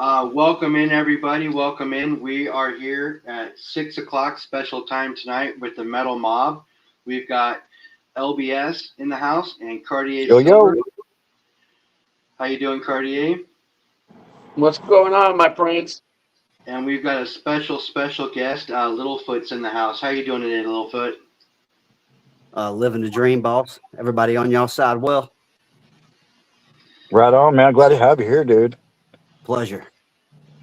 Welcome in, everybody. Welcome in. We are here at 6 o'clock special time tonight with the Metal Mob. We've got LBS in the house and Cartier Yo, Silver. yo. How you doing, Cartier? What's going on, my friends? And we've got a special guest, Littlefoot's in the house. How you doing today, Littlefoot? Living the dream, boss. Everybody on y'all side well? Right on, man. Glad to have you here, dude. Pleasure.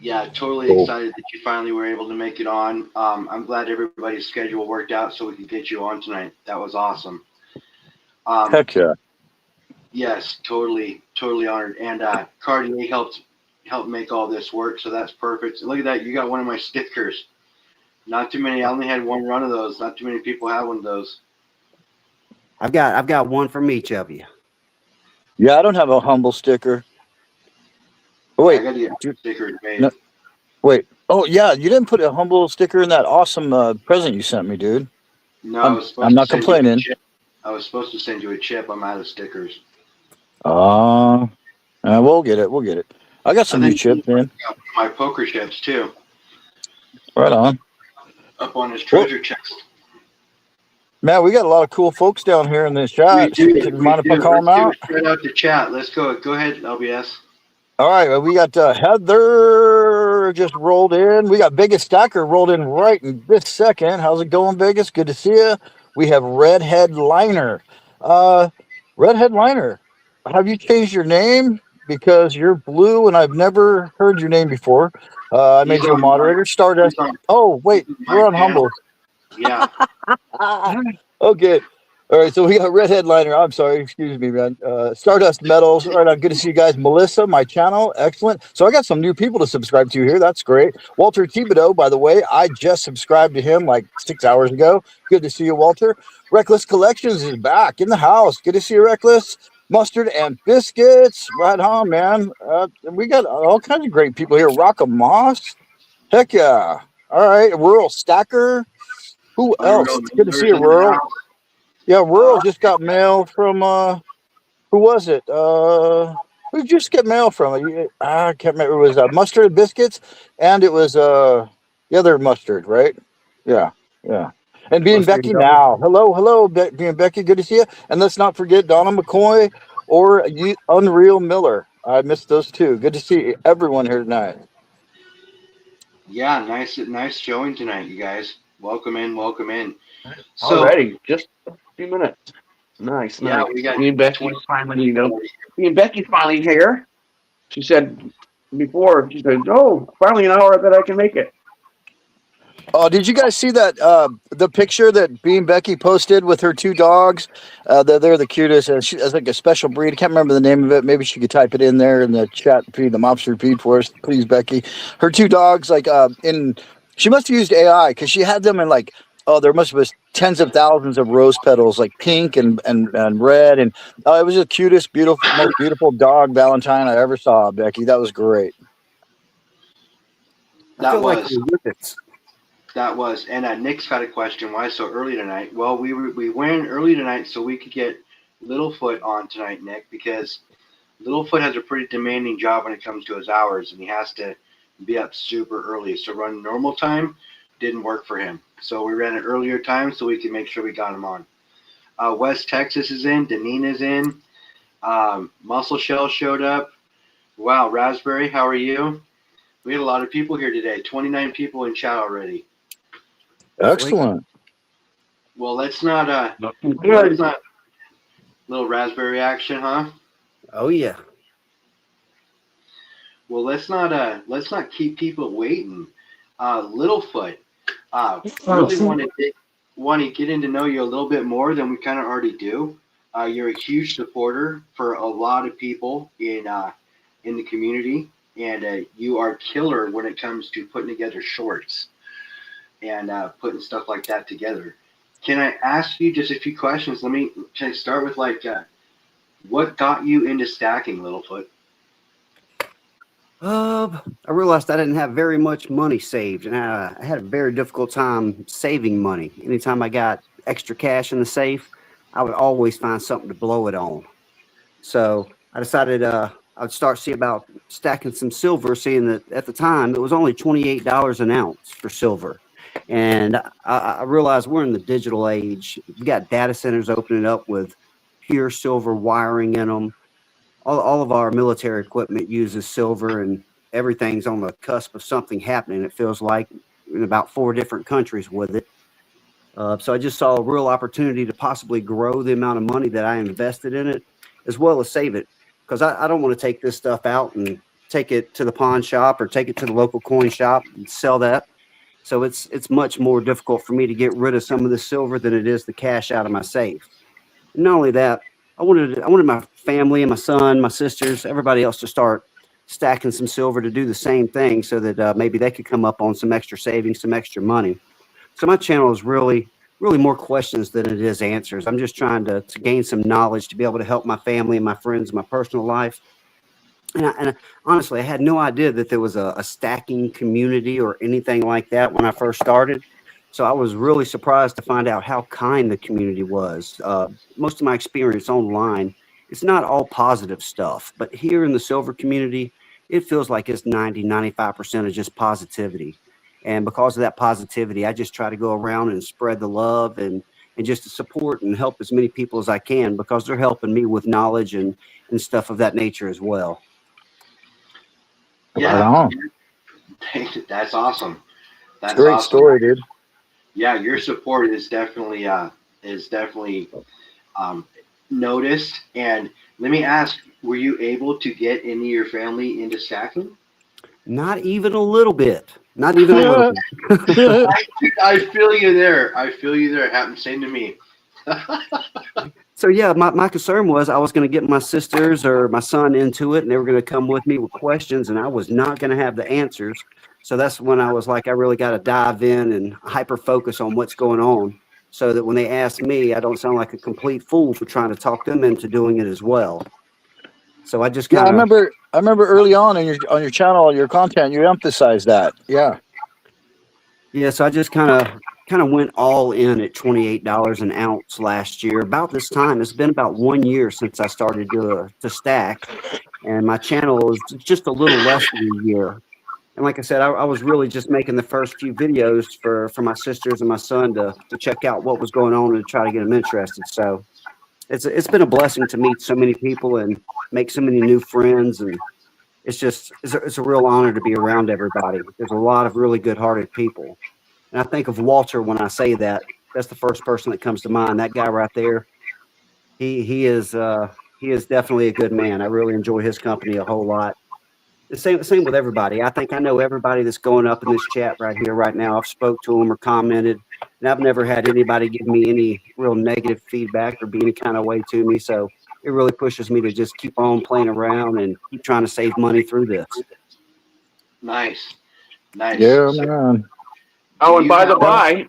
Yeah, totally Cool. excited that you finally were able to make it on. I'm glad everybody's schedule worked out so we could get you on tonight. That was awesome. Heck yeah. Yes, totally honored. And Cartier helped make all this work, so that's perfect. Look at that, you got one of my stickers. Not too many. I only had one run of those. Not too many people have one of those. I've got one from each of you. Yeah, I don't have a humble sticker. Oh, wait. I got to get stickers made. No, wait. Oh, yeah. You didn't put a humble sticker in that awesome present you sent me, dude. No, I was supposed I'm to not send you a complaining. chip. I was supposed to send you a chip. I'm out of stickers. We'll get it. We'll get it. I got some new chips, man. My poker chips too. Right on. Up on his treasure chest. Man, we got a lot of cool folks down here in this chat. Mind if I call them out? Spread out the chat. Let's go. Go ahead, LBS. All right, we got Heather just rolled in. We got Biggest Stacker rolled in right in this second. How's it going, Biggest? Good to see you. We have Redhead Liner. Redhead Liner, have you changed your name? Because you're blue and I've never heard your name before. I made you a moderator. Stardust. Oh, wait, we're on Humble. Yeah. Okay. All right, so we got Red Headliner. I'm sorry, excuse me, man. Stardust Metals. All right, I'm good to see you guys. Melissa, my channel, excellent. So I got some new people to subscribe to here. That's great. Walter Thibodeau, by the way, I just subscribed to him like 6 hours ago. Good to see you, Walter. Reckless Collections is back in the house. Good to see you, Reckless. Mustard and Biscuits. Right on, man. We got all kinds of great people here. Rock of Moss. Heck yeah. All right, Rural Stacker. Who else? It's good to see you, Rural. Yeah, Rural just got mail from who was it? Who did you just get mail from? I can't remember. It was Mustard and Biscuits, and it was the other Mustard, right? Yeah. And being Becky now. Hello, being Becky. Good to see you. And let's not forget Donna McCoy or Unreal Miller. I missed those two. Good to see everyone here tonight. Yeah, nice showing tonight, you guys. Welcome in. So, already, just a few minutes. Nice. Yeah, we got me and Becky finally, me and Becky's finally here. She said before, she said, "Oh, finally an hour that I can make it." Oh, did you guys see that the picture that Bean Becky posted with her two dogs? They're the cutest. She has like a special breed. I can't remember the name of it. Maybe she could type it in there in the chat feed, the mobster feed for us, please, Becky. Her two dogs, like she must have used AI because she had them in like, oh, there must have been tens of thousands of rose petals, like pink and red, and it was the cutest, most beautiful dog Valentine I ever saw, Becky. That was great. That was, and Nick's got a question. Why so early tonight? Well, we went in early tonight so we could get Littlefoot on tonight, Nick, because Littlefoot has a pretty demanding job when it comes to his hours, and he has to be up super early. So running normal time didn't work for him. So we ran an earlier time so we could make sure we got him on. West Texas is in. Deneen is in. Muscle Shell showed up. Wow, Raspberry, how are you? We had a lot of people here today. 29 people in chat already. Excellent. Well, let's not little raspberry action, huh? Oh yeah. Well, let's not keep people waiting. Littlefoot, really want to get in to know you a little bit more than we kind of already do. You're a huge supporter for a lot of people in the community, and you are killer when it comes to putting together shorts and putting stuff like that together. Can I ask you just a few questions? Can I start with what got you into stacking, Littlefoot? I realized I didn't have very much money saved, and I had a very difficult time saving money. Anytime I got extra cash in the safe, I would always find something to blow it on. So I decided I I'd start see about stacking some silver, seeing that at the time it was only $28 an ounce for silver. And I realized we're in the digital age. We got data centers opening up with pure silver wiring in them. All of our military equipment uses silver, and everything's on the cusp of something happening. It feels like in about 4 different countries with it. So I just saw a real opportunity to possibly grow the amount of money that I invested in it, as well as save it, because I don't want to take this stuff out and take it to the pawn shop or take it to the local coin shop and sell that. So it's much more difficult for me to get rid of some of the silver than it is the cash out of my safe. And not only that, I wanted my family and my son, my sisters, everybody else to start stacking some silver to do the same thing, so that maybe they could come up on some extra savings, some extra money. So my channel is really more questions than it is answers. I'm just trying to gain some knowledge to be able to help my family and my friends in my personal life. And honestly, I had no idea that there was a stacking community or anything like that when I first started. So I was really surprised to find out how kind the community was. Most of my experience online, it's not all positive stuff, but here in the silver community, it feels like it's 95% of just positivity. And because of that positivity, I just try to go around and spread the love and just to support and help as many people as I can, because they're helping me with knowledge and stuff of that nature as well. Yeah, Right on. that's awesome. That's Great awesome. story, dude. Yeah, your support is definitely noticed. And let me ask, were you able to get any of your family into stacking? Not even a little bit. Not even a little bit. I feel you there. I feel you there. It happened same to me. So yeah, my concern was I was going to get my sisters or my son into it, and they were going to come with me with questions, and I was not going to have the answers. So that's when I was like, I really got to dive in and hyper focus on what's going on, so that when they ask me, I don't sound like a complete fool for trying to talk them into doing it as well. So I just Yeah, kind of I remember early on in your channel, your content, you emphasized that. Yeah. so I just kind of went all in at $28 an ounce last year. About this time, it's been about 1 year since I started to stack, and my channel is just a little less than a year. And like I said, I was really just making the first few videos for my sisters and my son to check out what was going on and try to get them interested. So it's been a blessing to meet so many people and make so many new friends, and it's a real honor to be around everybody. There's a lot of really good-hearted people. And I think of Walter when I say that. That's the first person that comes to mind. That guy right there. He is definitely a good man. I really enjoy his company a whole lot. The same with everybody. I think I know everybody that's going up in this chat right here, right now. I've spoke to them or commented, and I've never had anybody give me any real negative feedback or be any kind of way to me. So it really pushes me to just keep on playing around and keep trying to save money through this. Nice. Yeah, So, man. Oh, and by the by,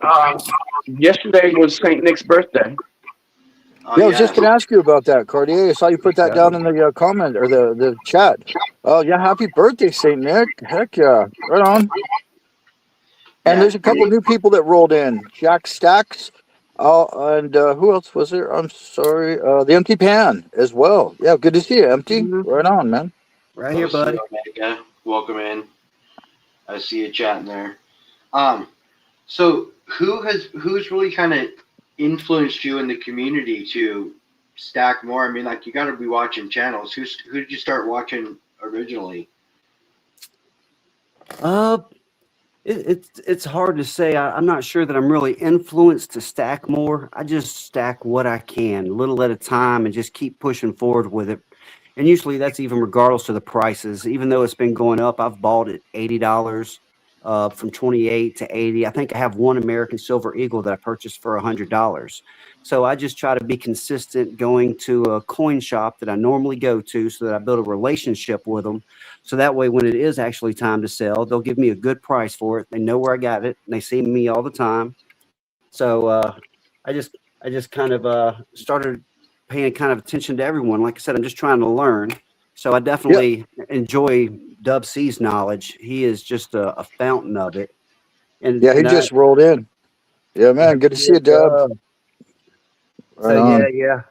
yesterday was St. Nick's birthday. Yeah, I was just going to ask you about that, Cartier. I saw you put that down in the comment or the chat. Oh, yeah, happy birthday, St. Nick. Heck yeah. Right on. And there's a couple new people that rolled in. Jack Stacks. And who else was there? I'm sorry. The Empty Pan as well. Yeah, good to see you, Empty. Mhm. Right on, man. Right here, buddy. Omega. Welcome in. I see you chatting there. So who's really kind of influenced you in the community to stack more? I mean, like, you got to be watching channels. Who did you start watching originally? It's hard to say. I'm not sure that I'm really influenced to stack more. I just stack what I can, little at a time, and just keep pushing forward with it. And usually that's even regardless of the prices. Even though it's been going up, I've bought it $80, from 28 to 80. I think I have one American Silver Eagle that I purchased for $100. So I just try to be consistent going to a coin shop that I normally go to, so that I build a relationship with them. So that way, when it is actually time to sell, they'll give me a good price for it. They know where I got it, and they see me all the time. So I just kind of started paying kind of attention to everyone. Like I said, I'm just trying to learn. So I definitely enjoy Dub C's knowledge. He is just a fountain of it. And yeah, he just rolled in. Yeah, man. Good to see you, Dub. So yeah.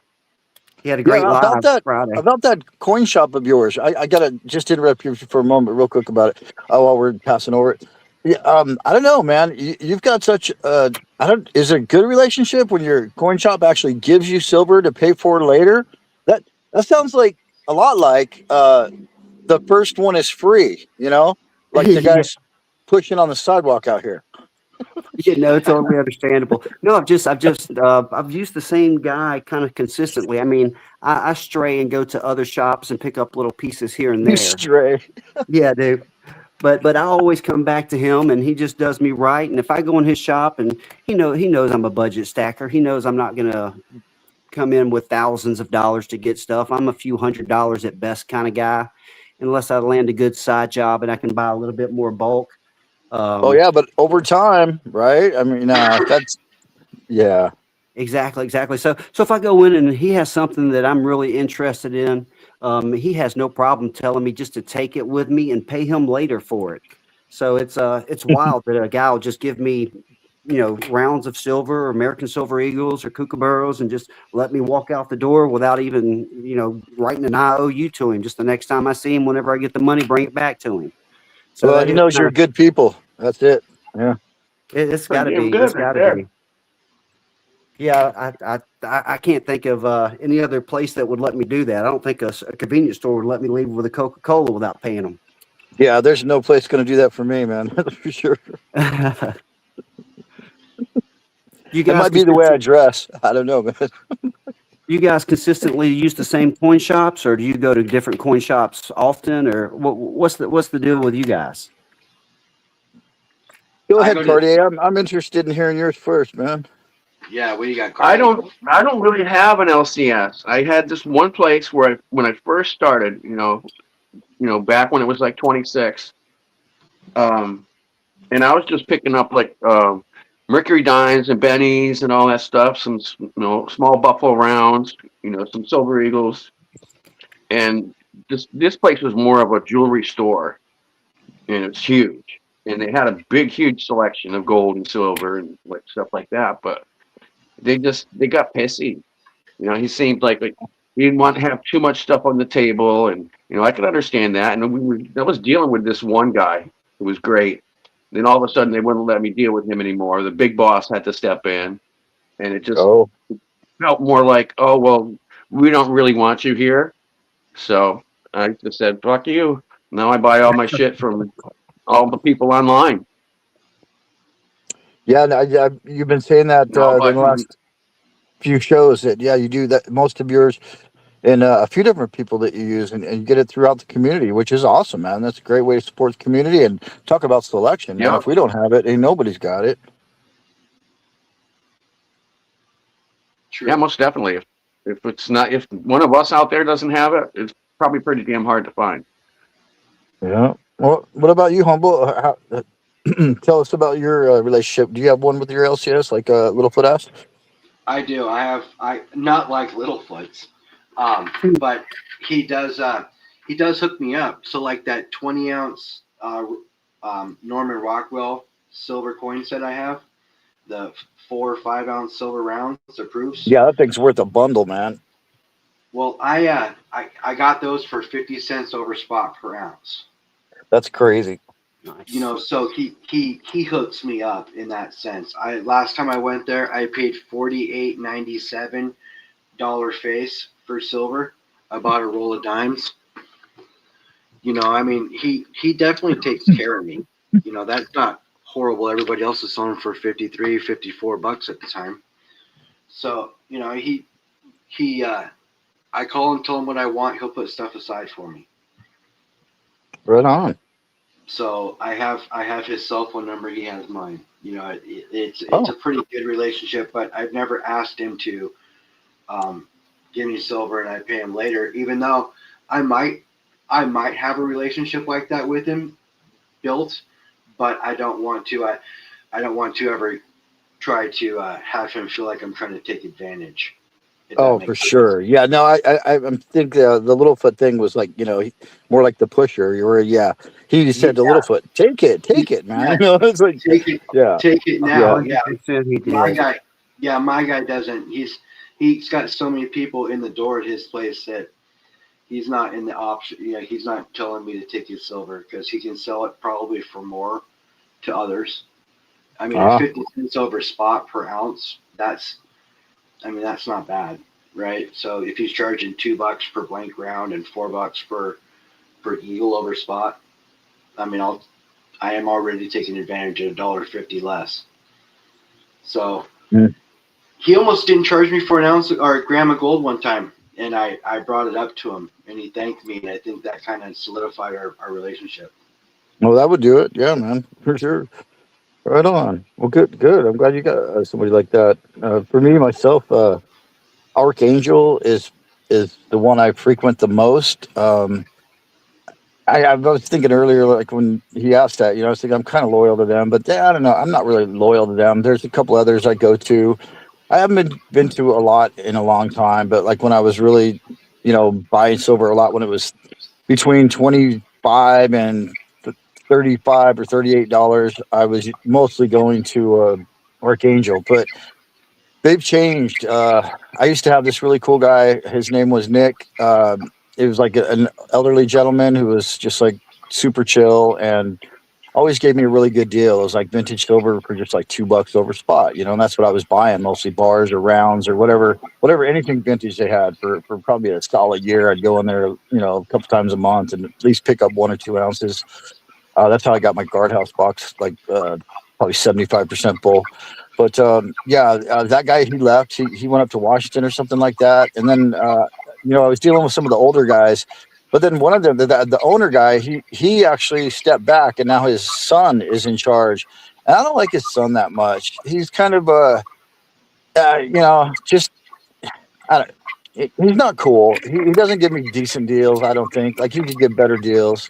He had a great live Friday. About that coin shop of yours. I gotta just interrupt you for a moment, real quick about it. While we're passing over it. Yeah, I don't know, man. You've got such is it a good relationship when your coin shop actually gives you silver to pay for later? That sounds like a lot like the first one is free, like the Yeah. guys pushing on the sidewalk out here. Yeah, no, totally understandable. No, I've used the same guy kind of consistently. I mean, I stray and go to other shops and pick up little pieces here and You there. stray. Yeah, dude. But I always come back to him, and he just does me right. And if I go in his shop, and he knows I'm a budget stacker. He knows I'm not gonna come in with thousands of dollars to get stuff. I'm a few $100s at best kind of guy, unless I land a good side job and I can buy a little bit more bulk. Oh yeah, but over time, right? I mean, that's yeah. Exactly. So if I go in and he has something that I'm really interested in, he has no problem telling me just to take it with me and pay him later for it. So it's wild that a guy will just give me, rounds of silver or American Silver Eagles or Kookaburras and just let me walk out the door without even, writing an IOU to him. Just the next time I see him, whenever I get the money, bring it back to him. So Well, he knows you're good people. That's it. Yeah. It's got to be. Good It's right got to there. be. Yeah, I can't think of any other place that would let me do that. I don't think a convenience store would let me leave with a Coca-Cola without paying them. Yeah, there's no place going to do that for me, man. That's for sure. You guys It might be the way I dress. I don't know, man. You guys consistently use the same coin shops, or do you go to different coin shops often, or what's the deal with you guys? Go ahead, Cartier. I'm interested in hearing yours first, man. Yeah, what do you got, I Cartier? don't really have an LCS. I had this one place where when I first started, back when it was like 26, and I was just picking up like Mercury dimes and bennies and all that stuff, some small buffalo rounds, some silver eagles, and this place was more of a jewelry store, and it's huge, and they had a huge selection of gold and silver and like stuff like that, but they got pissy. He seemed like he didn't want to have too much stuff on the table, and I could understand that. And I was dealing with this one guy who was great. Then all of a sudden they wouldn't let me deal with him anymore. The big boss had to step in, and it just felt more like, oh well, we don't really want you here. So I just said, fuck you. Now I buy all my shit from all the people online. Yeah, you've been saying that in the last few shows that you do that, most of yours, and a few different people that you use, and you get it throughout the community, which is awesome, man. That's a great way to support the community and talk about selection. Man. If we don't have it, ain't nobody's got it. True. Yeah, most definitely. If one of us out there doesn't have it, it's probably pretty damn hard to find. Yeah. Well, what about you, Humble? Tell us about your relationship. Do you have one with your LCS, like Littlefoot asked? I do. I not like Littlefoot's, but he does hook me up. So like that 20-ounce Norman Rockwell silver coin set I have, the 4 or 5 ounce silver rounds, the proofs. Yeah, that thing's worth a bundle, man. Well, I got those for 50 cents over spot per ounce. That's crazy. Nice. So he hooks me up in that sense. Last time I went there, I paid $48.97 face for silver. I bought a roll of dimes. I mean, he definitely takes care of me. That's not horrible. Everybody else is selling for $53, $54 at the time. So, he I call him, tell him what I want. He'll put stuff aside for me. Right on. So I have his cell phone number. He has mine. It's a pretty good relationship. But I've never asked him to give me silver and I pay him later. Even though I might have a relationship like that with him built, but I don't want to. I don't want to ever try to have him feel like I'm trying to take advantage. Oh, for sure. Yeah, no, I think the Littlefoot thing was like, more like the pusher. He said to Littlefoot, take it, man. It's like, take it now. Yeah. He said he did. My guy doesn't. he's got so many people in the door at his place that he's not in the option. He's not telling me to take his silver because he can sell it probably for more to others. I mean, at Ah, 50 cents over spot per ounce, that's not bad, right? So if he's charging $2 per blank round and $4 per eagle over spot, I mean, I am already taking advantage of $1.50 less. So mm. he almost didn't charge me for an ounce or a gram of gold one time, and I brought it up to him, and he thanked me, and I think that kind of solidified our relationship. Well, that would do it. Yeah, man, for sure. Right on. Well, good, good. I'm glad you got somebody like that. For me, myself, Archangel is the one I frequent the most. I was thinking earlier, like when he asked that, I was thinking I'm kind of loyal to them, but I don't know. I'm not really loyal to them. There's a couple others I go to. I haven't been to a lot in a long time, but like when I was really, buying silver a lot when it was between 25 and 35 or $38, I was mostly going to Archangel, but they've changed. I used to have this really cool guy. His name was Nick. It was like an elderly gentleman who was just like super chill and always gave me a really good deal. It was like vintage silver for just like $2 over spot, and that's what I was buying, mostly bars or rounds or whatever anything vintage they had for probably a solid year. I'd go in there, a couple times a month and at least pick up 1 or 2 ounces. That's how I got my guardhouse box, like probably 75% full. But yeah, that guy, he left. He went up to Washington or something like that. And then I was dealing with some of the older guys. But then one of them, the owner guy, he actually stepped back, and now his son is in charge. And I don't like his son that much. He's kind of just I don't. He's not cool. He doesn't give me decent deals. I don't think. Like, he could get better deals.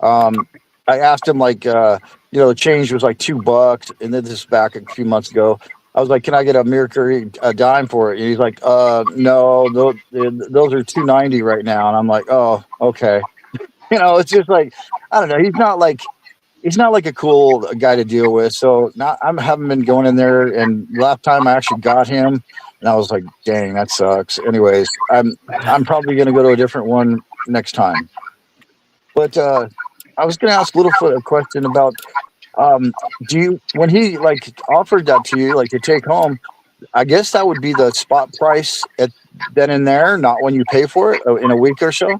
um, I asked him, like, the change was like $2, and then this is back a few months ago. I was like, "Can I get a Mercury a dime for it?" And he's like, no, those are 290 right now." And I'm like, "Oh, okay." It's just like, I don't know. He's not like a cool guy to deal with. So not I haven't been going in there. And last time I actually got him, and I was like, "Dang, that sucks." Anyways, I'm probably gonna go to a different one next time. But I was going to ask Littlefoot a question about, do you, when he like offered that to you, like to take home, I guess that would be the spot price at then and there, not when you pay for it in a week or so.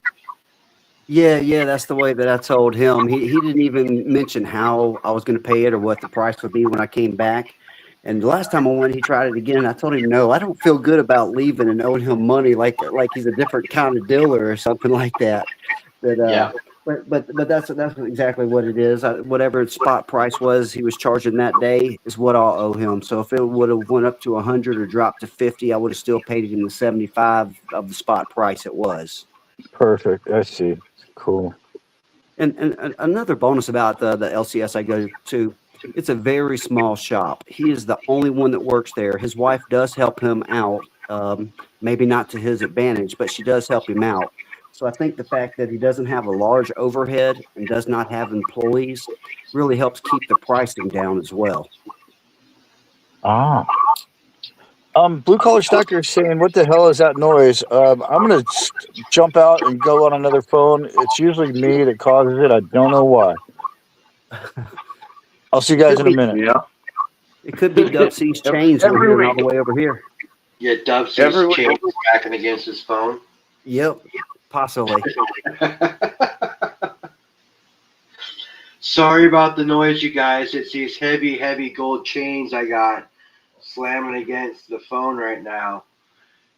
Yeah, yeah, that's the way that I told him. He didn't even mention how I was going to pay it or what the price would be when I came back. And the last time I went, he tried it again. I told him, no, I don't feel good about leaving and owing him money like he's a different kind of dealer or something like that. That Yeah. but that's exactly what it is. Whatever its spot price was he was charging that day is what I'll owe him. So if it would have went up to 100 or dropped to 50, I would have still paid him the 75 of the spot price it was. Perfect. I see. Cool. And another bonus about the LCS I go to, it's a very small shop. He is the only one that works there. His wife does help him out, maybe not to his advantage, but she does help him out. So I think the fact that he doesn't have a large overhead and does not have employees really helps keep the pricing down as well. Ah. Blue collar stacker is saying, "What the hell is that noise?" I'm gonna jump out and go on another phone. It's usually me that causes it. I don't know why. I'll see you guys Could in a be, minute. Yeah. it could be Dub C's chains we're Every hearing all week. the way over here. Yeah, Dub sees Every week. chains smacking against his phone. Yep, possibly. Sorry about the noise, you guys. It's these heavy, heavy gold chains I got slamming against the phone right now.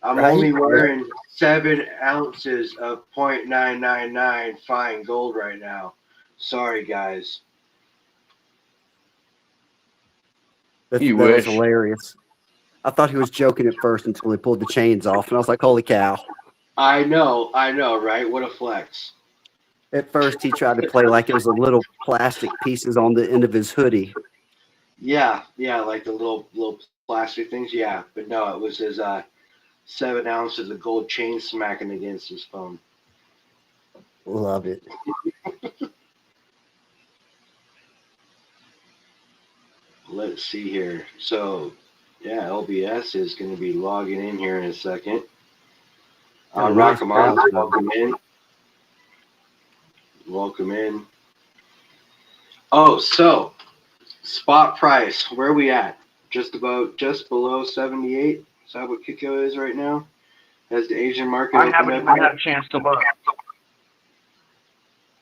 I'm Right? only wearing 7 ounces of .999 fine gold right now. Sorry, guys. That You was wish. hilarious. I thought he was joking at first until he pulled the chains off, and I was like, "Holy cow!" I know, right? What a flex. At first, he tried to play like it was a little plastic pieces on the end of his hoodie. Yeah, like the little plastic things. Yeah, but no, it was his 7 ounces of gold chain smacking against his phone. Love it. Let's see here. So Yeah, LBS is going to be logging in here in a second. Got a nice Rakaman, crowd. welcome in. Welcome in. Oh, so spot price, where are we at? Just below 78. Is that what Kiko is right now? Has the Asian market I opened haven't up even yet? had a chance to look.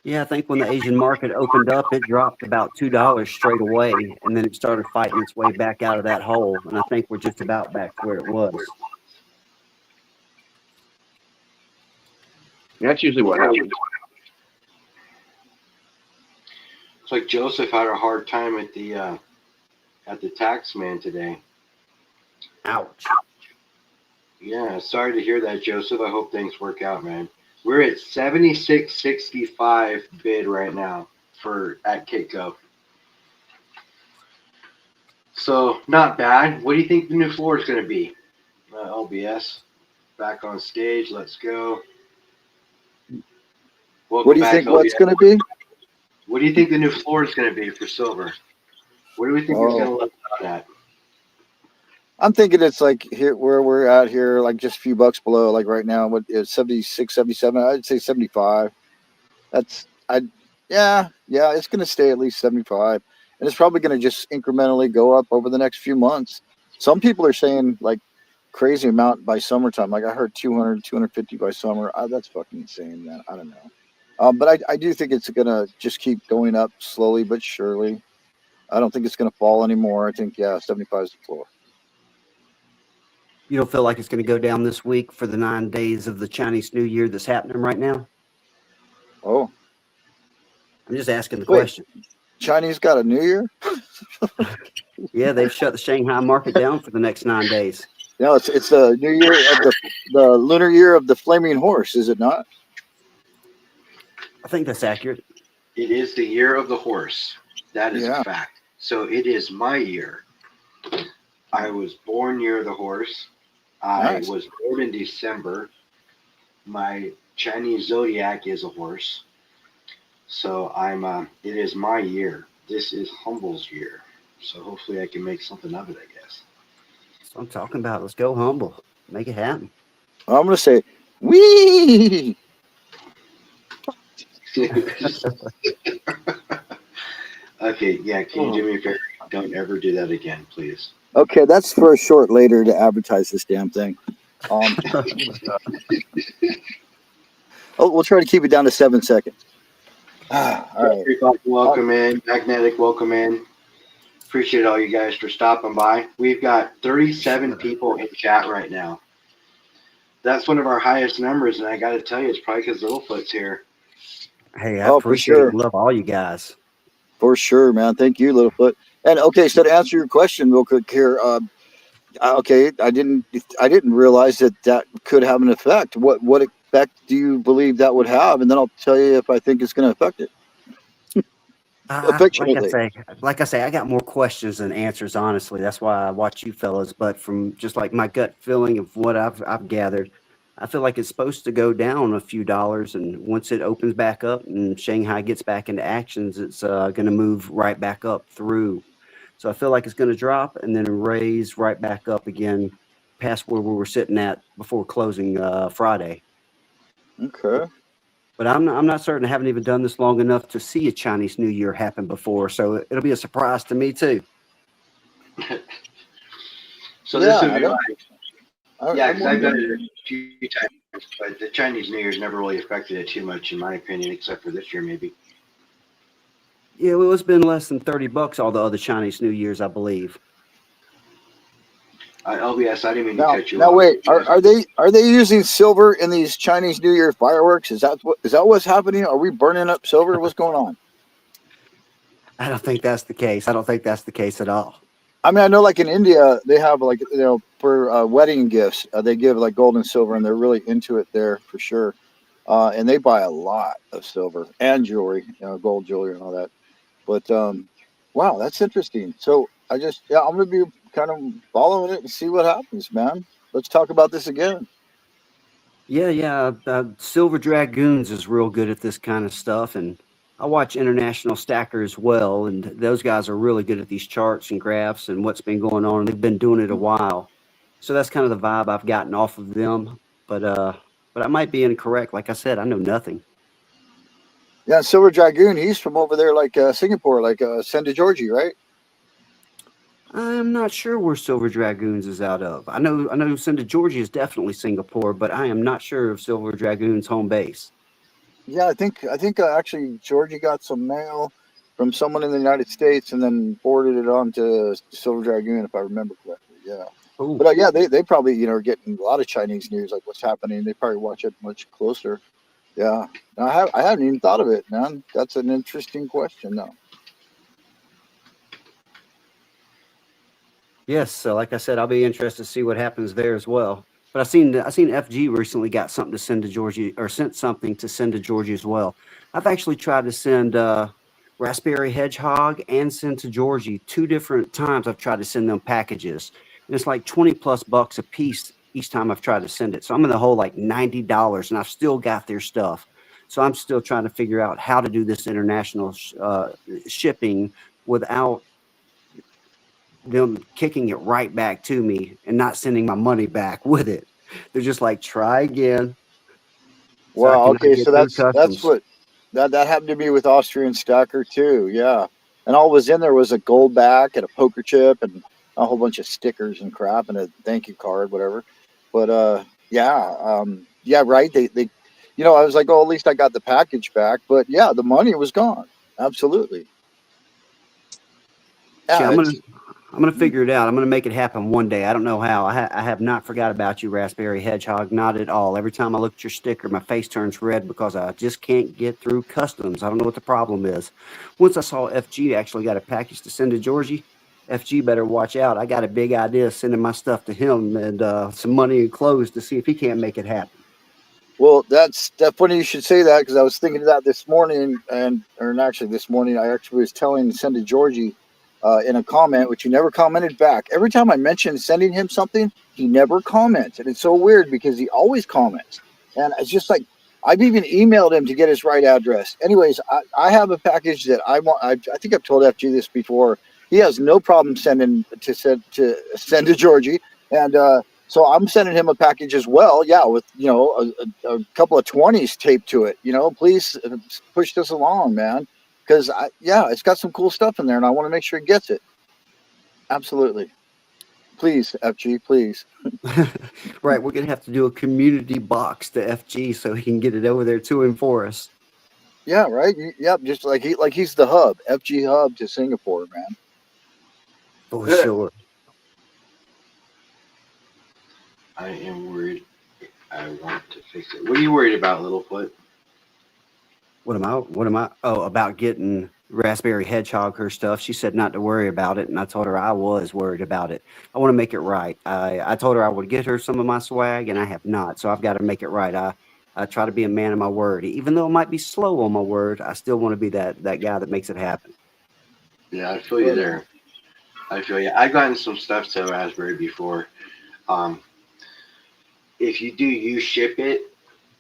Yeah, I think when the Asian market opened up, it dropped about $2 straight away, and then it started fighting its way back out of that hole. And I think we're just about back to where it was. That's usually what happens. It's like Joseph had a hard time at the tax man today. Ouch. Yeah, sorry to hear that, Joseph. I hope things work out, man. We're at 76.65 bid right now at Kitco. So not bad. What do you think the new floor is going to be? LBS back on stage. Let's go. Welcome What do you back, think? LBS. What's going to be? What do you think the new floor is going to be for silver? What do we think it's going to look at? I'm thinking it's like here where we're at here, like just a few bucks below. Like right now, what is 76, 77? I'd say 75. Yeah, it's going to stay at least 75, and it's probably going to just incrementally go up over the next few months. Some people are saying like crazy amount by summertime. Like I heard 200, 250 by summer. That's fucking insane, man. I don't know. But I do think it's going to just keep going up slowly but surely. I don't think it's going to fall anymore. I think, 75 is the floor. You don't feel like it's going to go down this week for the 9 days of the Chinese New Year that's happening right now? Oh, I'm just asking the Wait. question. Chinese got a New Year? Yeah, they've shut the Shanghai market down for the next 9 days. No, it's the New Year of the lunar year of the flaming horse, is it not? I think that's accurate. It is the year of the horse. That is Yeah. a fact. So it is my year. I was born near the horse. Nice. I was born in December. My Chinese zodiac is a horse. So it is my year. This is Humble's year. So hopefully I can make something of it, I guess. That's what I'm talking about. Let's go humble. Make it happen. I'm going to say, wee! Okay, yeah, can you do me a favor? Don't ever do that again, please. Okay, that's for a short later to advertise this damn thing. We'll try to keep it down to 7 seconds. All right. Welcome in. Magnetic, welcome in. Appreciate all you guys for stopping by. We've got 37 people in chat right now. That's one of our highest numbers, and I got to tell you, it's probably because Littlefoot's here. Hey, I Oh, for appreciate sure. it. Love all you guys. For sure, man. Thank you, Littlefoot. And okay, so to answer your question real quick here, okay, I didn't realize that could have an effect. What effect do you believe that would have? And then I'll tell you if I think it's going to affect it. Affectionately. Like I say, I got more questions than answers. Honestly, that's why I watch you fellas. But from just like my gut feeling of what I've gathered, I feel like it's supposed to go down a few dollars, and once it opens back up and Shanghai gets back into actions, it's going to move right back up through. So I feel like it's going to drop and then raise right back up again, past where we were sitting at before closing Friday. Okay. But I'm not certain. I haven't even done this long enough to see a Chinese New Year happen before, so it'll be a surprise to me too. So this would be I'm because I've done wondering. it a few times, but the Chinese New Year's never really affected it too much, in my opinion, except for this year maybe. Yeah, well, it's been less than $30 all the other Chinese New Years, I believe. LBS, I didn't mean to Now, cut you now off. wait, are they using silver in these Chinese New Year fireworks? Is that what's happening? Are we burning up silver? What's going on? I don't think that's the case. I don't think that's the case at all. I mean, I know like in India, they have like, for wedding gifts, they give like gold and silver, and they're really into it there for sure. And they buy a lot of silver and jewelry, gold jewelry and all that. But wow, that's interesting. So I'm going to be kind of following it and see what happens, man. Let's talk about this again. Yeah. Silver Dragoons is real good at this kind of stuff, and I watch International Stacker as well, and those guys are really good at these charts and graphs and what's been going on. They've been doing it a while, so that's kind of the vibe I've gotten off of them. But I might be incorrect. Like I said, I know nothing. Yeah, Silver Dragoon, he's from over there, like Singapore, like Senda Georgie, right? I'm not sure where Silver Dragoons is out of. I know Senda Georgia is definitely Singapore, but I am not sure of Silver Dragoon's home base. Yeah, I think actually Georgie got some mail from someone in the United States and then forwarded it on to Silver Dragoon, if I remember correctly. Yeah. Ooh. But yeah, they probably, are getting a lot of Chinese news, like what's happening. They probably watch it much closer. Yeah. No, I hadn't even thought of it, man. That's an interesting question, though. Yes, so like I said, I'll be interested to see what happens there as well. But I seen FG recently got something to send to Georgie, or sent something to send to Georgie as well. I've actually tried to send Raspberry Hedgehog and send to Georgie 2 different times. I've tried to send them packages, and it's like 20+ bucks a piece each time I've tried to send it. So I'm in the hole like $90, and I've still got their stuff. So I'm still trying to figure out how to do this international shipping without them kicking it right back to me and not sending my money back with it. They're just like, try again. So I Wow. cannot Okay. get So through that's customs. what that happened to me with Austrian Stacker too. Yeah. And all was in there was a gold back and a poker chip and a whole bunch of stickers and crap and a thank you card, whatever. But yeah, right. They I was like, oh, at least I got the package back. But yeah, the money was gone. Absolutely. See, Yeah. I'm gonna figure it out. I'm gonna make it happen one day. I don't know how. I have not forgot about you, Raspberry Hedgehog. Not at all. Every time I look at your sticker, my face turns red because I just can't get through customs. I don't know what the problem is. Once I saw FG actually got a package to send to Georgie, FG better watch out. I got a big idea of sending my stuff to him and some money and clothes to see if he can't make it happen. Well, that's funny you should say that because I was thinking of that this morning, actually this morning I actually was telling send to Georgie in a comment, which he never commented back. Every time I mention sending him something, he never comments, and it's so weird because he always comments, and it's just like I've even emailed him to get his right address. Anyways, I have a package that I want. I think I've told FG this before. He has no problem send to Georgie, and so I'm sending him a package as well. Yeah, with a couple of 20s taped to it. Please push this along, man, because it's got some cool stuff in there, and I want to make sure he gets it. Absolutely, please, FG, please. Right, we're gonna have to do a community box to FG so he can get it over there to him for us. Yeah, right. Yep, just like he's the hub, FG hub to Singapore, man. For sure. I am worried. I want to fix it. What are you worried about, Littlefoot? What am I? Oh, about getting Raspberry Hedgehog her stuff. She said not to worry about it, and I told her I was worried about it. I want to make it right. I told her I would get her some of my swag, and I have not. So I've got to make it right. I try to be a man of my word. Even though it might be slow on my word, I still want to be that guy that makes it happen. Yeah, I feel you there. I feel you. I've gotten some stuff to Raspberry before. If you do use ship it,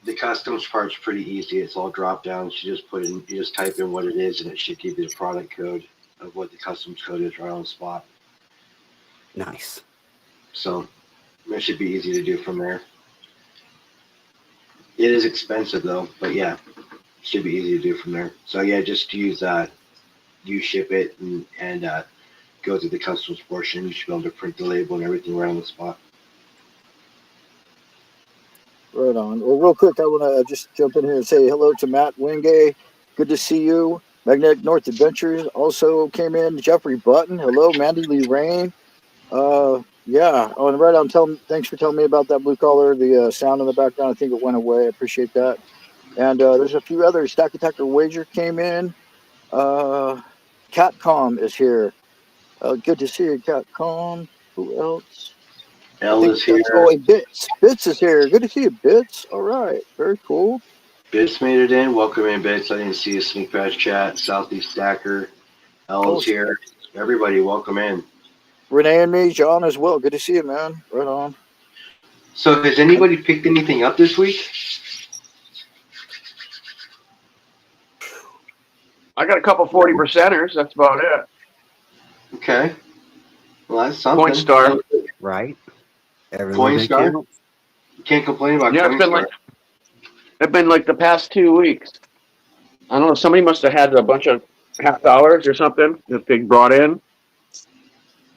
the customs part's pretty easy. It's all drop downs. You just type in what it is, and it should give you the product code of what the customs code is right on the spot. Nice. So that should be easy to do from there. It is expensive though, but yeah, it should be easy to do from there. So yeah, just use ship it and go through the customs portion. You should be able to print the label and everything right on the spot. Right on. Well, real quick, I want to just jump in here and say hello to Matt Wingay. Good to see you. Magnetic North Adventures also came in. Jeffrey Button. Hello, Mandy Lee Rain. Yeah. Oh, and right on. Thanks for telling me about that blue collar. The sound in the background, I think it went away. I appreciate that. And there's a few others. Stack Attacker Wager came in. Catcom is here. Good to see you, Catcom. Who else? L is here. Oh, and Bits. Bits is here. Good to see you, Bits. All right. Very cool. Bits made it in. Welcome in, Bits. I didn't see a sneak past chat. Southeast Stacker. L is here. Everybody, welcome in. Renee and me, John as well. Good to see you, man. Right on. So has anybody picked anything up this week? I got a couple 40%ers. That's about it. Okay. Well, that's something. Coinstar. Right. Every little bit Coinstar? counts. You can't complain about Yeah, Coinstar. it's been like the past 2 weeks. I don't know. Somebody must have had a bunch of $50 or something that they brought in.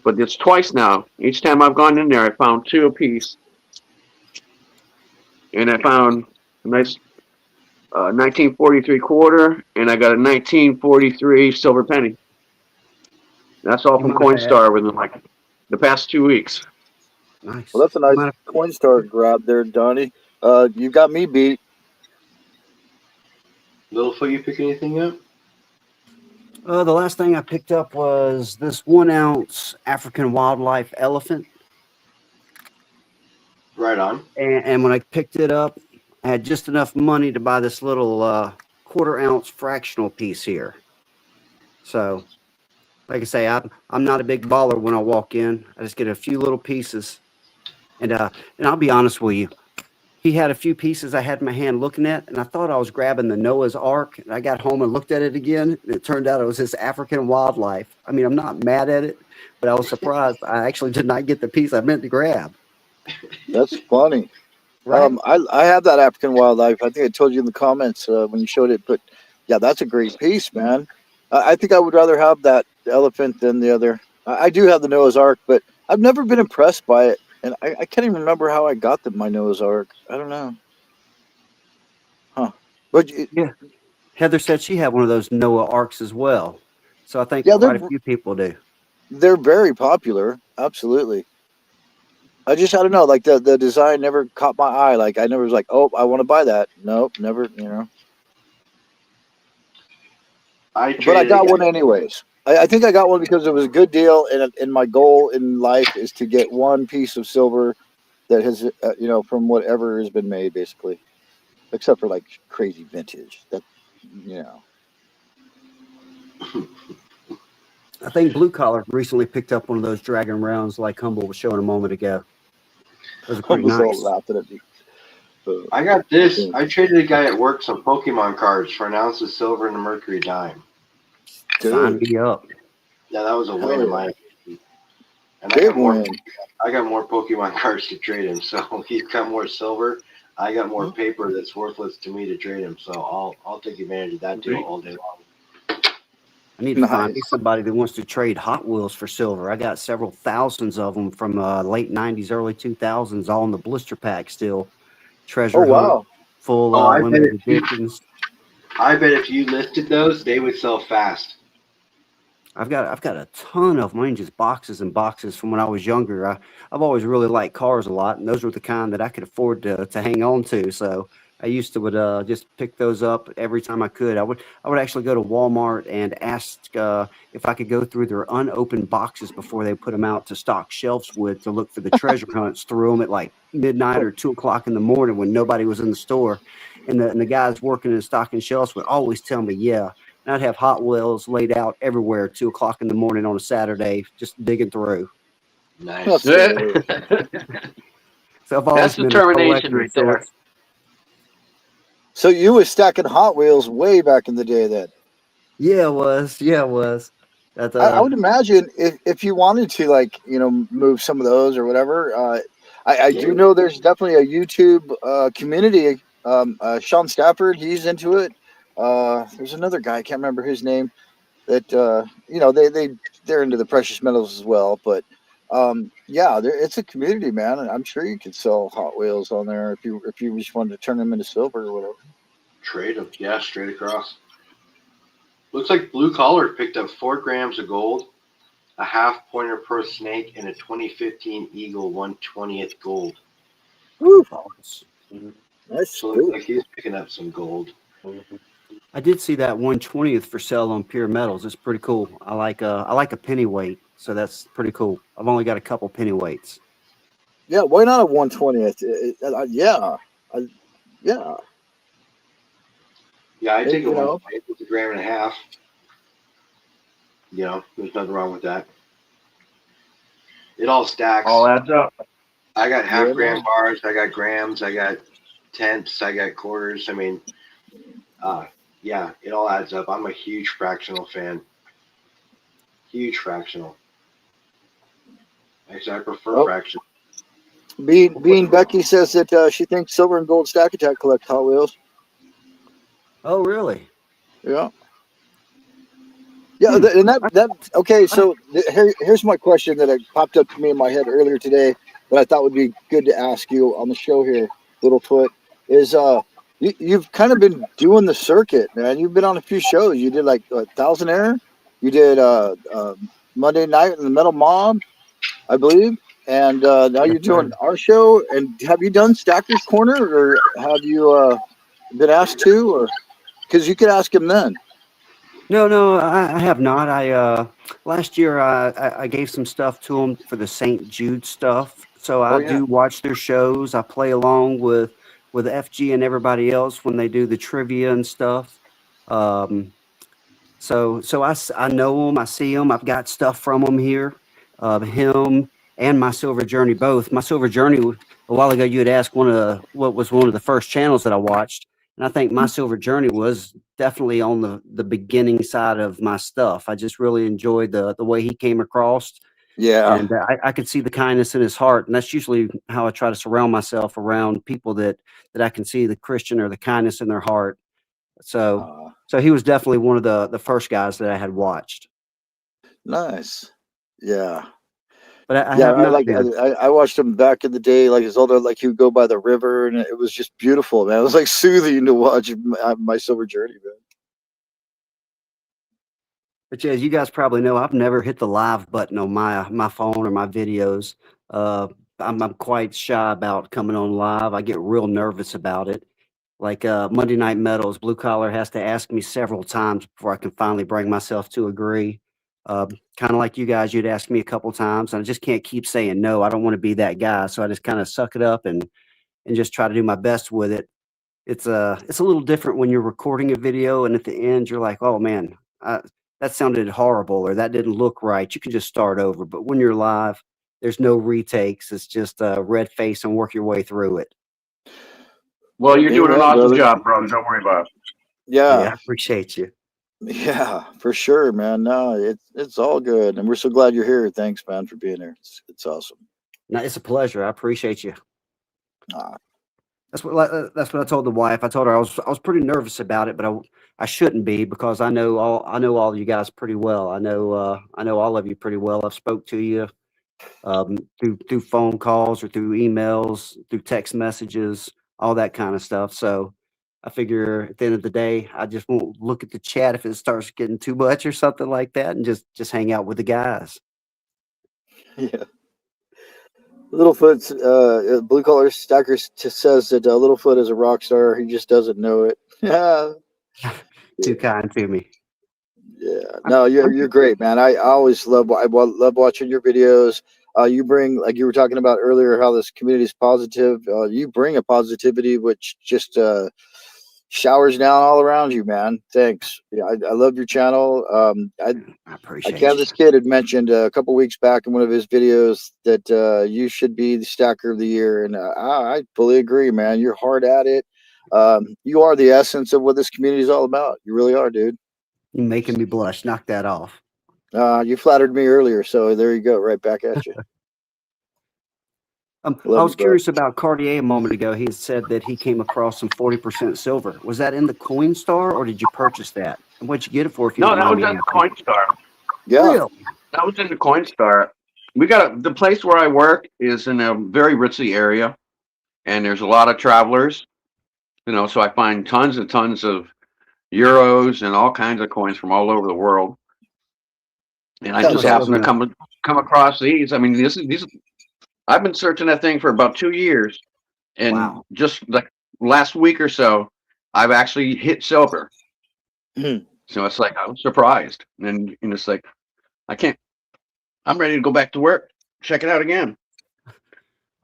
But it's twice now. Each time I've gone in there, I found 2 apiece. And I found a nice 1943 quarter, and I got a 1943 silver penny. That's all You from might have had, Coinstar within like the past 2 weeks. nice. Well, that's a You nice might Coinstar grab there, Donnie. You got me beat. Littlefoot, you pick anything up? The last thing I picked up was this 1 ounce African wildlife elephant. Right on. And when I picked it up, I had just enough money to buy this little quarter ounce fractional piece here. So, like I say, I'm not a big baller when I walk in. I just get a few little pieces. And I'll be honest with you. He had a few pieces I had in my hand looking at, and I thought I was grabbing the Noah's Ark. And I got home and looked at it again, and it turned out it was this African wildlife. I mean, I'm not mad at it, but I was surprised. I actually did not get the piece I meant to grab. That's funny. Right? I have that African wildlife. I think I told you in the comments when you showed it, but yeah, that's a great piece, man. I think I would rather have that elephant than the other. I do have the Noah's Ark, but I've never been impressed by it, and I can't even remember how I got my Noah's Ark. I don't know, huh? But Yeah. Heather said she had one of those Noah Arks as well. So I think yeah, quite a few people do. they're very popular. Absolutely. I don't know, like the design never caught my eye. Like I never was like, oh, I want to buy that. Nope, never. I But I traded got a one guy. anyways. I think I got one because it was a good deal, and my goal in life is to get one piece of silver that has, from whatever has been made, basically, except for like crazy vintage. That, you know, I think Blue Collar recently picked up one of those Dragon Rounds like Humble was showing a moment ago. Those are I pretty was all nice. laughing at me. I got this. Yeah. I traded a guy at work some Pokemon cards for an ounce of silver and a mercury dime. Sign Dude, me up. Yeah, that was a win hell in yeah, my opinion. And big win. I got more Pokemon cards to trade him. So he's got more silver. I got more paper that's worthless to me to trade him. So I'll take advantage of that deal all day long. I need to find me Nice. somebody that wants to trade Hot Wheels for silver. I got several thousands of them from late 90s, early 2000s, all in the blister pack still. Oh Treasure hunt, wow. full Oh, limited editions. I bet if you listed those, they would sell fast. I've got a ton of them. I mean, just boxes and boxes from when I was younger. I've always really liked cars a lot, and those were the kind that I could afford to hang on to. So I used to would just pick those up every time I could. I would actually go to Walmart and ask if I could go through their unopened boxes before they put them out to stock shelves with to look for the treasure hunts through them at like midnight or 2 o'clock in the morning when nobody was in the store, and the guys working and stocking shelves would always tell me, yeah. And I'd have Hot Wheels laid out everywhere at 2 o'clock in the morning on a Saturday, just digging through. Nice. That's hilarious. So I've That's always been a determination collector of right there. sorts. So you was stacking Hot Wheels way back in the day, then. Yeah, it was. Yeah, it was. That I would imagine if you wanted to, like, move some of those or whatever. I do know there's definitely a YouTube community. Sean Stafford, he's into it. There's another guy, I can't remember his name, that they're into the precious metals as well. But yeah, it's a community, man. And I'm sure you could sell Hot Wheels on there if you just wanted to turn them into silver or whatever. Trade them. Yeah, straight across. Looks like Blue Collar picked up 4 grams of gold, a half pointer per snake, and a 2015 Eagle 1/20th gold. Woo, Mhm. nice. So it looks like he's picking up some gold. I did see that 1/20th for sale on Pure Metals. It's pretty cool. I like a pennyweight, so that's pretty cool. I've only got a couple pennyweights. Yeah, why not a 1/20th? Yeah, yeah. Yeah, I take You a know. 1/20th with a gram and a half. There's nothing wrong with that. It all stacks. All adds up. I got half Yeah, gram man. bars, I got grams, I got tenths, I got quarters. I mean, Yeah, it all adds up. I'm a huge fractional fan. Huge fractional. Actually, I prefer Oh, fractional. Bean Becky says that she thinks Silver and Gold Stack Attack collect Hot Wheels. Oh, really? Yeah. Yeah, Hmm. and that okay. So here's my question that popped up to me in my head earlier today that I thought would be good to ask you on the show here, Littlefoot. Is you've kind of been doing the circuit, man. You've been on a few shows. You did like Thousand Air. You did Monday Night in the Metal Mob, I believe, and now Yes, you're doing sir. our show. And have you done Stacker's Corner, or have you been asked to, or because you could ask him then? No, I have not. I last year I gave some stuff to them for the St. Jude stuff. So Oh I yeah. do watch their shows. I play along with FG and everybody else when they do the trivia and stuff. Um, I know him. I see him. I've got stuff from him here. Him and my Silver Journey both. My Silver Journey a while ago you had asked what was one of the first channels that I watched, and I think my Silver Journey was definitely on the beginning side of my stuff. I just really enjoyed the way he came across, Yeah. and I could see the kindness in his heart, and that's usually how I try to surround myself around people that I can see the Christian or the kindness in their heart. So Uh, so he was definitely one of the first guys that I had watched, nice. Yeah. but I Yeah, have I not like been. I watched him back in the day, like his older, like he would go by the river, and it was just beautiful, man. It was like soothing to watch my Silver Journey, man. But yeah, as you guys probably know, I've never hit the live button on my phone or my videos. Uh, I'm quite shy about coming on live. I get real nervous about it. Like Monday Night Metals, Blue Collar has to ask me several times before I can finally bring myself to agree. Kind of like you guys, you'd ask me a couple times, and I just can't keep saying no. I don't want to be that guy, so I just kind of suck it up and just try to do my best with it. It's a little different when you're recording a video and at the end you're like, oh man, that sounded horrible or that didn't look right. You can just start over. But when you're live, there's no retakes. It's just red face and work your way through it. Well, you're doing an Amen, awesome brother. job, brother. Don't worry about it. Hey, I Yeah, appreciate you. yeah, for sure, man. No, it's all good, and we're so glad you're here. Thanks, man, for being here. It's awesome. No, it's a pleasure. I appreciate you. Ah, That's what I told the wife. I told her I was pretty nervous about it, but I shouldn't be because I know all you guys pretty well. I know all of you pretty well. I've spoke to you through phone calls or through emails, through text messages, all that kind of stuff. So I figure at the end of the day, I just won't look at the chat if it starts getting too much or something like that, and just hang out with the guys. yeah. Littlefoot's blue collar stacker says that Littlefoot is a rock star. He just doesn't know it. Yeah, Too kind to me. yeah. I'm, No, you're I'm you're great, man. I always love watching your videos. You bring, like you were talking about earlier, how this community is positive. You bring a positivity which just showers down all around you, man. Thanks. Yeah, I love your channel. I A appreciate you. Kansas Kid had mentioned a couple weeks back in one of his videos that you should be the Stacker of the Year, and I fully agree, man. You're hard at it. You are the essence of what this community is all about. You really are, dude. You're making me blush. Knock that off. You flattered me earlier, so there you go, right back at you. I Love you, was bro. curious about Cartier a moment ago. He had said that he came across some 40% silver. Was that in the Coinstar or did you purchase that? And what'd you get it for if you No, don't that mind was me in the asking? Coinstar. Yeah. Really? That was in the Coinstar. The place where I work is in a very ritzy area, and there's a lot of travelers. So I find tons and tons of euros and all kinds of coins from all over the world. And I You That's just must live happened awesome. to in a come across these. I mean, these. I've been searching that thing for about 2 years, and wow. just like last week or so, I've actually hit silver. Mhm. So it's like I'm surprised, and it's like I can't. I'm ready to go back to work. Check it out again.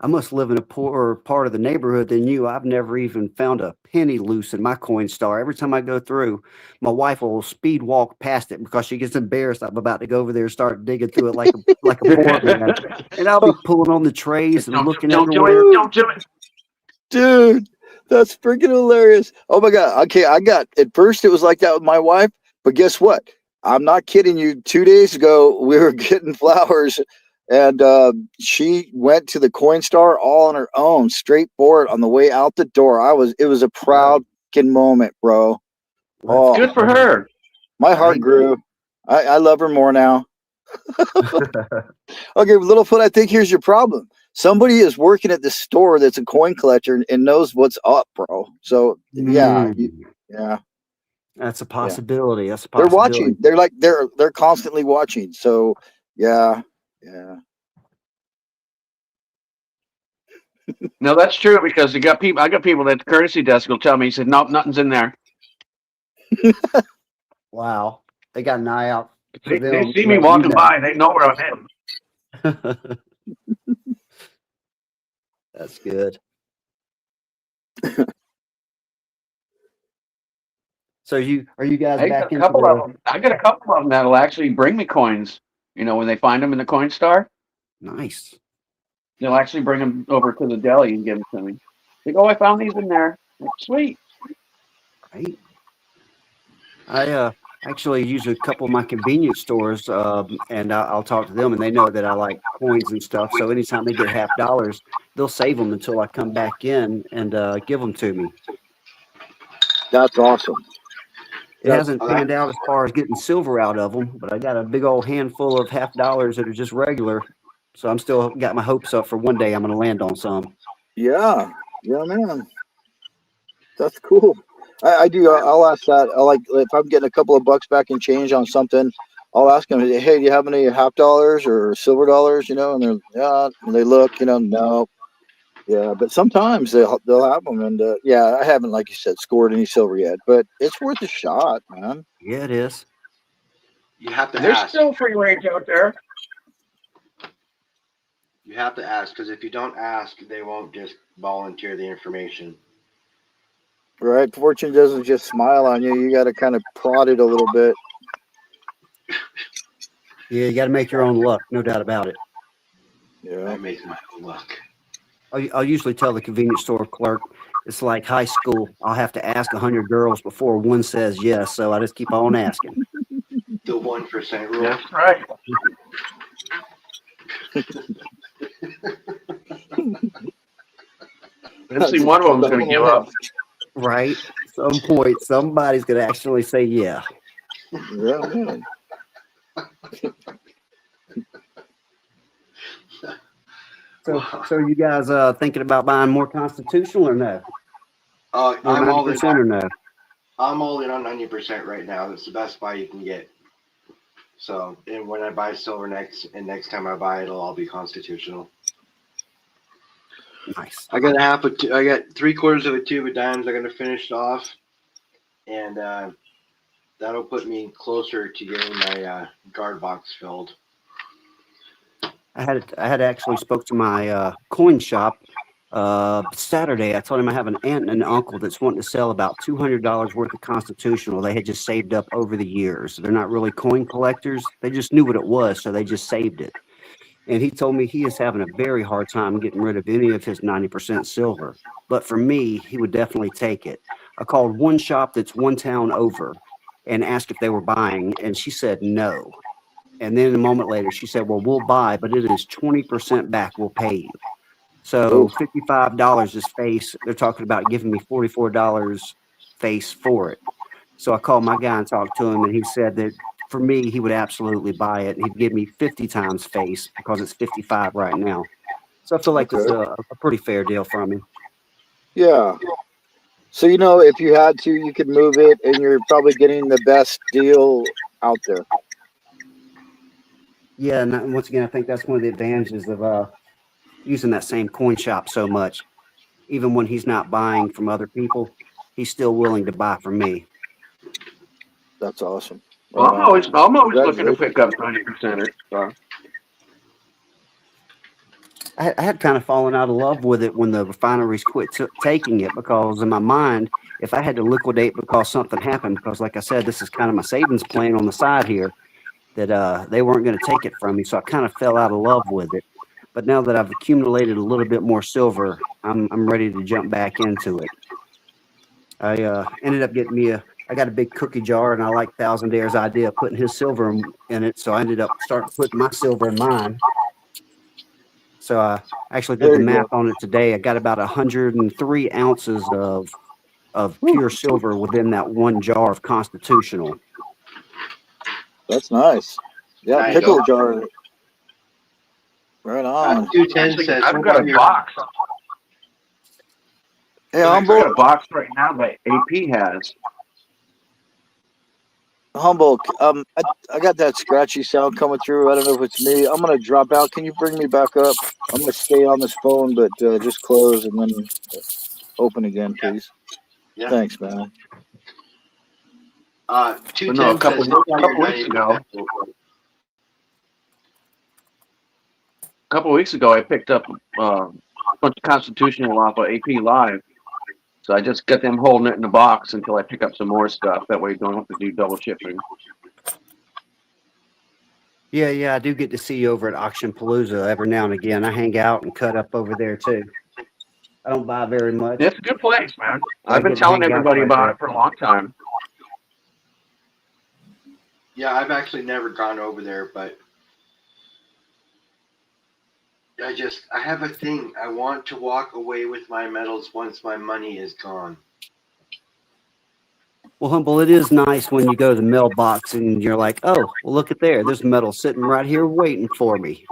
I must live in a poorer part of the neighborhood than you. I've never even found a penny loose in my Coinstar. Every time I go through, my wife will speed walk past it because she gets embarrassed. I'm about to go over there and start digging through it like a poor man. And I'll be pulling on the trays and Don't looking don't do it. everywhere. Dude, Don't do it. dude. That's freaking hilarious. Oh my God. Okay. At first it was like that with my wife, but guess what? I'm not kidding you. 2 days ago, we were getting flowers and she went to the Coinstar all on her own, straight forward on the way out the door. It was a proud fucking moment, bro. Well, Oh, Good for her. my heart Right. grew. I love her more now. Okay, Littlefoot, I think here's your problem. Somebody is working at the store that's a coin collector and knows what's up, bro. So yeah, yeah, That's a yeah. possibility. That's a They're possibility. watching. They're constantly watching. So yeah, yeah. No, that's true because you got people. I got people at the courtesy desk will tell me. He said, "Nope, nothing's in there." Wow. They got an eye out for They them. see me walking by. They know where I'm heading. That's good. So are you guys I back got a into couple the of them. I got a couple of them that'll actually bring me coins. You know, when they find them in the coin star, nice? they'll actually bring them over to the deli and give them to me. They go, "I found these in there." Like, sweet. Right. I actually use a couple of my convenience stores, and I'll talk to them, and they know that I like coins and stuff. So anytime they get $50, they'll save them until I come back in and give them to me. That's awesome. It hasn't panned out as far as getting silver out of them, but I got a big old handful of $50 that are just regular. So I'm still got my hopes up for one day I'm going to land on some. Yeah, yeah, man. That's cool. I do. I'll ask that. I like if I'm getting a couple of bucks back in change on something. I'll ask them, hey, do you have any $50 or silver dollars? You know, and they're yeah. And they look, you know, no, yeah. But sometimes they'll have them, and yeah, I haven't, like you said, scored any silver yet, but it's worth a shot, man. Yeah, it is. You have to There's ask. still free range out there. You have to ask because if you don't ask, they won't just volunteer the information. Right? Fortune doesn't just smile on you. You got to kind of prod it a little bit. Yeah, you got to make your own luck, no doubt about it. Yeah. I make my own luck. I'll usually tell the convenience store clerk, it's like high school. I'll have to ask 100 girls before one says yes, so I just keep on asking. The 1% rule. That's right. Eventually, one of them's going to give up. Right? At some point, somebody's going to actually say yeah. Yeah, man. So you guys thinking about buying more Constitutional or no? I'm More all in. 90% or no? I'm all in on 90% right now. That's the best buy you can get. So, and when I buy silver next time I buy, it'll all be Constitutional. Nice. I got I got 3/4 of a tube of dimes. I'm gonna finish it off, and that'll put me closer to getting my guard box filled. I had actually spoke to my coin shop Saturday. I told him I have an aunt and an uncle that's wanting to sell about $200 worth of Constitutional. They had just saved up over the years. They're not really coin collectors. They just knew what it was, so they just saved it. And he told me he is having a very hard time getting rid of any of his 90% silver. But for me, he would definitely take it. I called one shop that's one town over and asked if they were buying, and she said no. And then a moment later, she said, well, we'll buy, but it is 20% back. We'll pay you. So $55 is face. They're talking about giving me $44 face for it. So I called my guy and talked to him, and he said that for me, he would absolutely buy it, and he'd give me 50 times face because it's 55 right now. So I feel like it's a pretty fair deal from him. Yeah. So, you know, if you had to, you could move it, and you're probably getting the best deal out there. Yeah, and once again, I think that's one of the advantages of using that same coin shop so much. Even when he's not buying from other people, he's still willing to buy from me. That's awesome. Well, I'm always looking to pick up 90%. So. I had kind of fallen out of love with it when the refineries quit taking it, because in my mind, if I had to liquidate because something happened, because like I said, this is kind of my savings plan on the side here, that they weren't going to take it from me. So I kind of fell out of love with it. But now that I've accumulated a little bit more silver, I'm ready to jump back into it. I ended up getting me I got a big cookie jar, and I like Thousand Dare's idea of putting his silver in it, so I ended up starting putting my silver in mine. So I actually did There the you math go. on it today. I got about 103 ounces of pure silver within that one jar of Constitutional. That's nice. Yeah, Nice. pickle jar. Right on. 210 Actually, says, I've got a box. Hey, I've got a Humboldt. box right now that AP has. Humboldt. I got that scratchy sound coming through. I don't know if it's me. I'm gonna drop out. Can you bring me back up? I'm gonna stay on this phone, but just close and then open again, please. Yeah. Thanks, man. But 210 no, a couple says, "Look at your weeks 90%." ago. A couple weeks ago, I picked up a bunch of Constitutional off of AP Live. So I just got them holding it in the box until I pick up some more stuff. That way you don't have to do double shipping. Yeah, I do get to see you over at Auction Palooza every now and again. I hang out and cut up over there too. I don't buy very much. It's a good place, man. I I've been get to telling hang out everybody quite a about bit. it for a long time. Yeah, I've actually never gone over there, but I have a thing. I want to walk away with my medals once my money is gone. Well, Humble, it is nice when you go to the mailbox and you're like, oh, well, look at there. There's metal sitting right here waiting for me.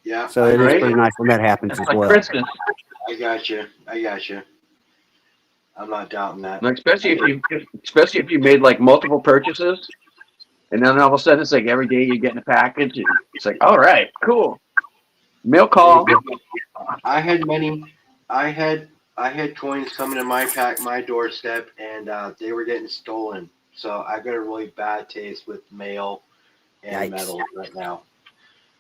Yeah, So it is Right? pretty nice when that happens It's as like well. Christmas. I got you. I'm not doubting that. Like, especially if you made like multiple purchases, and then all of a sudden it's like every day you're getting a package, and it's like, all right, cool, mail call. I had many. I had coins coming to my doorstep, and they were getting stolen. So I've got a really bad taste with mail and Yikes. metal right now.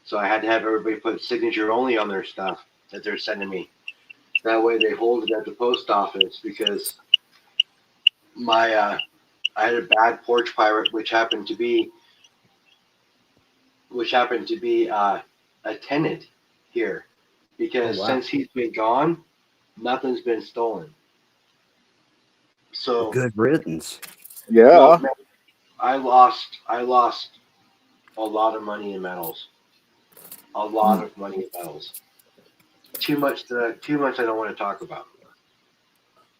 So I had to have everybody put signature only on their stuff that they're sending me. That way they hold it at the post office, because I had a bad porch pirate, which happened to be a tenant here, because Oh, wow. since he's been gone, nothing's been stolen. So Good riddance. Yeah. well, I lost a lot of money in metals. A lot of money in metals. Too much I don't want to talk about.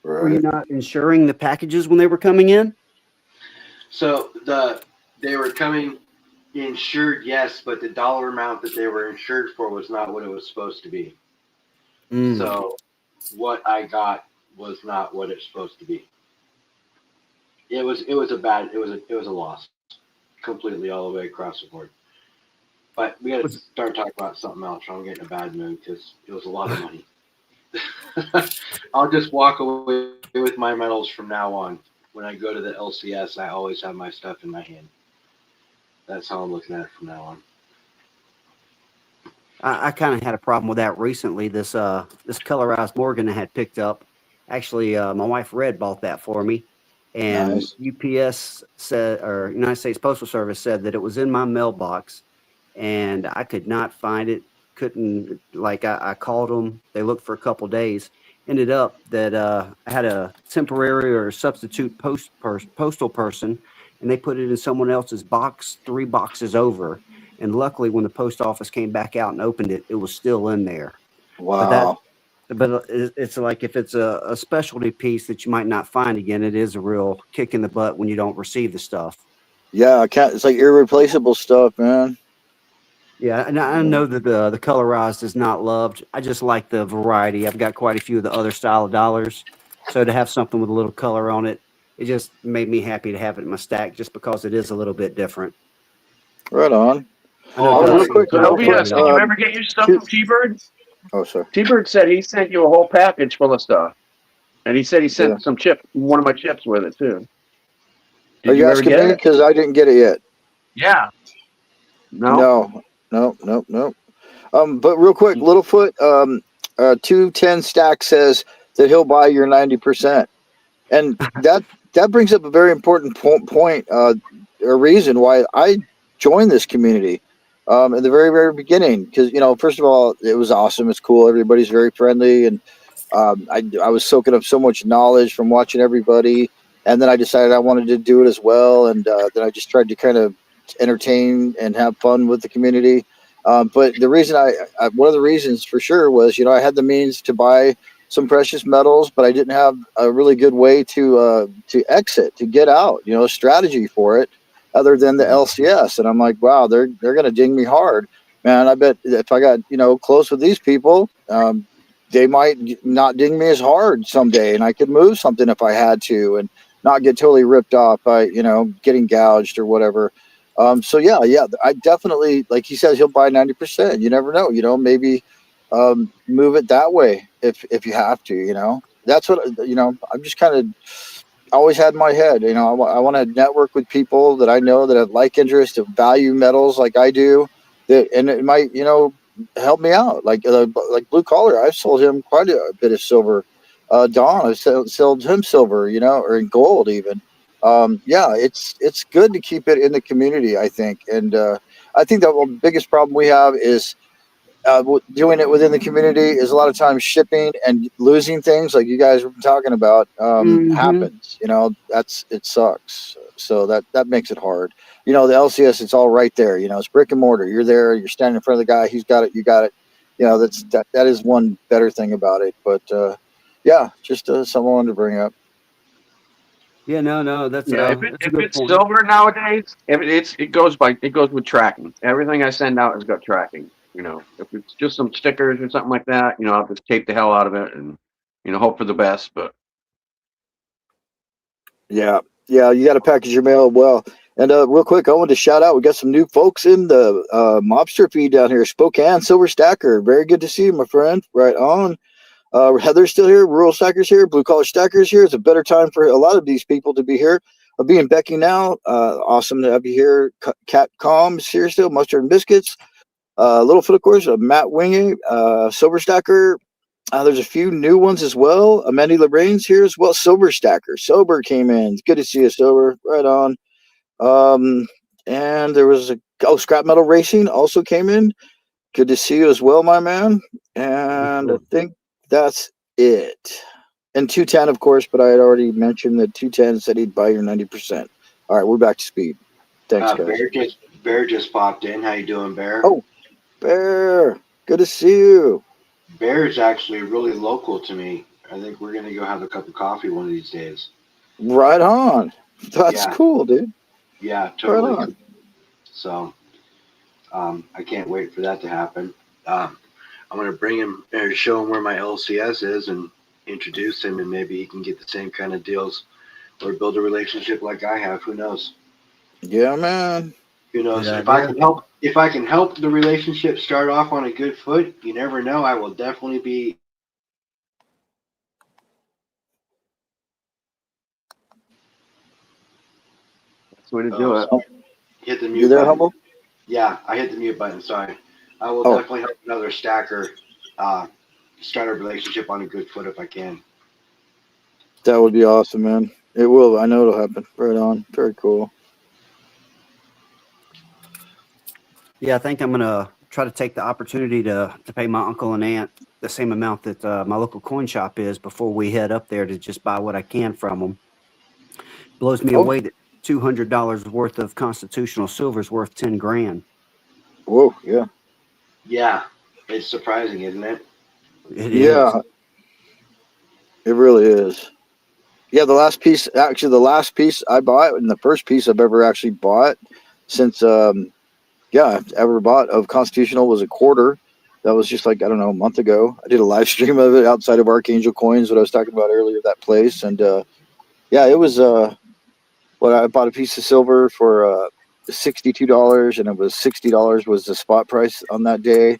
Were you Right. not insuring the packages when they were coming in? So they were coming insured, yes, but the dollar amount that they were insured for was not what it was supposed to be. Mm. So what I got was not what it's supposed to be. It was a loss completely all the way across the board. But we got to start talking about something else, or I'm getting a bad mood because it was a lot of money. I'll just walk away with my medals from now on. When I go to the LCS, I always have my stuff in my hand. That's how I'm looking at it from now on. I kind of had a problem with that recently. This colorized Morgan I had picked up. Actually, my wife Red bought that for me, and Nice. UPS said, or United States Postal Service said that it was in my mailbox, and I could not find it. Couldn't, like, I called them. They looked for a couple days. Ended up that I had a temporary or substitute postal person, and they put it in someone else's box 3 boxes over. And luckily, when the post office came back out and opened it, it was still in there. Wow. But it's like, if it's a specialty piece that you might not find again, it is a real kick in the butt when you don't receive the stuff. Yeah, I can't. It's like irreplaceable stuff, man. Yeah, and I know that the colorized is not loved. I just like the variety. I've got quite a few of the other style of dollars. So to have something with a little color on it, it just made me happy to have it in my stack, just because it is a little bit different. Right on. I know Oh, Doug real seems quick, to So real like quick. LBS, did you ever get your stuff from T-Bird? Oh, sorry. T-Bird said he sent you a whole package full of stuff, and he said he sent some one of my chips with it too. Did Are you ever asking get me? it? Because I didn't get it yet. Yeah. No. No. But real quick, Littlefoot, 210 Stack says that he'll buy your 90%, and that brings up a very important point. A reason why I joined this community. in the very, very beginning. Because, first of all, it was awesome. It's cool. Everybody's very friendly. And I was soaking up so much knowledge from watching everybody. And then I decided I wanted to do it as well. And then I just tried to kind of entertain and have fun with the community. But the reason one of the reasons for sure was, I had the means to buy some precious metals, but I didn't have a really good way to exit, to get out, a strategy for it other than the LCS. And I'm like, wow, they're going to ding me hard, man. I bet if I got, close with these people, they might not ding me as hard someday, and I could move something if I had to and not get totally ripped off by, getting gouged or whatever. So yeah, I definitely, like he says, he'll buy 90%. You never know, maybe move it that way if you have to, that's what, I'm just kind of always had in my head, I want to network with people that I know that have like interest, that value metals like I do, and it might, help me out. Like Blue Collar, I've sold him quite a bit of silver. Don, I've sold him silver, or in gold even. It's good to keep it in the community, I think. And I think that the biggest problem we have is doing it within the community is a lot of times shipping and losing things like you guys were talking about happens. It sucks. So that makes it hard. The LCS, it's all right there. It's brick and mortar. You're there. You're standing in front of the guy. He's got it. You got it. That is one better thing about it. But just something I wanted to bring up. Yeah, no, that's if a good it's point. silver nowadays, it goes with tracking. Everything I send out has got tracking. If it's just some stickers or something like that, I'll just tape the hell out of it and hope for the best. But yeah, you got to package your mail well. And real quick, I wanted to shout out. We got some new folks in the mobster feed down here. Spokane Silver Stacker, very good to see you, my friend. Right on. Heather's still here. Rural Stackers here. Blue Collar Stackers here. It's a better time for a lot of these people to be here. I'll be in Becky now. Awesome to have you here. Cat Calms here still. Mustard and Biscuits. Littlefoot, of course. Matt Wingy. Silver Stacker. There's a few new ones as well. Amanda Lorraine's here as well. Sober Stacker. Sober came in. It's good to see you, Sober. Right on. And there was Scrap Metal Racing also came in. Good to see you as well, my man. And I think that's it. And 210, of course, but I had already mentioned that 210 said he'd buy your 90%. All right, we're back to speed. Thanks, guys. Bear just popped in. How you doing, Bear? Oh, Bear. Good to see you. Bear is actually really local to me. I think we're going to go have a cup of coffee one of these days. Right on. That's cool, dude. Yeah, totally. Right on. So I can't wait for that to happen. I'm going to bring him or show him where my LCS is and introduce him, and maybe he can get the same kind of deals or build a relationship like I have. Who knows? Yeah, man. Who knows? If I can help the relationship start off on a good foot, you never know. I will definitely be. that's the way to do it. Hit the mute You there, button. Humble? Yeah, I hit the mute button. Sorry. I will definitely help another stacker start a relationship on a good foot if I can. That would be awesome, man. It will. I know it'll happen. Right on. Very cool. Yeah, I think I'm gonna try to take the opportunity to pay my uncle and aunt the same amount that my local coin shop is before we head up there to just buy what I can from them. Blows me away that $200 worth of constitutional silver is worth 10 grand. Whoa, yeah. Yeah, it's surprising, isn't it? It is. It really is. Yeah, the last piece I bought, and the first piece I've ever actually bought since, I've ever bought of Constitutional was a quarter. That was just like, I don't know, a month ago. I did a live stream of it outside of Archangel Coins, what I was talking about earlier, that place. And it was, I bought a piece of silver for $62, and it was $60 was the spot price on that day.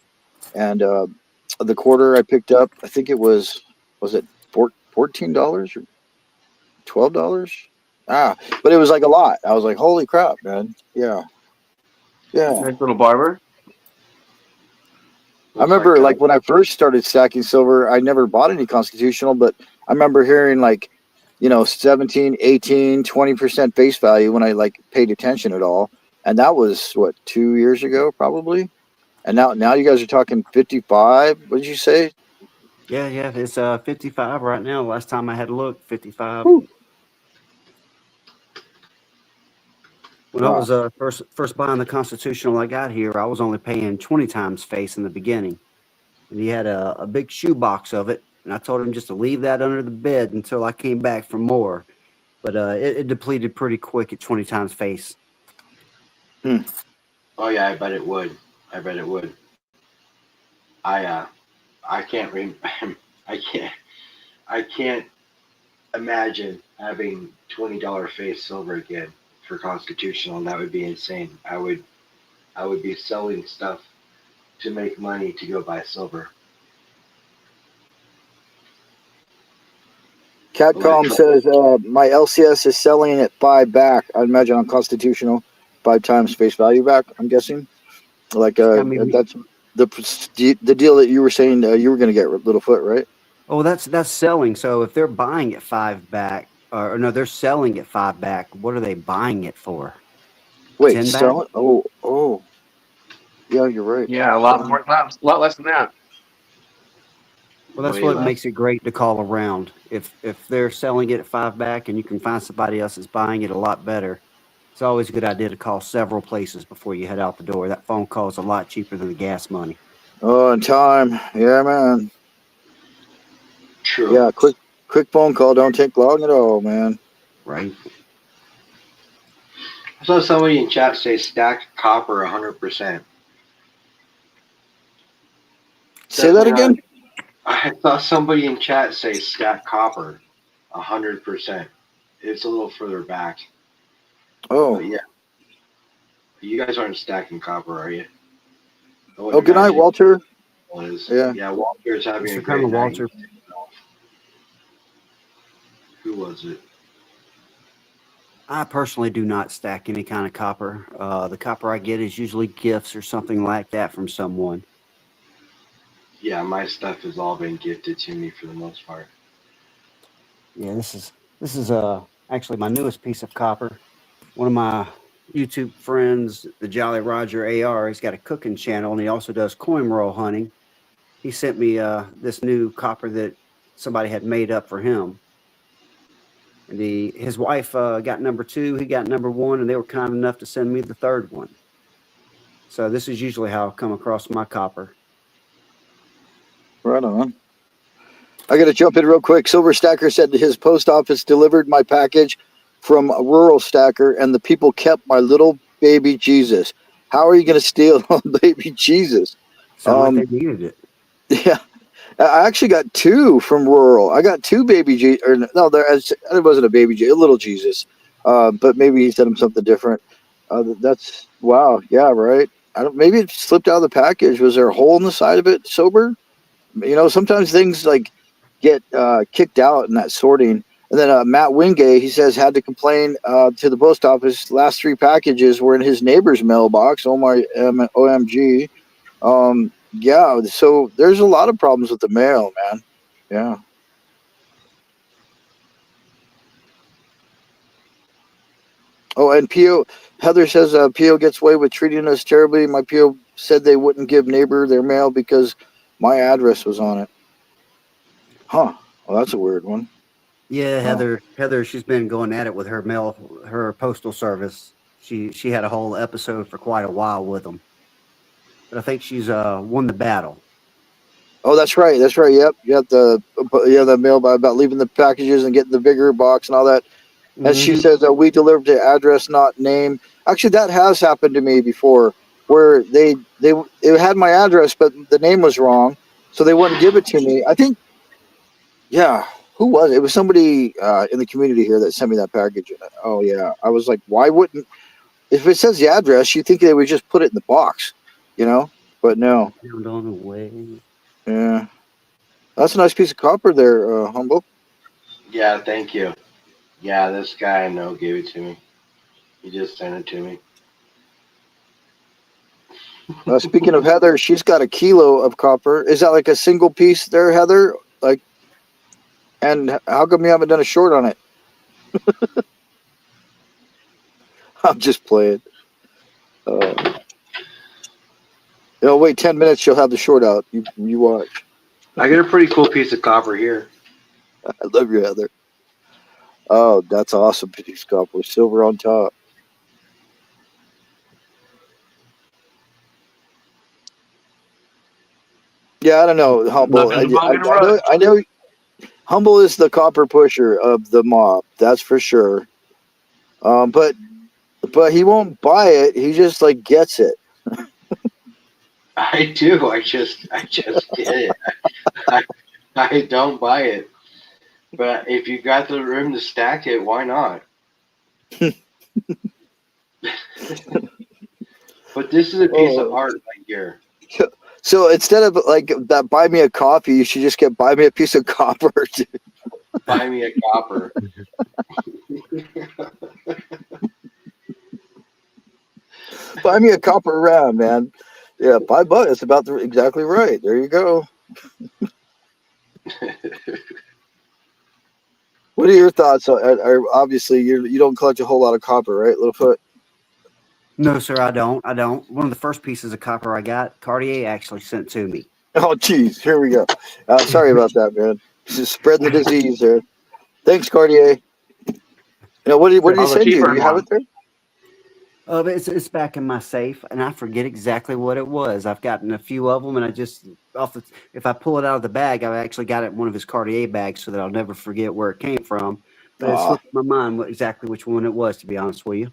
And the quarter I picked up, I think it was it $14 or $12? But it was like a lot. I was like, holy crap, man. Yeah. Nice little barber. I remember when I first started stacking silver, I never bought any Constitutional, but I remember hearing 17, 18, 20% face value when I paid attention at all. and that was what 2 years ago, probably. And now you guys are talking 55. What did you say? Yeah, it's 55 right now. Last time I had a look, 55. Whew. When I Wow. was first buying the Constitutional, I got here, I was only paying 20 times face in the beginning, and he had a big shoebox of it, and I told him just to leave that under the bed until I came back for more. But it depleted pretty quick at 20 times face. Oh yeah, I bet it would. I bet it would. I can't I can't I can't imagine having $20 face silver again for Constitutional, and that would be insane. I would be selling stuff to make money to go buy silver. Catcom says my LCS is selling at 5 back. I'd imagine on Constitutional, 5 times face value back. I'm guessing. Like that's the deal that you were saying you were going to get Littlefoot, right? Oh, that's selling. So if they're buying at 5 back, or no, they're selling at 5 back. What are they buying it for? Wait, 10 back? selling? Oh, yeah, you're right. Yeah, a lot more, lot less than that. Well, that's Way what less. makes it great to call around. If they're selling it at 5 back and you can find somebody else that's buying it a lot better, it's always a good idea to call several places before you head out the door. That phone call is a lot cheaper than the gas money. Oh, and time. Yeah, man. True. Yeah, quick phone call. Don't take long at all, man. Right. I saw somebody in chat say stack copper 100%. Say that again? I saw somebody in chat say stack copper 100%. It's a little further back. Oh. But yeah. You guys aren't stacking copper, are you? Oh, good night, Walter. Yeah, Walter is having Thanks a for great coming, night. Walter. Who was it? I personally do not stack any kind of copper. The copper I get is usually gifts or something like that from someone. Yeah, my stuff has all been gifted to me for the most part. Yeah, this is actually my newest piece of copper. One of my YouTube friends, the Jolly Roger AR, he's got a cooking channel and he also does coin roll hunting. He sent me this new copper that somebody had made up for him. And his wife got number 2, he got number 1, and they were kind enough to send me the 3rd one. So this is usually how I come across my copper. Right on. I got to jump in real quick. Silver Stacker said his post office delivered my package from a rural stacker, and the people kept my little baby Jesus. How are you going to steal baby Jesus? Sound like they needed it. Yeah. I actually got 2 from rural. I got 2 baby Jesus. Or no, it wasn't a baby Jesus, a little Jesus. But maybe he sent him something different. That's wow. Yeah, right. Maybe it slipped out of the package. Was there a hole in the side of it? Sober. Sometimes things like get kicked out in that sorting. And then Matt Wingate, he says, had to complain to the post office. Last 3 packages were in his neighbor's mailbox. Oh my OMG. Yeah, so there's a lot of problems with the mail, man. Yeah. Oh, and P.O. Heather says P.O. gets away with treating us terribly. My P.O. said they wouldn't give neighbor their mail because my address was on it. Huh. Well, that's a weird one. Yeah, Heather, she's been going at it with her postal service. She had a whole episode for quite a while with them. But I think she's won the battle. Oh, that's right. That's right. Yep. The mail about leaving the packages and getting the bigger box and all that. And she says we delivered to address, not name. Actually, that has happened to me before, where they had my address, but the name was wrong, so they wouldn't give it to me. I think, yeah, who was it? It was somebody in the community here that sent me that package. Oh yeah, I was like, why wouldn't? If it says the address, you think they would just put it in the box, But no. On the way. Yeah, that's a nice piece of copper there, Humble. Yeah, thank you. Yeah, this guy I know gave it to me. He just sent it to me. Speaking of Heather, she's got 1 kilo of copper. Is that like a single piece there, Heather? And how come you haven't done a short on it? I'm just playing. Wait 10 minutes. She'll have the short out. You watch. I got a pretty cool piece of copper here. I love you, Heather. Oh, that's awesome. Piece of copper with silver on top. Yeah, I don't know. Humble. Nothing wrong in a rush. I know. Humble is the copper pusher of the mob. That's for sure. But he won't buy it. He just like gets it. I do. I just get it. I don't buy it. But if you got the room to stack it, why not? But this is a piece of art right here. So instead of like that, buy me a coffee, you should just buy me a piece of copper. Buy me a copper. Buy me a copper round, man. Yeah, $5. That's about exactly right. There you go. What are your thoughts? Obviously, you don't collect a whole lot of copper, right, Littlefoot? No, sir, I don't. One of the first pieces of copper I got, Cartier actually sent to me. Oh, geez. Here we go. Sorry about that, man. Just spreading the disease there. Thanks, Cartier. What did he send you? Do you have it there? But it's back in my safe, and I forget exactly what it was. I've gotten a few of them, and I just if I pull it out of the bag, I've actually got it in one of his Cartier bags, so that I'll never forget where it came from. But it slipped my mind exactly which one it was, to be honest with you.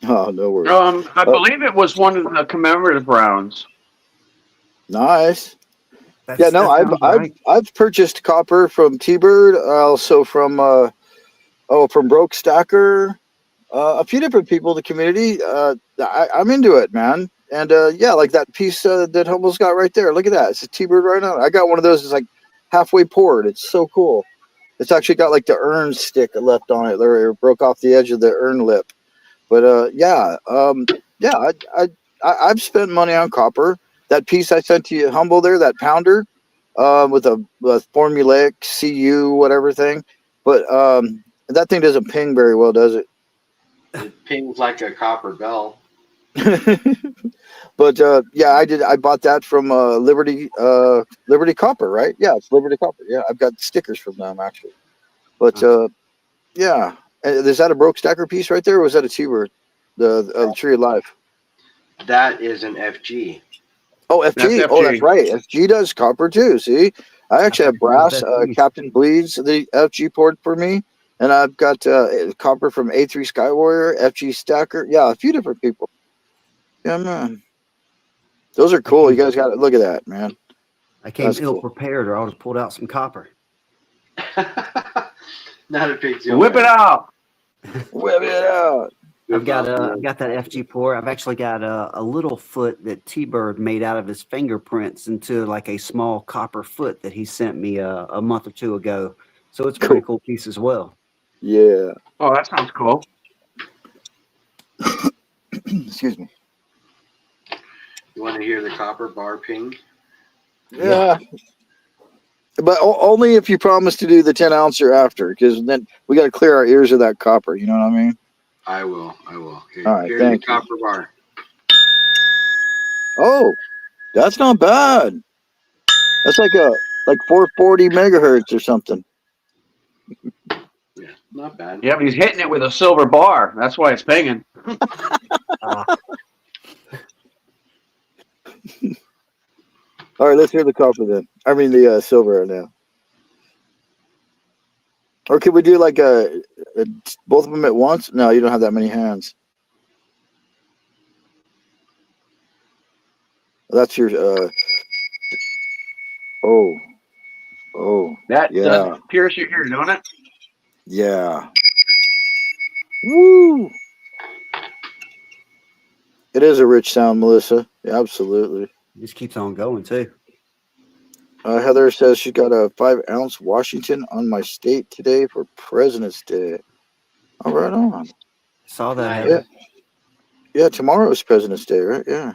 Oh, no worries. I believe it was one of the commemorative rounds. Nice. I've purchased copper from T-Bird, also from Broke Stacker, a few different people in the community. I'm into it, man. And like that piece that Humble's got right there. Look at that. It's a T-Bird right now. I got one of those. It's like halfway poured. It's so cool. It's actually got like the urn stick left on it. It broke off the edge of the urn lip. But I've spent money on copper. That piece I sent to you, Humble, there, that pounder, with a formulaic CU whatever thing. But that thing doesn't ping very well, does it? It pings like a copper bell. But I bought that from Liberty Copper, right? Yeah, it's Liberty Copper. Yeah, I've got stickers from them actually. But yeah. Is that a Broke Stacker piece right there, or was that a T-Bird? The Tree of Life? That is an FG. Oh, FG. That's FG. Oh, that's right. FG does copper too. See, I actually have brass. Captain Bleeds the FG poured for me, and I've got copper from A3 Skywarrior, FG Stacker. Yeah, a few different people. Yeah, man. Those are cool. You guys got to look at that, man. I came ill prepared, or I would have pulled out some copper. Not a big deal. Whip it out. Whip it out. I've got that FG pour. I've actually got a little foot that T-Bird made out of his fingerprints into like a small copper foot that he sent me a month or two ago. So it's a pretty cool piece as well. Yeah. Oh, that sounds cool. Excuse me. You want to hear the copper bar ping? Yeah. But only if you promise to do the 10 ouncer after, because then we got to clear our ears of that copper. You know what I mean? I will. Okay. All right, Here's thank the copper bar. Oh, that's not bad. That's like 440 megahertz or something. Yeah, not bad. Yeah, but he's hitting it with a silver bar. That's why it's pinging. All right, let's hear the copper then. I mean the silver now. Or could we do like both of them at once? No, you don't have that many hands. That's your That yeah. does pierce your ear, don't it? Yeah. Woo! It is a rich sound, Melissa. Yeah, absolutely. It just keeps on going too. Heather says she got a 5-ounce Washington on my state today for President's Day. All right on. Saw that. Nice. Heather. Yeah, tomorrow is President's Day, right? Yeah.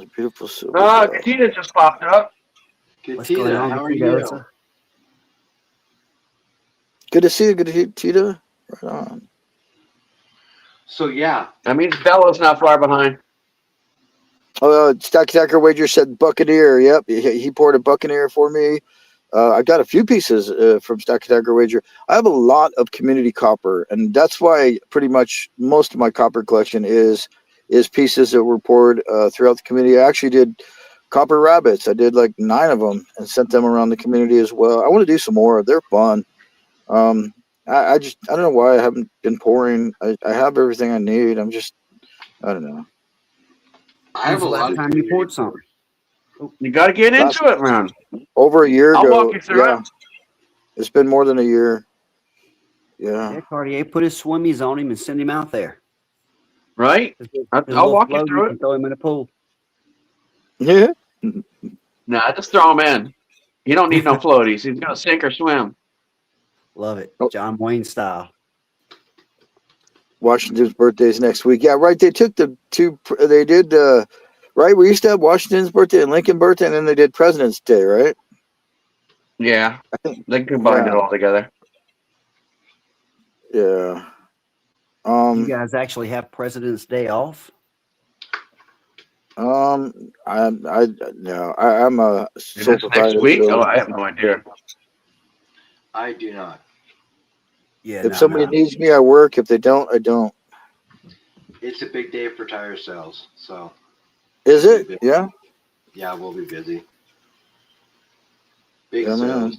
A beautiful silver. Katina just popped up. What's going Katina, on, how are Katina? you? Good to see you. Good to see you, Tita. Right on. So yeah, That means Bella's not far behind. Stacker Wager said Buccaneer. Yep, he poured a Buccaneer for me. I got a few pieces from Stacker Wager. I have a lot of community copper, and that's why pretty much most of my copper collection is pieces that were poured throughout the community. I actually did copper rabbits. I did like 9 of them and sent them around the community as well. I want to do some more. They're fun. I don't know why I haven't been pouring. I have everything I need. I don't know. I have When's a the lot last of time you community. poured something? You got to get into it, man. Over a year I'll ago. walk you through Yeah, it. it's been more than a year. Yeah. Yeah, Cartier put his swimmies on him and send him out there. Right? His I'll little walk you float, through you it. can throw him in a pool. Yeah. Nah, just throw him in. You don't need no floaties. He's gonna sink or swim. Love it. Oh. John Wayne style. Washington's birthday's next week. Yeah, right. They took the two. They did. Right. We used to have Washington's birthday and Lincoln birthday, and then they did President's Day. Right. Yeah. I think. They combined it Yeah. all together. Yeah. You guys actually have President's Day off? I'm a Is sole this next proprietor. week? So Oh, I have no idea. I do not. Yeah, if somebody no. needs me, I work. If they don't, I don't. It's a big day for tire sales, so Is it? Yeah. yeah, we'll be busy. Big Yeah, man. sales.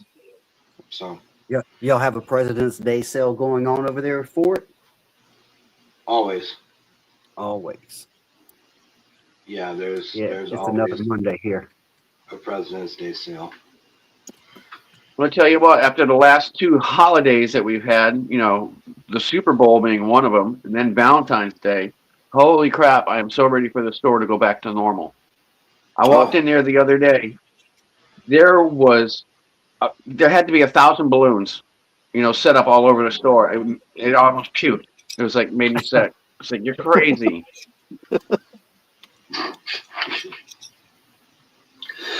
So Yeah, y'all have a President's Day sale going on over there for it? always, Always. yeah. There's It's another always Monday here. a President's Day sale. I'm gonna tell you what. After the last 2 holidays that we've had, you know, the Super Bowl being one of them, and then Valentine's Day. Holy crap! I am so ready for the store to go back to normal. I walked in there the other day. There had to be 1,000 balloons, you know, set up all over the store. It almost puked. It was like made me sick. It's like, you're crazy. It's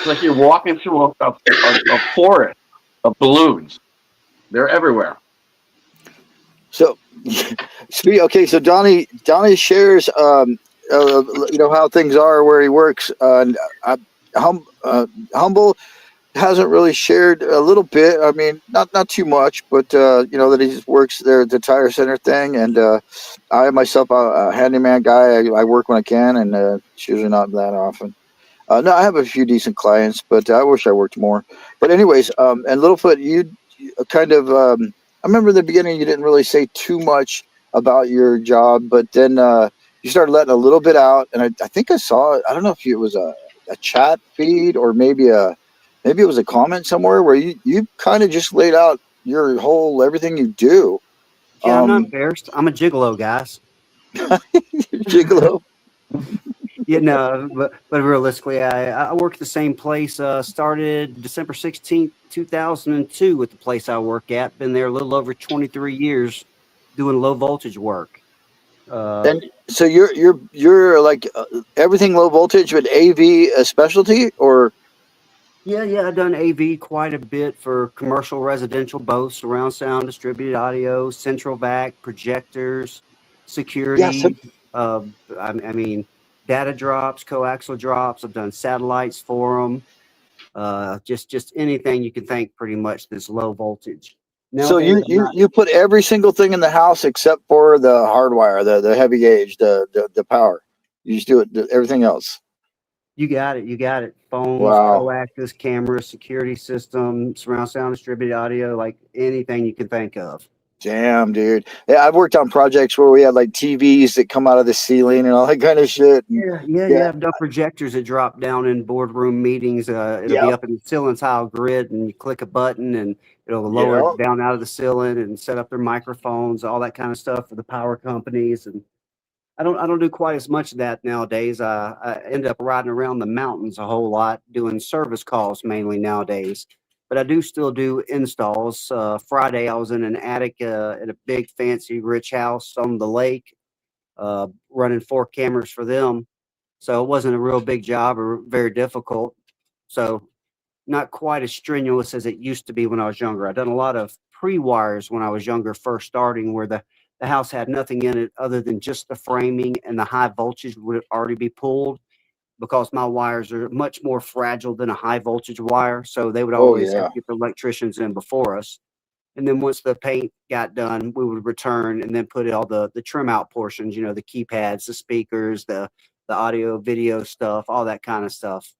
like you're walking through a forest of balloons. They're everywhere. So, okay. So Donnie shares, how things are where he works. And Humble hasn't really shared a little bit. I mean, not too much, but that he works there at the tire center thing. And I myself, a handyman guy. I work when I can, and it's usually not that often. No, I have a few decent clients, but I wish I worked more. But anyways, and Littlefoot, you kind of, I remember in the beginning you didn't really say too much about your job, but then you started letting a little bit out, and I think I saw, I don't know if it was a chat feed or maybe it was a comment somewhere where you kind of just laid out your whole, everything you do. Yeah, I'm not embarrassed. I'm a gigolo, guys. Gigolo. Yeah, no, but realistically, I work at the same place. Started December 16th, 2002 with the place I work at. Been there a little over 23 years doing low voltage work. And so you're like everything low voltage, but AV a specialty, or? Yeah, I've done AV quite a bit for commercial, residential, both surround sound, distributed audio, central vac, projectors, security. I mean, data drops, coaxial drops. I've done satellites for them. Just anything you can think, pretty much that's low voltage. So you put every single thing in the house except for the hardwire, the heavy gauge, the power. You just do it, everything else. You got it. Phones, Wow. coaxials, cameras, security system, surround sound, distributed audio, like anything you can think of. Damn, dude. Yeah, I've worked on projects where we had like TVs that come out of the ceiling and all that kind of shit. Yeah. I've done projectors that drop down in boardroom meetings. It'll be up in the ceiling tile grid, and you click a button, and it'll lower it down out of the ceiling and set up their microphones, all that kind of stuff for the power companies. And I don't do quite as much of that nowadays. I end up riding around the mountains a whole lot, doing service calls mainly nowadays. But I do still do installs. Friday, I was in an attic at a big, fancy, rich house on the lake, running 4 cameras for them. So it wasn't a real big job or very difficult. So not quite as strenuous as it used to be when I was younger. I've done a lot of pre-wires when I was younger, first starting, where the the house had nothing in it other than just the framing, and the high voltage would already be pulled because my wires are much more fragile than a high voltage wire. So they would Oh always have yeah. to get the electricians in before us. And then once the paint got done, we would return and then put all the trim out portions, you know, the keypads, the speakers, the audio, video stuff, all that kind of stuff.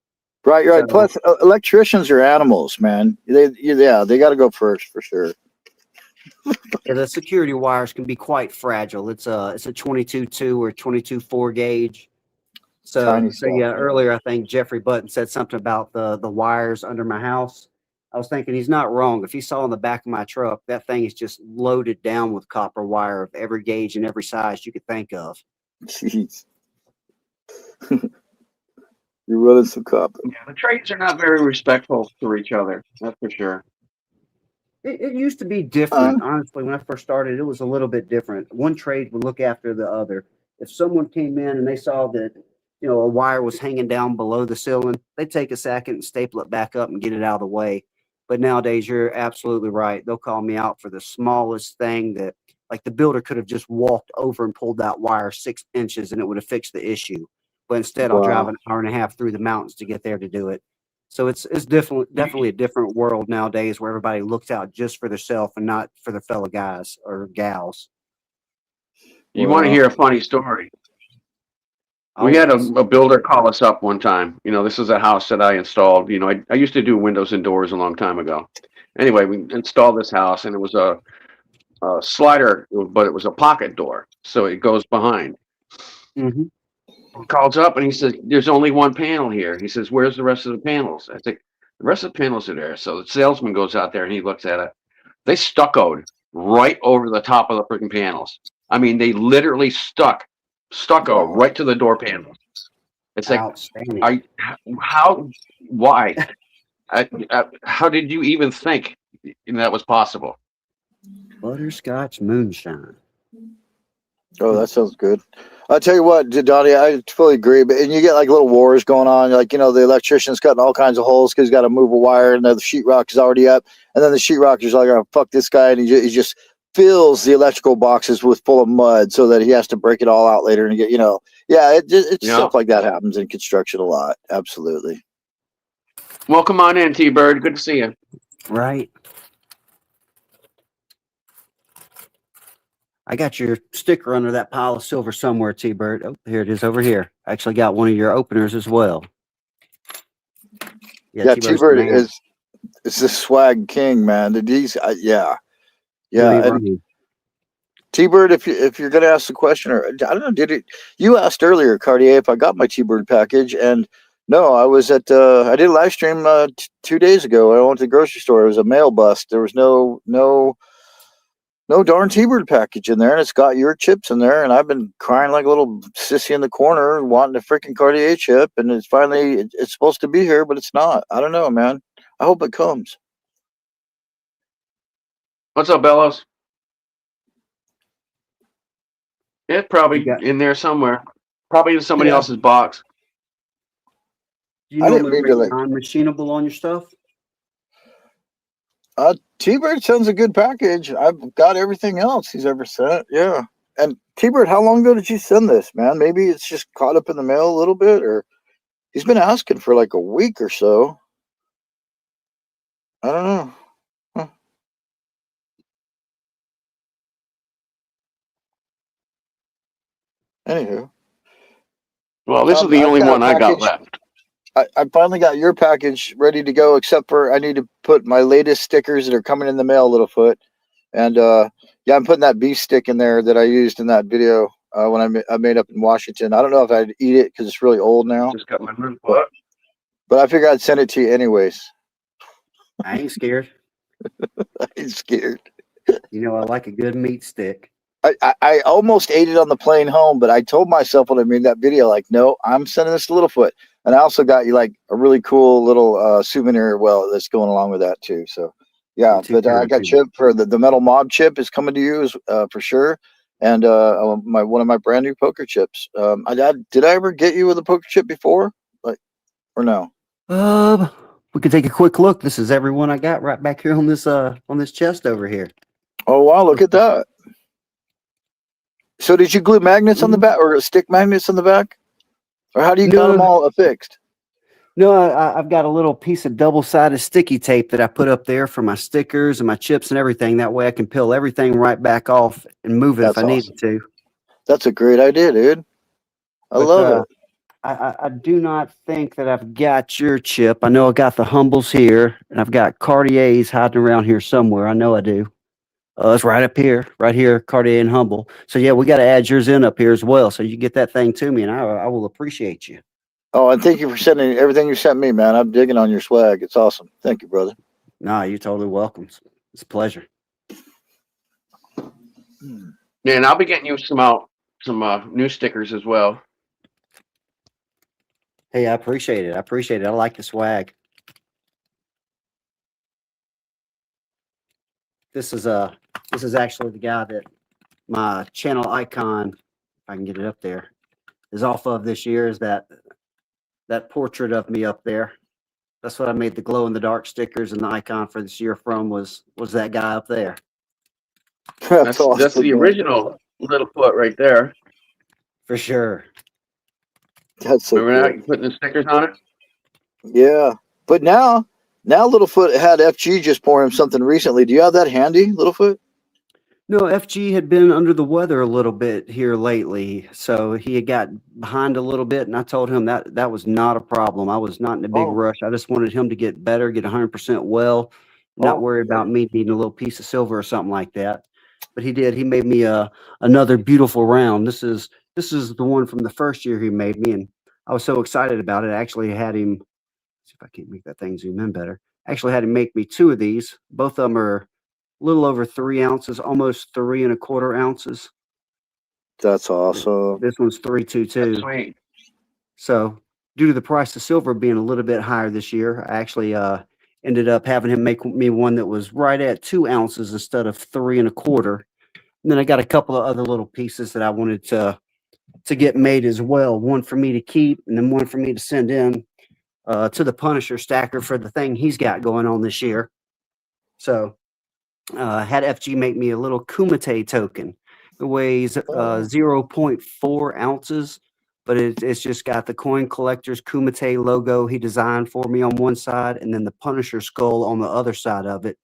Right, right. So Plus, electricians are animals, man. They got to go first for sure. yeah, the security wires can be quite fragile. It's a 22.2 or 22.4 gauge. Tiny So stuff. yeah, earlier I think Jeffrey Button said something about the wires under my house. I was thinking he's not wrong. If he saw in the back of my truck, that thing is just loaded down with copper wire of every gauge and every size you could think of. Jeez. You're running some copper. Yeah, the trades are not very respectful to each other. That's for sure. It used to be different. Honestly, when I first started, it was a little bit different. One trade would look after the other. If someone came in and they saw that, you know, a wire was hanging down below the ceiling, they'd take a second and staple it back up and get it out of the way. But nowadays, you're absolutely right. They'll call me out for the smallest thing that, like, the builder could have just walked over and pulled that wire 6 inches and it would have fixed the issue. But instead, I'll drive Wow. an hour and a half through the mountains to get there to do it. So it's definitely a different world nowadays where everybody looks out just for themselves and not for their fellow guys or gals. You want to Wow. hear a funny story? We had Always. a builder call us up one time. You know, this is a house that I installed. You know, I used to do windows and doors a long time ago. Anyway, we installed this house, and it was a slider, but it was a pocket door, so it goes behind. hmm He calls up and he says, "There's only one panel here." He says, "Where's the rest of the panels?" I think the rest of the panels are there. So the salesman goes out there and he looks at it. They stuccoed right over the top of the freaking panels. I mean, they literally stucco Wow. right to the door panels. It's like, Outstanding. how, why? How did you even think that was possible? Butterscotch moonshine. Oh, that sounds good. I'll tell you what, Donnie, I fully agree. But and you get like little wars going on, like the electrician's cutting all kinds of holes because he's got to move a wire, and the sheetrock is already up, and then the sheetrocker's like, "Oh, fuck this guy," and he just fills the electrical boxes with full of mud so that he has to break it all out later and get yeah, it's Yeah. stuff like that happens in construction a lot. Absolutely. Well, come on in, T-Bird. Good to see you. Right. I got your sticker under that pile of silver somewhere, T-Bird. Oh, here it is over here. I actually got one of your openers as well. Yeah, T-Bird's the T-Bird man. is the swag king, man. He's yeah. Really And running. T-Bird, if you're gonna ask the question, or I don't know, you asked earlier, Cartier, if I got my T-Bird package, and no, I was at I did a live stream 2 days ago. I went to the grocery store. It was a mail bust. There was no darn T-Bird package in there, and it's got your chips in there, and I've been crying like a little sissy in the corner wanting a freaking Cartier chip, and it's finally it's supposed to be here, but it's not. I don't know, man. I hope it comes. What's up, Bellows? It's probably You got- in there somewhere. Probably in somebody Yeah. else's box. Do you I didn't normally mean to, rate non-machinable on your stuff? T-Bird sends a good package. I've got everything else he's ever sent. Yeah. And T-Bird, how long ago did you send this, man? Maybe it's just caught up in the mail a little bit, or he's been asking for like a week or so. I don't know. Huh. Anywho, Well, this is the I've only got a one I got package. left. I finally got your package ready to go, except for I need to put my latest stickers that are coming in the mail, Littlefoot. And yeah, I'm putting that beef stick in there that I used in that video when I made up in Washington. I don't know if I'd eat it because it's really old now, Just got my little foot. but I figured I'd send it to you anyways. I ain't scared. I'm scared. You know, I like a good meat stick. I almost ate it on the plane home, but I told myself when I made that video, like, no, I'm sending this to Littlefoot. And I also got you like a really cool little souvenir. Well, that's going along with that too. So yeah, You're too but I kind, got too. chip for the metal mob chip is coming to you for sure. And one of my brand new poker chips. Did I ever get you with a poker chip before? Like, or no? We could take a quick look. This is everyone I got right back here on this chest over here. Oh wow, look at that. So did you glue magnets on the back or stick magnets on the back? Or how do you got them all affixed? No, I've got a little piece of double-sided sticky tape that I put up there for my stickers and my chips and everything. That way I can peel everything right back off and move it if I needed to. That's a great idea, dude. I love it. I do not think that I've got your chip. I know I got the Humbles here, and I've got Cartier's hiding around here somewhere. I know I do. It's right up here, Cartier and Humble. So yeah, we got to add yours in up here as well. So you get that thing to me, and I will appreciate you. Oh, and thank you for sending everything you sent me, man. I'm digging on your swag. It's awesome. Thank you, brother. Nah, you're totally welcome. It's a pleasure. Yeah, and I'll be getting you some new stickers as well. Hey, I appreciate it. I like the swag. This is actually the guy that my channel icon, if I can get it up there, is off of this year. Is that portrait of me up there? That's what I made the glow in the dark stickers and the icon for this year from was that guy up there. That's awesome, that's the original Littlefoot right there. For sure. That's so Remember cool. that? You putting the stickers on it? Yeah. But now Littlefoot had FG just pour him something recently. Do you have that handy, Littlefoot? No, FG had been under the weather a little bit here lately, so he had got behind a little bit, and I told him that was not a problem. I was not in a big rush. I just wanted him to get better, get 100% well, not worry about me needing a little piece of silver or something like that. But he did. He made me another beautiful round. This is the one from the first year he made me, and I was so excited about it. I actually had him, see if I can't make that thing zoom in better. I actually had him make me two of these. Both of them are a little over 3 ounces, almost 3 1/4 ounces. That's awesome. This one's 322. Sweet. So due to the price of silver being a little bit higher this year, I actually ended up having him make me one that was right at 2 ounces instead of 3 1/4. And then I got a couple of other little pieces that I wanted to get made as well. One for me to keep, and then one for me to send in to the Punisher stacker for the thing he's got going on this year. So had FG make me a little Kumite token. It weighs 0.4 ounces, but it's just got the coin collector's Kumite logo he designed for me on one side, and then the Punisher skull on the other side of it.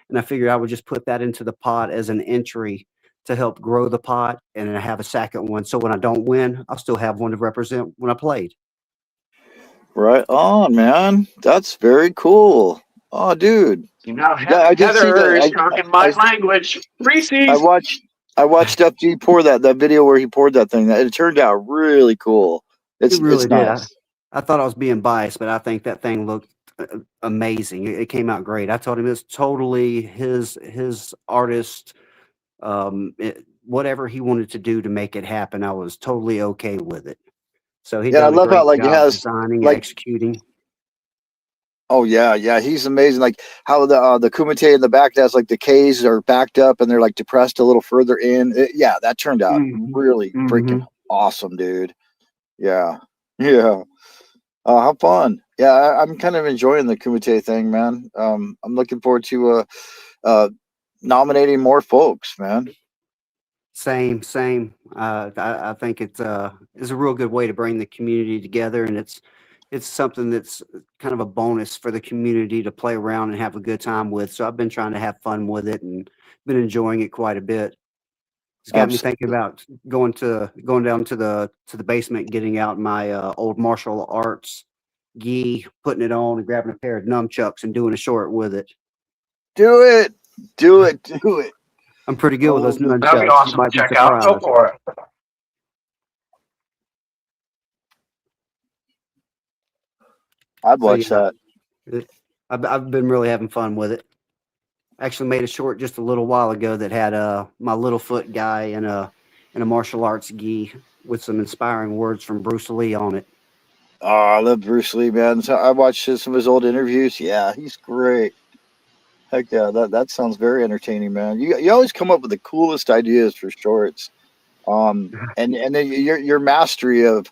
And I figured I would just put that into the pot as an entry to help grow the pot, and then I have a second one. So when I don't win, I'll still have one to represent when I played. Right on, man. That's very cool. Oh, dude. You know, I did see Heather that. is talking my language. Reese's. I watched FG pour that video where he poured that thing. It turned out really cool. It really did. Nice. I thought I was being biased, but I think that thing looked amazing. It came out great. I told him it's totally his artist. Whatever he wanted to do to make it happen, I was totally okay with it. So he did a great job designing and executing. Oh yeah, he's amazing. Like how the Kumite in the back has like the K's are backed up and they're like depressed a little further in. That turned out really freaking awesome, dude. Yeah. How fun. Yeah, I'm kind of enjoying the Kumite thing, man. I'm looking forward to nominating more folks, man. Same. I think it's a real good way to bring the community together, and it's something that's kind of a bonus for the community to play around and have a good time with. So I've been trying to have fun with it and been enjoying it quite a bit. It's got me thinking about going down to the basement, getting out my old martial arts gi, putting it on and grabbing a pair of nunchucks and doing a short with it. Do it. I'm pretty good with those nunchucks. That'd be awesome. Check out. Go for it. I'd watch that. I've been really having fun with it. Actually made a short just a little while ago that had my Littlefoot guy in a martial arts gi with some inspiring words from Bruce Lee on it. Oh, I love Bruce Lee, man. So I watched some of his old interviews. Yeah, he's great. Heck yeah, that sounds very entertaining, man. You always come up with the coolest ideas for shorts. And then your mastery of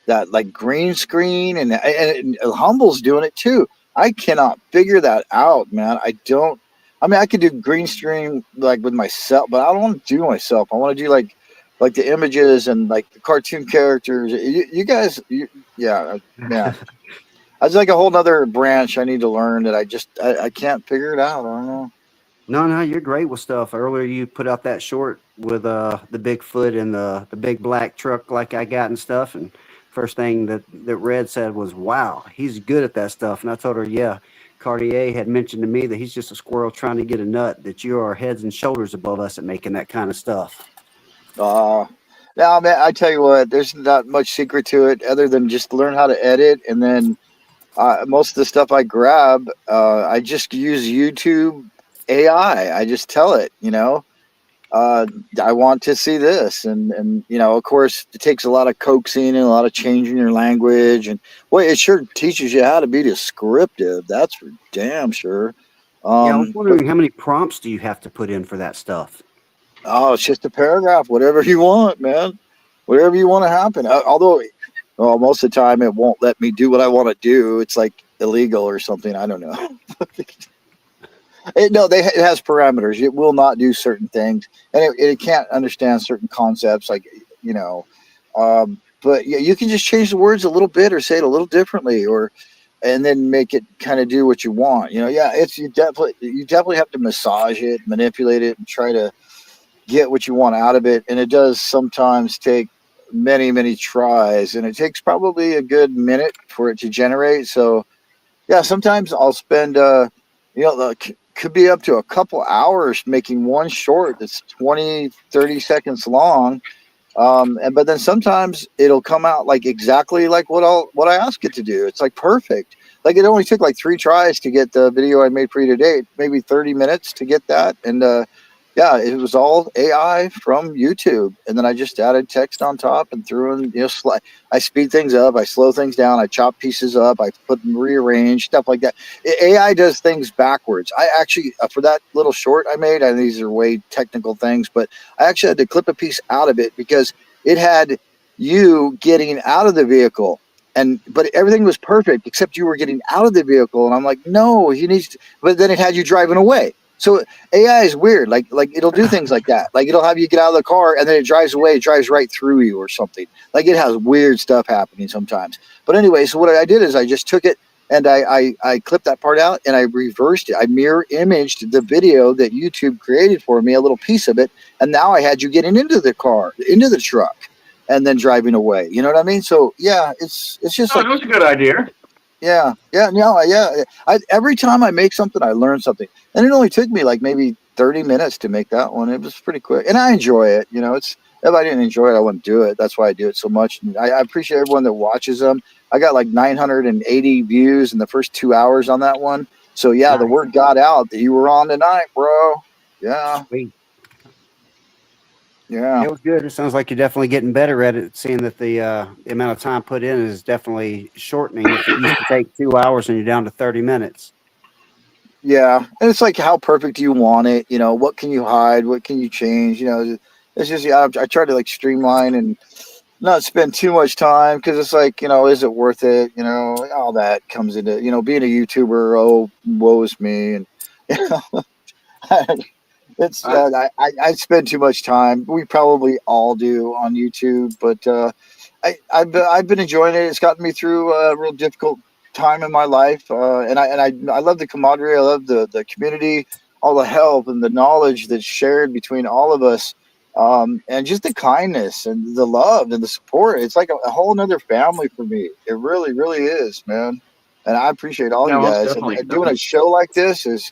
that, like green screen and Humble's doing it too. I cannot figure that out, man. I could do green screen like with myself, but I don't want to do myself. I want to do like like the images and like the cartoon characters. You guys, yeah, man. That's like a whole nother branch I need to learn that I can't figure it out. I don't know. No, you're great with stuff. Earlier, you put out that short with the Bigfoot and the big black truck like I got and stuff. And first thing that Red said was, "Wow, he's good at that stuff." And I told her, "Yeah, Cartier had mentioned to me that he's just a squirrel trying to get a nut. That you are heads and shoulders above us at making that kind of stuff." Now, man, I tell you what, there's not much secret to it other than just learn how to edit, and then most of the stuff I grab, I just use YouTube AI. I just tell it, I want to see this, and of course, it takes a lot of coaxing and a lot of changing your language, and boy, it sure teaches you how to be descriptive. That's for damn sure. Yeah, I was wondering how many prompts do you have to put in for that stuff? Oh, it's just a paragraph, whatever you want, man. Whatever you want to happen. Although, well, most of the time it won't let me do what I want to do. It's like illegal or something. I don't know. It has parameters. It will not do certain things, and it can't understand certain concepts. Like, but yeah, you can just change the words a little bit or say it a little differently, and then make it kind of do what you want. Yeah, you definitely have to massage it, manipulate it, and try to get what you want out of it. And it does sometimes take many, many tries, and it takes probably a good minute for it to generate. So yeah, sometimes I'll spend, could be up to a couple hours making one short that's 20, 30 seconds long. But then sometimes it'll come out like exactly like what I ask it to do. It's like perfect. Like it only took like 3 tries to get the video I made for you today, maybe 30 minutes to get that. And, yeah, it was all AI from YouTube, and then I just added text on top and threw in, I speed things up, I slow things down, I chop pieces up, I put them rearrange, stuff like that. AI does things backwards. I actually, for that little short I made, and these are way technical things, but I actually had to clip a piece out of it because it had you getting out of the vehicle. But everything was perfect except you were getting out of the vehicle, and I'm like, no, he needs to, but then it had you driving away. So AI is weird. Like it'll do things like that. Like it'll have you get out of the car and then it drives away. It drives right through you or something. Like it has weird stuff happening sometimes. But anyway, so what I did is I just took it and I clipped that part out and I reversed it. I mirror imaged the video that YouTube created for me, a little piece of it. And now I had you getting into the car, into the truck, and then driving away. You know what I mean? So yeah, it's just like, that was a good idea. Yeah. Every time I make something, I learn something, and it only took me like maybe 30 minutes to make that one. It was pretty quick, and I enjoy it. If I didn't enjoy it, I wouldn't do it. That's why I do it so much. And I appreciate everyone that watches them. I got like 980 views in the first 2 hours on that one. So yeah, nice. The word got out that you were on tonight, bro. Yeah. Sweet. Yeah, it was good. It sounds like you're definitely getting better at it, seeing that the amount of time put in is definitely shortening. If it used to take 2 hours and you're down to 30 minutes. Yeah, and it's like, how perfect do you want it? What can you hide? What can you change? It's just, I try to like streamline and not spend too much time, because it's like, is it worth it? All that comes into, being a YouTuber. Oh, woe is me. And it's I spend too much time. We probably all do on YouTube, but I've been enjoying it. It's gotten me through a real difficult time in my life, and I love the camaraderie. I love the community, all the help and the knowledge that's shared between all of us, and just the kindness and the love and the support. It's like a whole nother family for me. It really, really is, man. And I appreciate all you guys. And doing a show like this is,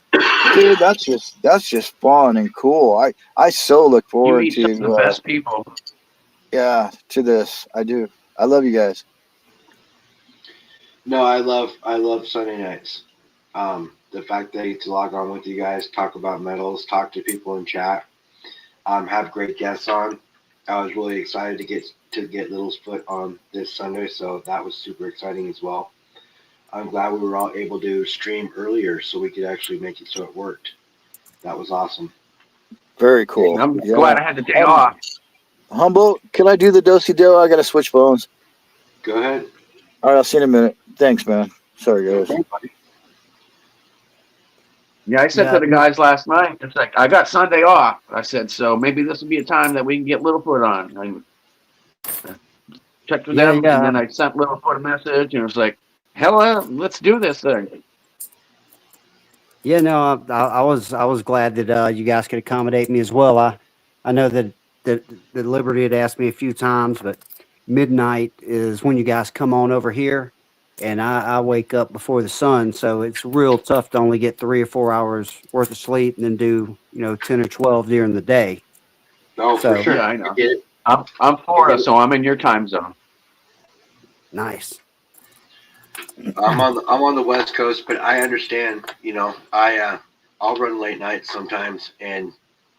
dude, that's just fun and cool. I so look forward to the best people. Yeah, to this. I do. I love you guys. No, I love Sunday nights. The fact that I get to log on with you guys, talk about metals, talk to people in chat, have great guests on. I was really excited to get Littlefoot on this Sunday, so that was super exciting as well. I'm glad we were all able to stream earlier so we could actually make it so it worked. That was awesome. Very cool. I'm glad I had the day off. Humble, can I do the do-si-do? I got to switch phones. Go ahead. All right, I'll see you in a minute. Thanks, man. Sorry, guys. Okay, buddy. Yeah, I said Yeah, to the guys last night, it's like, I got Sunday off. I said, so maybe this will be a time that we can get Littlefoot on. I checked with yeah, them, and yeah. then I sent Littlefoot a message, and it was like, hell, let's do this thing. Yeah, no, I was glad that you guys could accommodate me as well. I know that Liberty had asked me a few times, but midnight is when you guys come on over here, and I wake up before the sun, so it's real tough to only get 3 or 4 hours worth of sleep and then do 10 or 12 during the day. No, for So sure. Yeah, I I know. get it. I'm I get Florida, it. so I'm in your time zone. nice. I'm on the West Coast, but I understand. I'll run late nights sometimes, and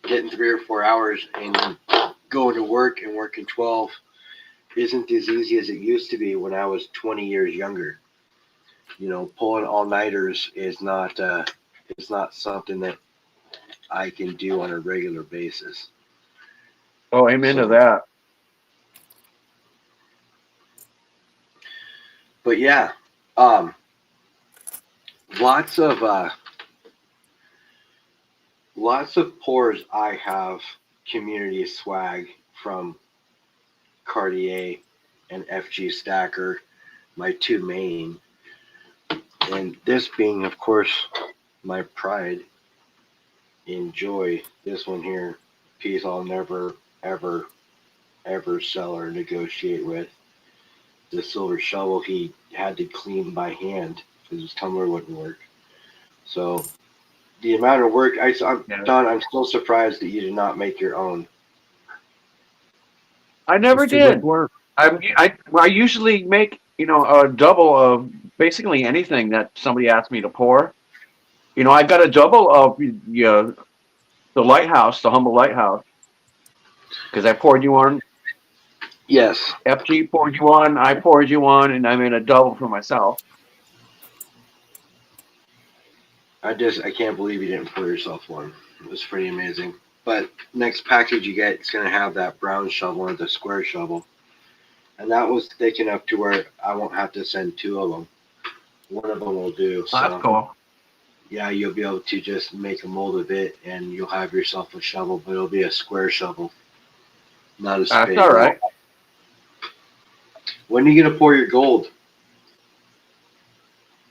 getting 3 or 4 hours and going to work and working 12 isn't as easy as it used to be when I was 20 years younger. Pulling all nighters is not it's not something that I can do on a regular basis. Oh, amen to So, that. but yeah, um, lots of pours. I have community swag from Cartier and FG Stacker, my two main, and this being, of course, my pride and joy. This one here, piece I'll never, ever, ever sell or negotiate with. The silver shovel he had to clean by hand because his tumbler wouldn't work. So the amount of work Don, I'm still surprised that you did not make your own. I never It's too much did. work. I usually make a double of basically anything that somebody asks me to pour. I got a double of the lighthouse, the humble lighthouse, because I poured you one. Yes, FG poured you one. I poured you one, and I made a double for myself. I can't believe you didn't pour yourself one. It was pretty amazing. But next package you get, it's gonna have that brown shovel or the square shovel, and that was thick enough to where I won't have to send two of them. One of them will do. Oh, that's So cool. yeah, you'll be able to just make a mold of it, and you'll have yourself a shovel, but it'll be a square shovel, not a That's spade. all right. When are you gonna pour your gold?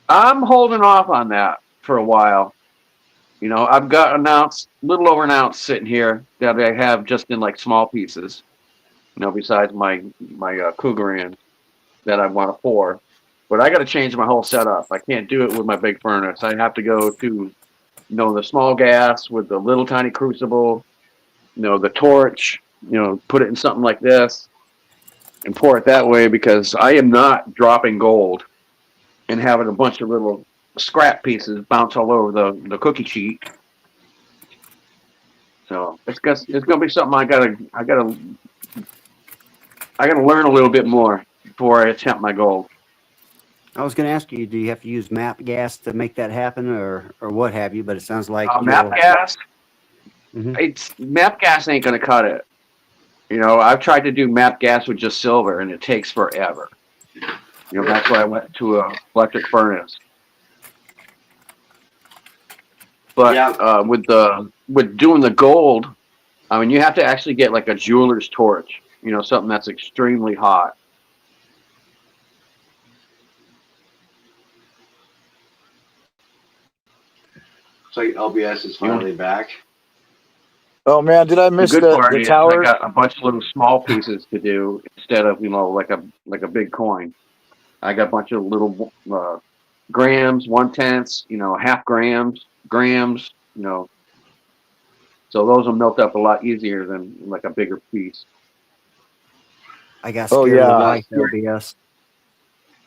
I'm holding off on that for a while. I've got little over an ounce sitting here that I have just in like small pieces. Besides my Cougaran that I want to pour. But I got to change my whole setup. I can't do it with my big furnace. I have to go to the small gas with the little tiny crucible. The torch. Put it in something like this and pour it that way because I am not dropping gold and having a bunch of little scrap pieces bounce all over the cookie sheet. So it's gonna be something I gotta learn a little bit more before I attempt my goal. I was going to ask you, do you have to use map gas to make that happen, or what have you? But it sounds like Map gas, Mhm. map gas ain't gonna cut it. I've tried to do map gas with just silver, and it takes forever. That's why I went to a electric furnace. But Yeah, with doing the gold, I mean, you have to actually get like a jeweler's torch. Something that's extremely hot. it's like LBS is finally back. Oh man, did I The miss good the part the is I tower? got a bunch of little small pieces to do instead of like a big coin. I got a bunch of little grams, 1/10, half grams. So those will melt up a lot easier than like a bigger piece. I got Oh scared of the yeah. white LBS.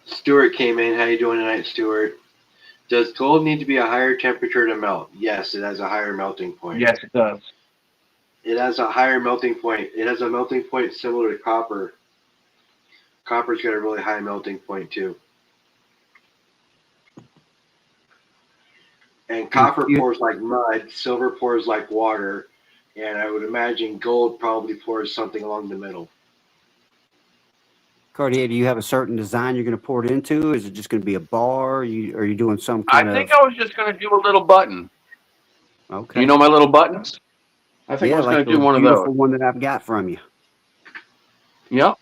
Stuart came in. How you doing tonight, Stuart? Does gold need to be a higher temperature to melt? Yes, it has a higher melting point. Yes, it does. It has a higher melting point. It has a melting point similar to copper. Copper's got a really high melting point too. And copper You, pours like mud, silver pours like water, and I would imagine gold probably pours something along the middle. Cartier, do you have a certain design you're going to pour it into? Is it just going to be a bar? Are you doing some I kind think of? I was just going to do a little button. Okay. You know my little buttons? I think I Yeah, was like going to do the one of beautiful those. one that I've got from you. Yep.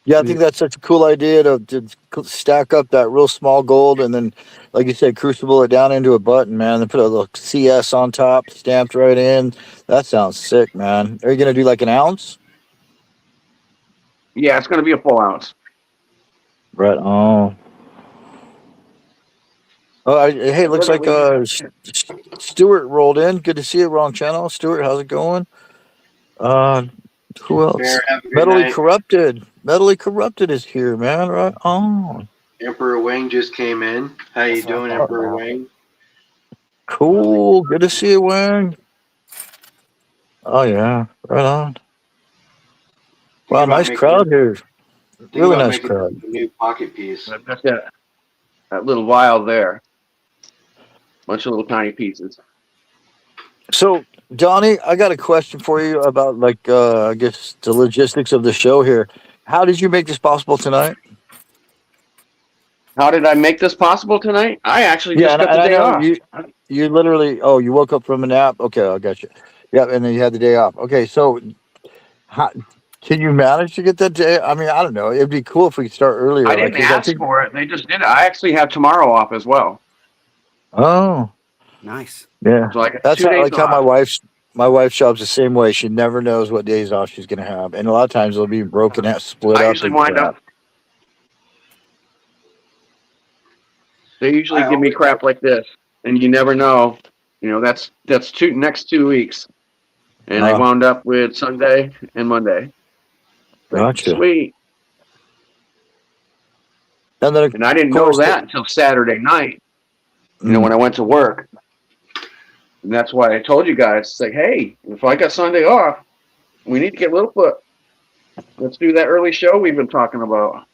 Yeah, I think that's such a cool idea to stack up that real small gold and then, like you said, crucible it down into a button, man. Then put a little CS on top, stamped right in. That sounds sick, man. Are you gonna do like an ounce? Yeah, it's going to be a full ounce. Right. Oh. Oh, hey, looks like Stuart rolled in. Good to see you. Wrong channel, Stuart. How's it going? Uh, who else? Bear, have a good night. Metally corrupted is here, man. Right on. Emperor Wang just came in. How you That's what I doing, thought Emperor about. Wang? Cool. Good to see you, Wang. Oh yeah, right on. Thinking Wow, about nice making crowd here. thinking Really about nice making crowd. a new pocket piece. I've got that little vial there. Bunch of little tiny pieces. So, Donnie, I got a question for you about like I guess the logistics of the show here. How did you make this possible tonight? How did I make this possible tonight? I actually Yeah, just got the and I day know off. you literally you woke up from a nap. Okay, I got you. Yeah, and then you had the day off. Okay, so how, can you manage to get that day? I mean, I don't know. It'd be cool if we could start I earlier. Like, didn't 'cause I ask think. for it. They just did it. I actually have tomorrow off as well. Oh, Nice. yeah. So I got That's 2 how days like how off. my wife shops the same way. She never knows what days off she's gonna have, and a lot of times they'll be broken out, split I up, usually and wind crap. up. They usually I give me always have crap like this, and you never know. You know, that's next 2 weeks, and I Uh, wound up with Sunday and Monday. Like, gotcha. sweet. And then of And I didn't know course, that until Saturday night. You know, mm, when I went to work, and that's why I told you guys, say, hey, if I got Sunday off, we need to get Littlefoot. Let's do that early show we've been talking about.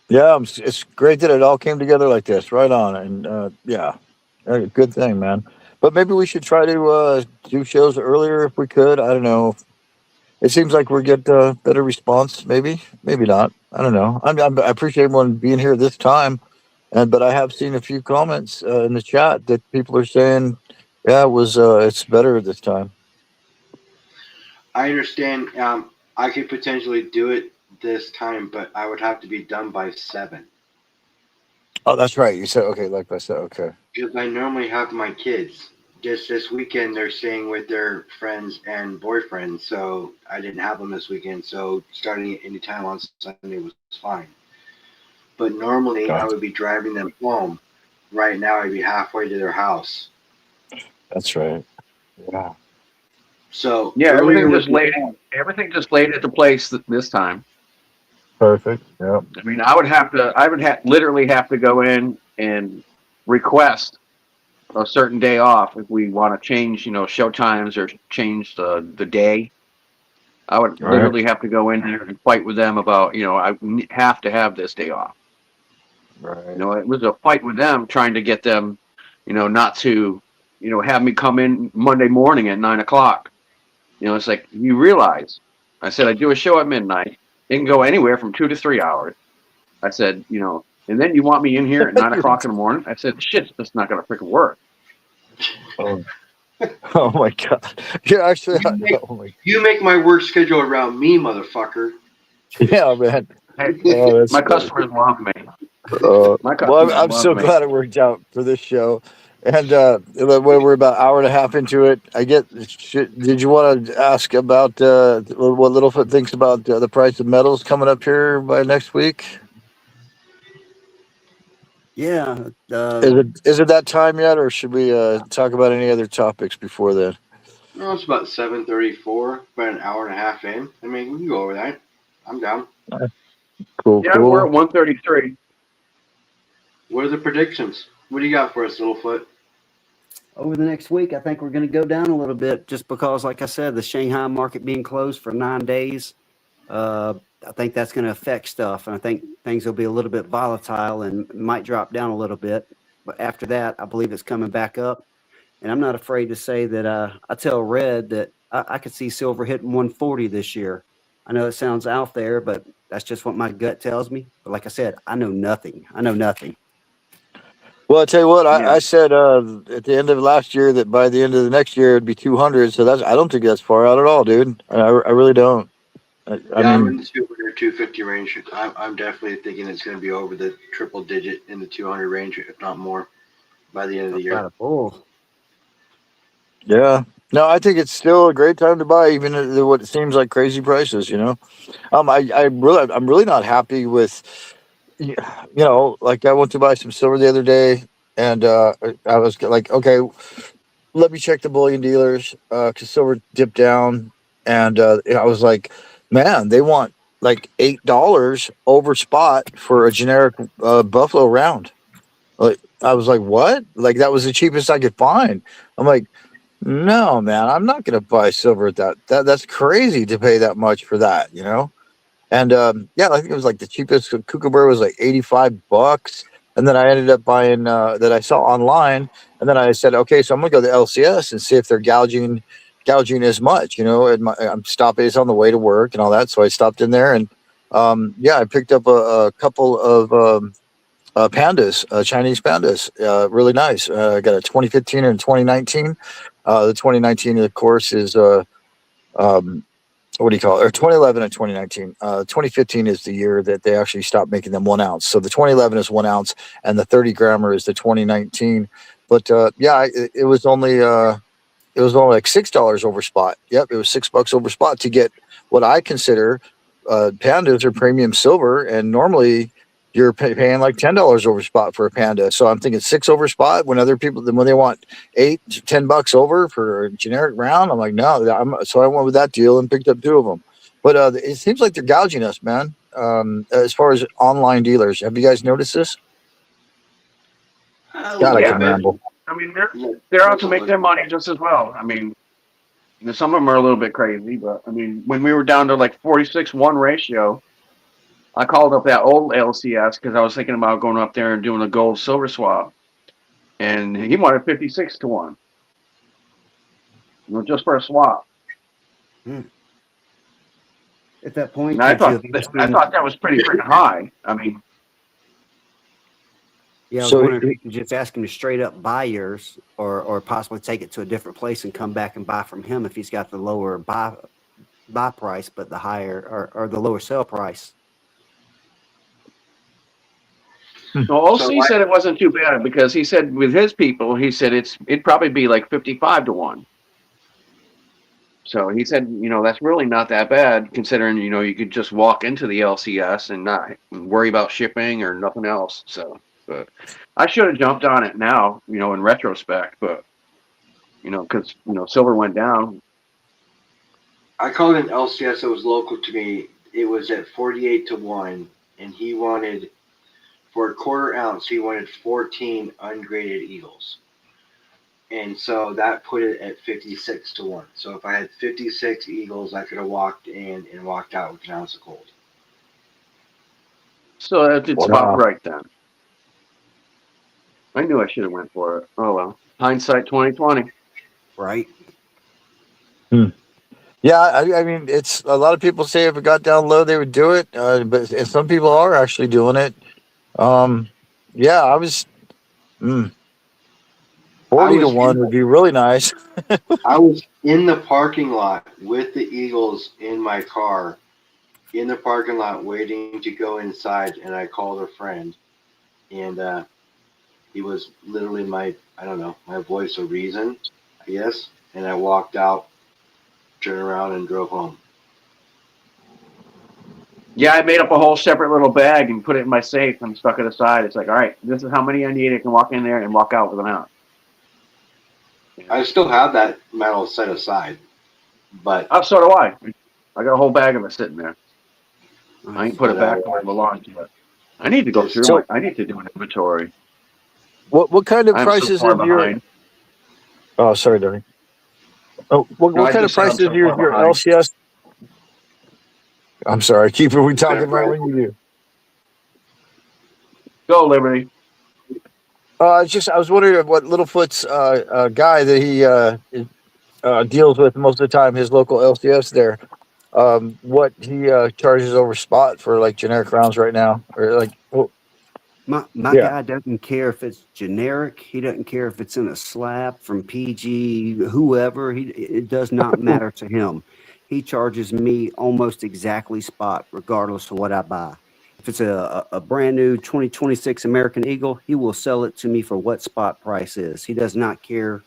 yeah, it's great that it all came together like this. Right on, and yeah, good thing, man. But maybe we should try to do shows earlier if we could. I don't know. It seems like we get better response. Maybe, maybe not. I don't know. I appreciate everyone being here this time, and but I have seen a few comments in the chat that people are saying, yeah, it's better this time. I understand. I could potentially do it this time, but I would have to be done by 7 Oh, that's right. You said okay, like I said, okay. because I normally have my kids. Just this weekend, they're staying with their friends and boyfriends, so I didn't have them this weekend. So starting any time on Sunday was fine. But normally, I Gotcha. would be driving them home. Right now, I'd be halfway to their house. That's right. Yeah. So Yeah, earlier would be everything just laid into place this time. Perfect. Yeah. I mean, I would literally have to go in and request a certain day off if we want to change, show times or change the day. I would Right. literally have to go in there and fight with them about, I have to have this day off. Right. It was a fight with them trying to get them, not to, have me come in Monday morning at 9 o'clock. It's like, you realize, I said, I do a show at midnight. It can go anywhere from 2 to 3 hours. I said, and then you want me in here at 9 o'clock in the morning? I said, shit, that's not going to freaking work. Oh, oh my god. Yeah, actually, oh my, you make my work schedule around me, motherfucker. yeah, man. Hey, Oh, that's my funny. customers love me. My Well, customers I'm love so me. glad it worked out for this show. And we're about an hour and a half into it. Did you want to ask about what Littlefoot thinks about the price of metals coming up here by next week? Yeah. Is it that time yet, or should we talk about any other topics before then? No, it's about 7:34, about an hour and a half in. I mean, we can go over that. I'm down. Cool, Yeah, we're cool. at 133. What are the predictions? What do you got for us, Littlefoot? Over the next week, I think we're going to go down a little bit just because, like I said, the Shanghai market being closed for 9 days. I think that's going to affect stuff, and I think things will be a little bit volatile and might drop down a little bit. But after that, I believe it's coming back up. And I'm not afraid to say that I tell Red that I could see silver hitting 140 this year. I know it sounds out there, but that's just what my gut tells me. But like I said, I know nothing. Well, I tell you what, Yeah. I said at the end of last year that by the end of the next year it'd be 200. So I don't think that's far out at all, dude. I really don't. I Yeah, I'm mean, in the 200, 250 range. I'm definitely thinking it's going to be over the triple digit in the 200 range, if not more, by the end of the year. About a bull. yeah. No, I think it's still a great time to buy, even at what it seems like crazy prices. I'm really not happy with, like I went to buy some silver the other day, and I was like, okay, let me check the bullion dealers because silver dipped down, and I was like, man, they want like $8 over spot for a generic buffalo round. Like I was like, what? Like that was the cheapest I could find. I'm like, no, man, I'm not gonna buy silver at that. That's crazy to pay that much for that, you know? And yeah, I think it was like the cheapest kookaburra was like $85. And then I ended up buying that I saw online. And then I said, okay, so I'm gonna go to LCS and see if they're gouging as much, I'm stopping, it's on the way to work and all that. So I stopped in there and yeah, I picked up a couple of pandas, Chinese pandas, really nice. I got a 2015 and 2019. The 2019, of course, is um, what do you call it? Or 2011 and 2019. 2015 is the year that they actually stopped making them 1 ounce. So the 2011 is 1 ounce, and the 30 grammer is the 2019. But yeah, it was only like $6 over spot. Yep, it was $6 over spot to get what I consider pandas are premium silver, and normally you're paying like $10 over spot for a panda. So I'm thinking six over spot when other people when they want $8 to $10 over for a generic round. I'm like, no, so I went with that deal and picked up two of them. But it seems like they're gouging us, man. As far as online dealers, have you guys noticed this? A God, I little Yeah. can bit. ramble. I mean, they're out to make their money just as well. I mean, some of them are a little bit crazy, but I mean, when we were down to like 46-1 ratio, I called up that old LCS because I was thinking about going up there and doing a gold silver swap, and he wanted 56-1, just for a swap. At that point, And I could you thought have asked I him? thought that was pretty freaking high. I mean, Yeah, I was So wondering if you could just ask him to straight up buy yours, or possibly take it to a different place and come back and buy from him if he's got the lower buy price, but the higher or the lower sell price. well, So OC said it wasn't too bad because he said with his people, he said it'd probably be like 55-1. So he said, that's really not that bad considering, you could just walk into the LCS and not worry about shipping or nothing else. So, but I should have jumped on it now, in retrospect, but, because, silver went down. I called an LCS that was local to me. It was at 48-1, and he wanted, for a quarter ounce, he wanted 14 ungraded eagles. And so that put it at 56-1. So if I had 56 eagles, I could have walked in and walked out with an ounce of gold. So that did spot wow. right then. I knew I should have went for it. Oh, well. Hindsight 2020. Right. Yeah, I mean, it's a lot of people say if it got down low, they would do it, but some people are actually doing it. Um, yeah, I was mm, I 40 to was 1 would be really nice. I was in the parking lot with the eagles in my car, in the parking lot waiting to go inside, and I called a friend, and he was literally my voice of reason, I guess. And I walked out, turned around, and drove home. Yeah, I made up a whole separate little bag and put it in my safe and stuck it aside. It's like, all right, this is how many I need. I can walk in there and walk out with them out. I still have that metal set aside, but Oh, so do I. I got a whole bag of it sitting there. I ain't put it But, back where it belongs to it. I need to go through So, I need to do an inventory. what kind of I'm so prices far is your? behind. Oh, sorry, Darby. Oh, No, what I kind of just said I'm prices is so far your behind. LCS? I'm sorry, keep it. We Okay. talking right when you do. Go, Liberty. I was wondering what Littlefoot's guy that he deals with most of the time, his local LCS there. What he charges over spot for like generic rounds right now, or like My Yeah. guy doesn't care if it's generic. He doesn't care if it's in a slab from PG, whoever. It does not matter to him. He charges me almost exactly spot, regardless of what I buy. If it's a brand new 2026 American Eagle, he will sell it to me for what spot price is. He does not care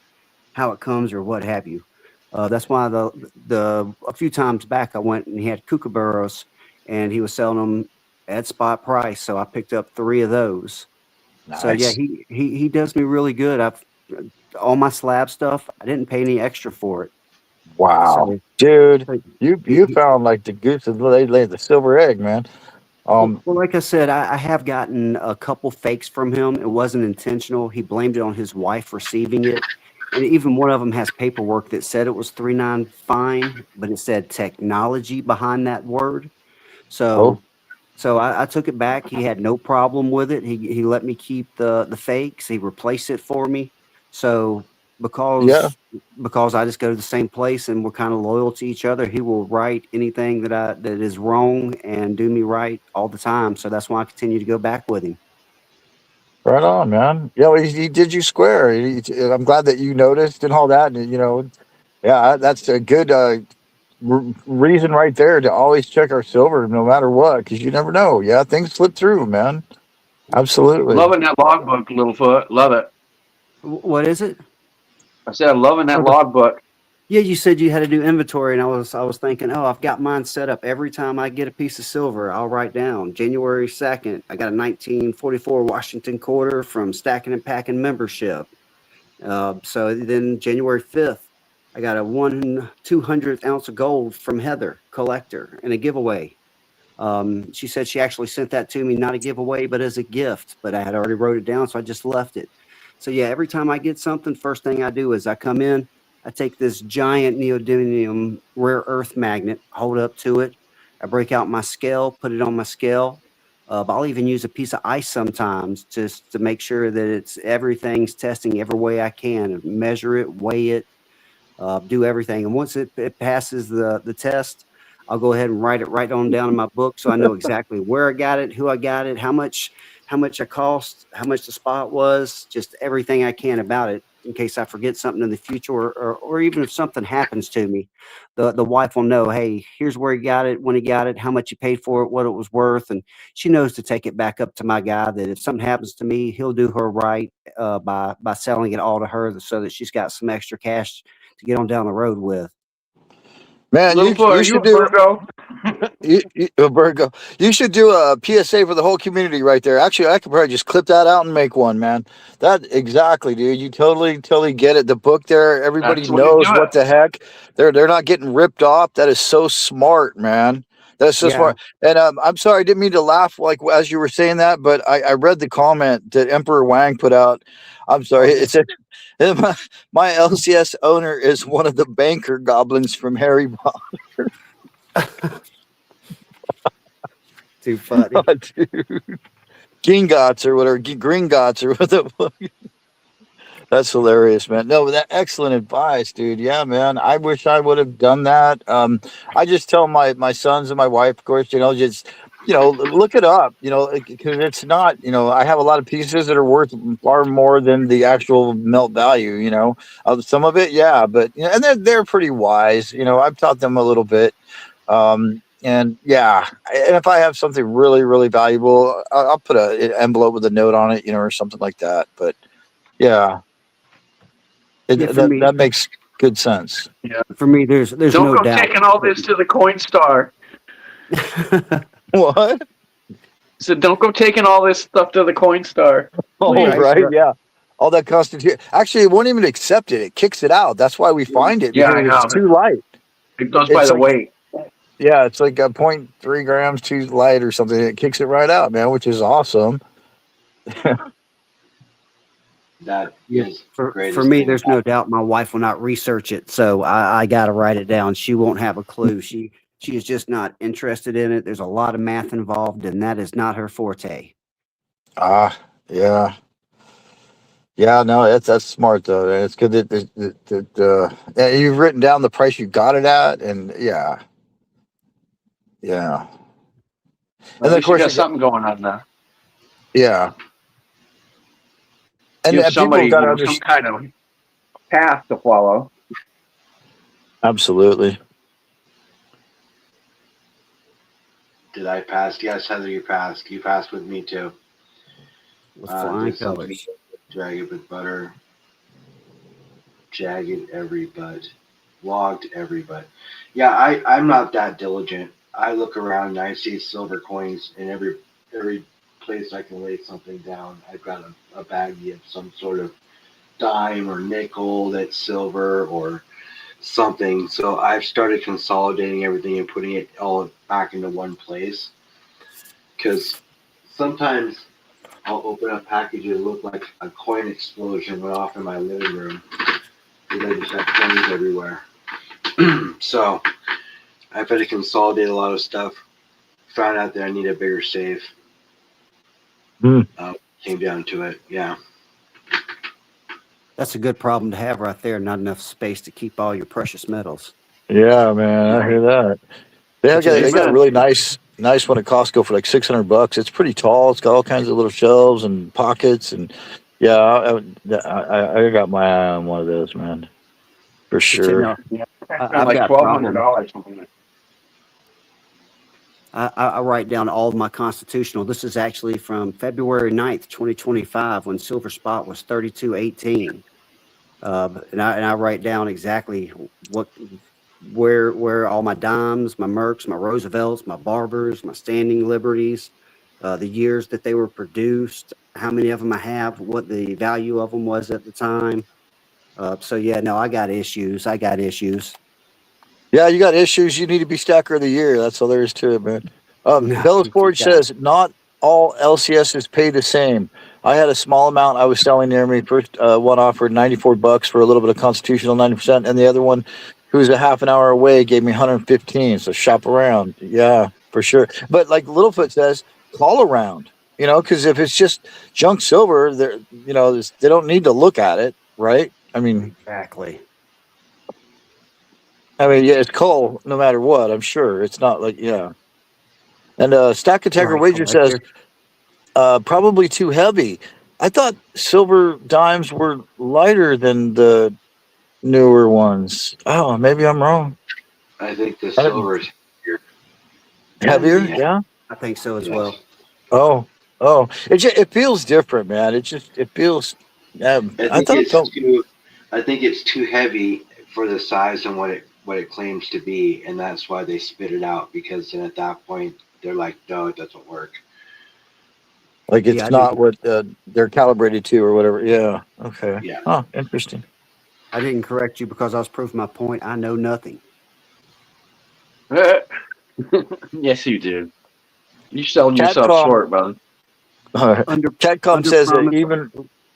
how it comes or what have you. That's why the a few times back I went and he had kookaburras and he was selling them at spot price. So I picked up 3 of those. So yeah, Nice. he does me really good. I've all my slab stuff. I didn't pay any extra for it. Wow, So dude, so you found like the goose that laid the silver egg, man. well, like I said, I have gotten a couple fakes from him. It wasn't intentional. He blamed it on his wife receiving it. And even one of them has paperwork that said it was 3.9 fine, but it said technology behind that word. Oh, So I took it back. He had no problem with it. He let me keep the fakes. He replaced it for me. So yeah, because I just go to the same place and we're kind of loyal to each other, he will write anything that is wrong and do me right all the time. So that's why I continue to go back with him. right on, man. Yeah, well, he did you square. I'm glad that you noticed and all that. And, yeah, that's a good reason right there to always check our silver no matter what, because you never know. Yeah, things slip through, man. Absolutely. Loving that logbook, Littlefoot. Love it. What is it? I said, I'm loving that Oh, logbook. yeah, you said you had to do inventory, and I was thinking, oh, I've got mine set up. Every time I get a piece of silver, I'll write down January 2nd. I got a 1944 Washington quarter from Stacking and Packing membership. So then January 5th, I got a 1/200th ounce of gold from Heather collector in a giveaway. She said she actually sent that to me, not a giveaway, but as a gift. But I had already wrote it down, so I just left it. So yeah, every time I get something, first thing I do is I come in, I take this giant neodymium rare earth magnet, hold up to it, I break out my scale, put it on my scale. But I'll even use a piece of ice sometimes just to make sure that everything's testing every way I can, measure it, weigh it, do everything. And once it passes the test, I'll go ahead and write it right on down in my book so I know exactly where I got it, who I got it, how much I cost, how much the spot was, just everything I can about it in case I forget something in the future or even if something happens to me. The wife will know, hey, here's where he got it, when he got it, how much he paid for it, what it was worth. And she knows to take it back up to my guy that if something happens to me, he'll do her right by selling it all to her so that she's got some extra cash to get on down the road with. Man, Littlefoot, you are you should a do Virgo? Virgo. You should do a PSA for the whole community right there. Actually, I could probably just clip that out and make one, man. That exactly, dude. You totally get it. The book there, everybody That's the way to knows do what it. the heck. They're not getting ripped off. That is so smart, man. That's so Yeah. smart. And I'm sorry, I didn't mean to laugh like as you were saying that, but I read the comment that Emperor Wang put out. I'm sorry. Okay. It said my LCS owner is one of the banker goblins from Harry Potter. Too funny. Dude. Gingots or whatever, Gringotts or whatever. That's hilarious, man. No, that excellent advice, dude. Yeah, man. I wish I would have done that. I just tell my sons and my wife, of course, just look it up, because it's not, I have a lot of pieces that are worth far more than the actual melt value, some of it, yeah, but and they're pretty wise. I've taught them a little bit. And yeah, and if I have something really, really valuable, I'll put an envelope with a note on it, or something like that. But yeah, Yeah, that makes good sense. Yeah. for me, there's Don't no go doubt. taking all this to the Coinstar. What? So don't go taking all this stuff to the Coinstar. Oh, Please. right, yeah. All that constitute. Actually, it won't even accept it. It kicks it out. That's why we find it Yeah, because I it's know. too light. It goes by It's the like weight. yeah, it's like a 0.3 grams too light or something. It kicks it right out, man, which is awesome. That Yeah, is the for greatest me, thing there's about no doubt my wife will not research it, so I got to write it down. She won't have a clue. She is just not interested in it. There's a lot of math involved, and that is not her forte. Ah, yeah. Yeah, no, that's smart though. And it's good that yeah, you've written down the price you got it at, and yeah, yeah. And At then of least you course got something going on there. Yeah. And Give people somebody, got to some understand. kind of path to follow. Absolutely. Did I pass? Yes, Heather, you passed. You passed with me too. With flying Did something colors. jagged with butter. Jagged every butt. Logged every butt. Yeah, I'm not that diligent. I look around and I see silver coins in every place I can lay something down. I've got a baggie of some sort of dime or nickel that's silver or something. So I've started consolidating everything and putting it all back into one place. Because sometimes I'll open up packages that look like a coin explosion went off in my living room. Because I just have coins everywhere. So I've had to consolidate a lot of stuff. Found out that I need a bigger safe. Hmm. Came down to it. Yeah. That's a good problem to have right there. Not enough space to keep all your precious metals. Yeah, man, I hear that. But yeah, They got a really nice one at Costco for like $600. It's pretty tall. It's got all kinds of little shelves and pockets, and yeah, I got my eye on one of those, man, for but you sure. know, Yeah, I spent I've like got problems. $1,200 something like I write down all of my constitutional. This is actually from February 9th, 2025, when silver spot was 32.18. And I write down exactly where all my dimes, my Mercs, my Roosevelts, my Barbers, my Standing Liberties, the years that they were produced, how many of them I have, what the value of them was at the time. So yeah, no, I got issues. Yeah, you got issues. You need to be stacker of the year. That's all there is to it, man. No, Bella's you Forge got says not all LCSs pay the same. I had a small amount I was selling near me. First one offered $94 for a little bit of constitutional 90%, and the other one, who was a half an hour away, gave me 115. So shop around. Yeah, for sure. But like Littlefoot says, call around. Because if it's just junk silver, they don't need to look at it, right? exactly. Yeah, it's coal no matter what. I'm sure it's not like yeah. And Stack Attacker Right, Wager says collector. probably too heavy. I thought silver dimes were lighter than the newer ones. Oh, maybe I'm wrong. I think the I don't- silver is here. Heavier, Yeah. yeah. I think so as Yes. well. Oh. It feels different, man. It feels. I I think thought it it's felt too. I think it's too heavy for the size and what it claims to be, and that's why they spit it out. Because then at that point they're like, no, it doesn't work. like Yeah, it's I not didn't. what they're calibrated to or whatever. Yeah. Okay. Yeah. Oh, interesting. I didn't correct you because I was proving my point. I know nothing. that. Yes, you did. You're selling yourself Catcom. short, brother. Under Catcom under says that promise.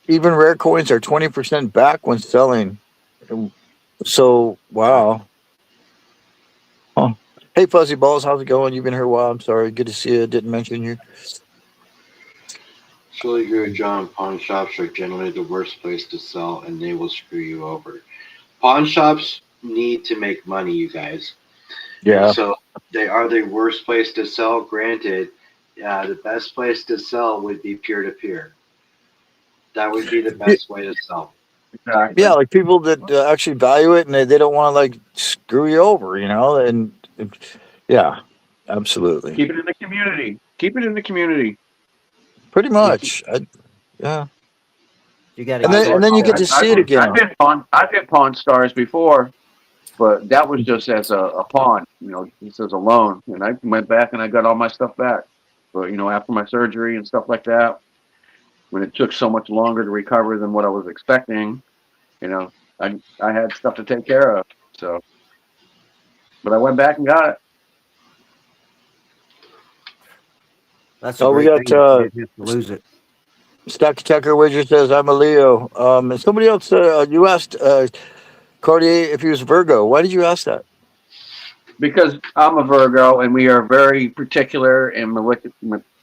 even rare coins are 20% back when selling. So wow. Huh. Hey Fuzzy Balls, how's it going? You've been here a while. I'm sorry. Good to see you. Didn't mention you. Surely agree with John. Pawn shops are generally the worst place to sell, and they will screw you over. Pawn shops need to make money, you guys, and Yeah. so they are the worst place to sell. Granted, the best place to sell would be peer to peer. That would be the Y- best way to sell. Exactly. Yeah, like people that actually value it and they don't want to like screw you over, and yeah, absolutely. Keep it in the community. Keep it in the community. Pretty Yeah, much. Yeah. you got to And I get then that. and then you get I to see it I've again. been Pawn Stars before, but that was just as a pawn, just as a loan. And I went back and I got all my stuff back. But after my surgery and stuff like that, when it took so much longer to recover than what I was expecting, you know, I had stuff to take care of. So, but I went back and got it. That's a Oh, we great thing got that you didn't have to lose it. Stack Tucker Wager says I'm a Leo. And somebody else you asked Cartier if he was Virgo. Why did you ask that? Because I'm a Virgo and we are very particular and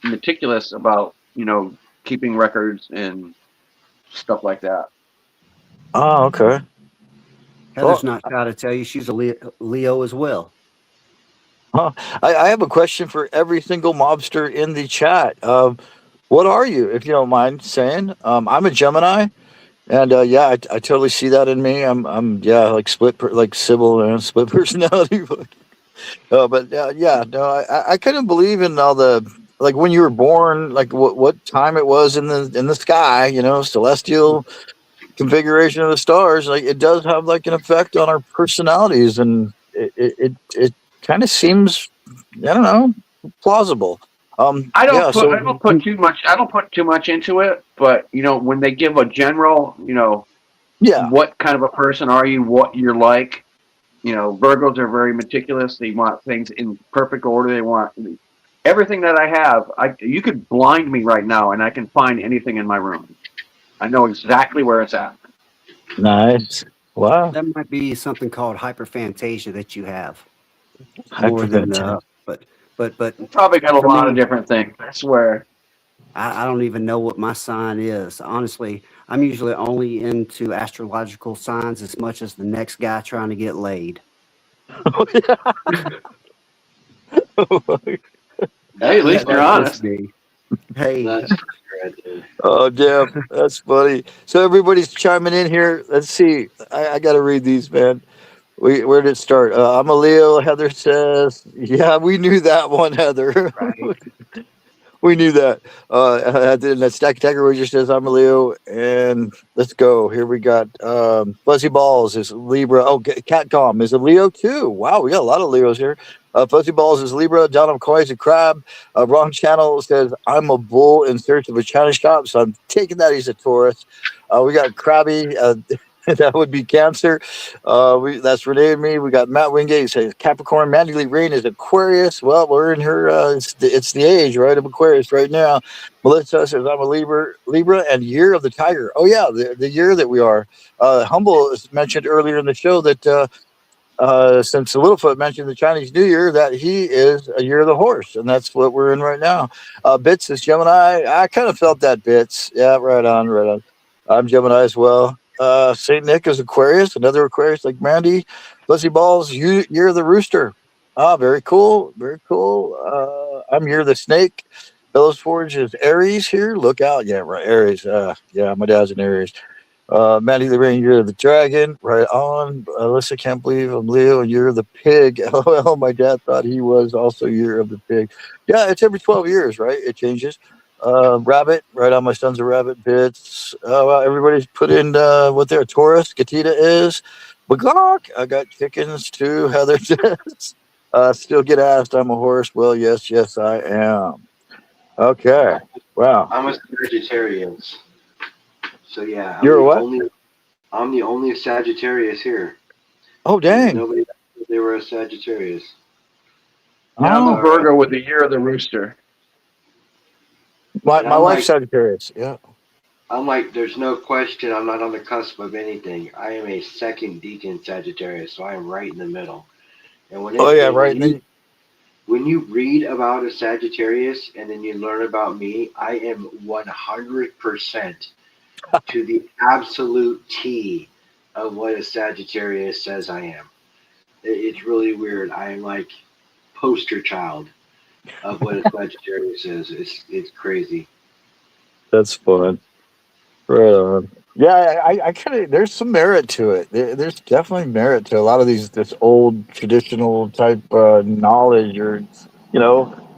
meticulous about, keeping records and stuff like that. Oh, okay. Heather's Well, not shy to tell you she's a Leo as well. huh. I have a question for every single mobster in the chat. What are you, if you don't mind saying? I'm a Gemini, and yeah, I totally see that in me. Yeah, like like Sybil, split personality. But yeah, no, I kind of believe in all the like when you were born, like what time it was in the sky, celestial configuration of the stars. Like it does have like an effect on our personalities, and it kind of seems, I don't know, plausible. Yeah. I don't put too much. I don't put too much into it. But when they give a general, Yeah. what kind of a person are you? What you're like. Virgos are very meticulous. They want things in perfect order. They want everything that I have. You could blind me right now, and I can find anything in my room. I know exactly where it's at. Nice. Wow. That might be something called hyperphantasia that you have more than, Hyperventilation. but Probably got a for lot of me, different things. I swear. I don't even know what my sign is. Honestly, I'm usually only into astrological signs as much as the next guy trying to get laid. Hey, at least you're That's just honest. me. Hey, That's right there. Oh, damn. That's funny. So everybody's chiming in here. Let's see. I got to read these, man. Where did it start? I'm a Leo. Heather says, yeah, we knew that one, Heather. right. We knew that. Then that Stack Attacker Wager says, I'm a Leo. And let's go. Here we got Fuzzy Balls is Libra. Oh, Catcom is a Leo too. Wow, we got a lot of Leos here. Fuzzy Balls is Libra. John McCoy is a crab. Wrong Channel says, I'm a bull in search of a China shop. So I'm taking that he's a Taurus. We got Krabby. That would be Cancer. That's Renee and me. We got Matt Wingate says Capricorn. Mandy Lee Rain is Aquarius. Well, we're in her. It's the age, right, of Aquarius right now. Melissa says I'm a Libra, and Year of the Tiger. Oh yeah, the year that we are. Humble mentioned earlier in the show that since Littlefoot mentioned the Chinese New Year, that he is a year of the horse, and that's what we're in right now. Bits is Gemini. I kind of felt that, Bits. Yeah, right on, right on. I'm Gemini as well. Saint Nick is Aquarius, another Aquarius like Mandy. Fuzzy Balls, year of the rooster. Ah, very cool, very cool. I'm year of the snake. Bellows Forge is Aries here. Look out, yeah, right, Aries. Yeah, my dad's an Aries. Maddie the Ranger, the Dragon, right on. Alyssa can't believe I'm Leo and you're the pig. LOL, my dad thought he was also year of the pig. Yeah, it's every 12 years, right? It changes. Rabbit, right on. My son's a rabbit. Bits. Well, everybody's put in what their Taurus. Katita is. Baglock. I got chickens too. Heather says. Still get asked. I'm a horse. Well, yes, I am. Okay. Wow. I'm a Sagittarius. So yeah, You're a what? I'm the only Sagittarius here. Oh, dang. Nobody thought they were a Sagittarius. Yeah, I'm a Oh. Virgo with the year of the rooster. My wife's like, Sagittarius. Yeah. I'm like, there's no question I'm not on the cusp of anything. I am a second deacon Sagittarius, so I am right in the middle. And when you read about a Sagittarius and then you learn about me, I am 100% to the absolute T of what a Sagittarius says I am. It's really weird. I am like poster child of what a Sagittarius is. It's crazy. That's fun. Right on. Yeah, I kind of, there's some merit to it. There's definitely merit to a lot of this old traditional type knowledge, or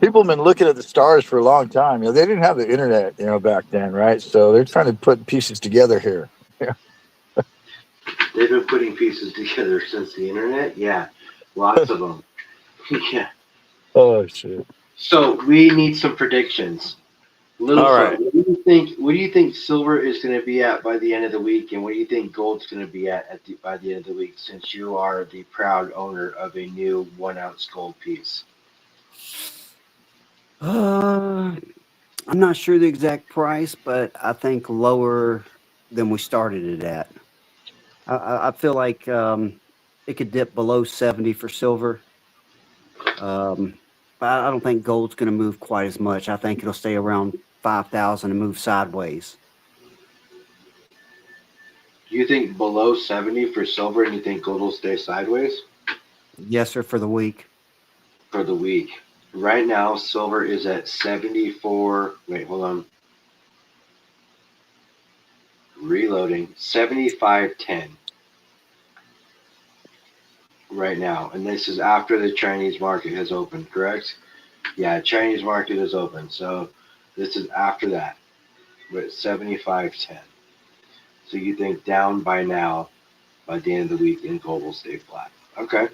people have been looking at the stars for a long time. They didn't have the internet, back then, right? So they're trying to put pieces together here. Yeah. They've been putting pieces together since the internet. Yeah, lots of them. Yeah. Oh shit. So we need some predictions. All right. Littlefoot, what do you think? What do you think silver is going to be at by the end of the week, and what do you think gold's going to be by the end of the week? Since you are the proud owner of a new 1 ounce gold piece. I'm not sure the exact price, but I think lower than we started it at. I feel like it could dip below 70 for silver. But I don't think gold's going to move quite as much. I think it'll stay around 5,000 and move sideways. Do you think below 70 for silver, and you think gold will stay sideways? Yes, sir, for the week. For the week. Right now, silver is at 74. Wait, hold on. Reloading 75.10 right now, and this is after the Chinese market has opened, correct? Yeah, Chinese market is open, so this is after that. We're at 75.10. So you think down by now, by the end of the week, and gold will stay flat. Okay.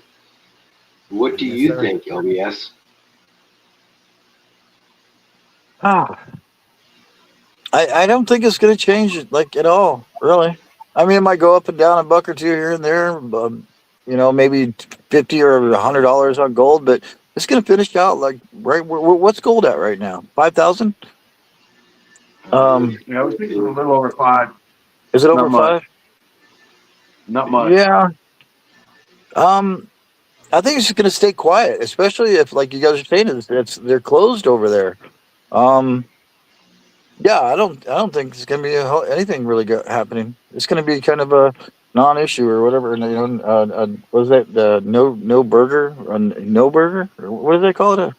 What do Yes, you sir. think, LBS? I don't think it's going to change it like at all, really. I mean, it might go up and down a buck or two here and there, maybe $50 or $100 on gold, but it's going to finish out like right. What's gold at right now? 5,000? Yeah, I was thinking a little over 5. Is it Not over much. 5? Not much. Yeah. I think it's just going to stay quiet, especially if, like you guys are saying, they're closed over there. Yeah, I don't think there's going to be anything really happening. It's going to be kind of a non-issue or whatever. What is that? No burger, no burger. Or what do they call it?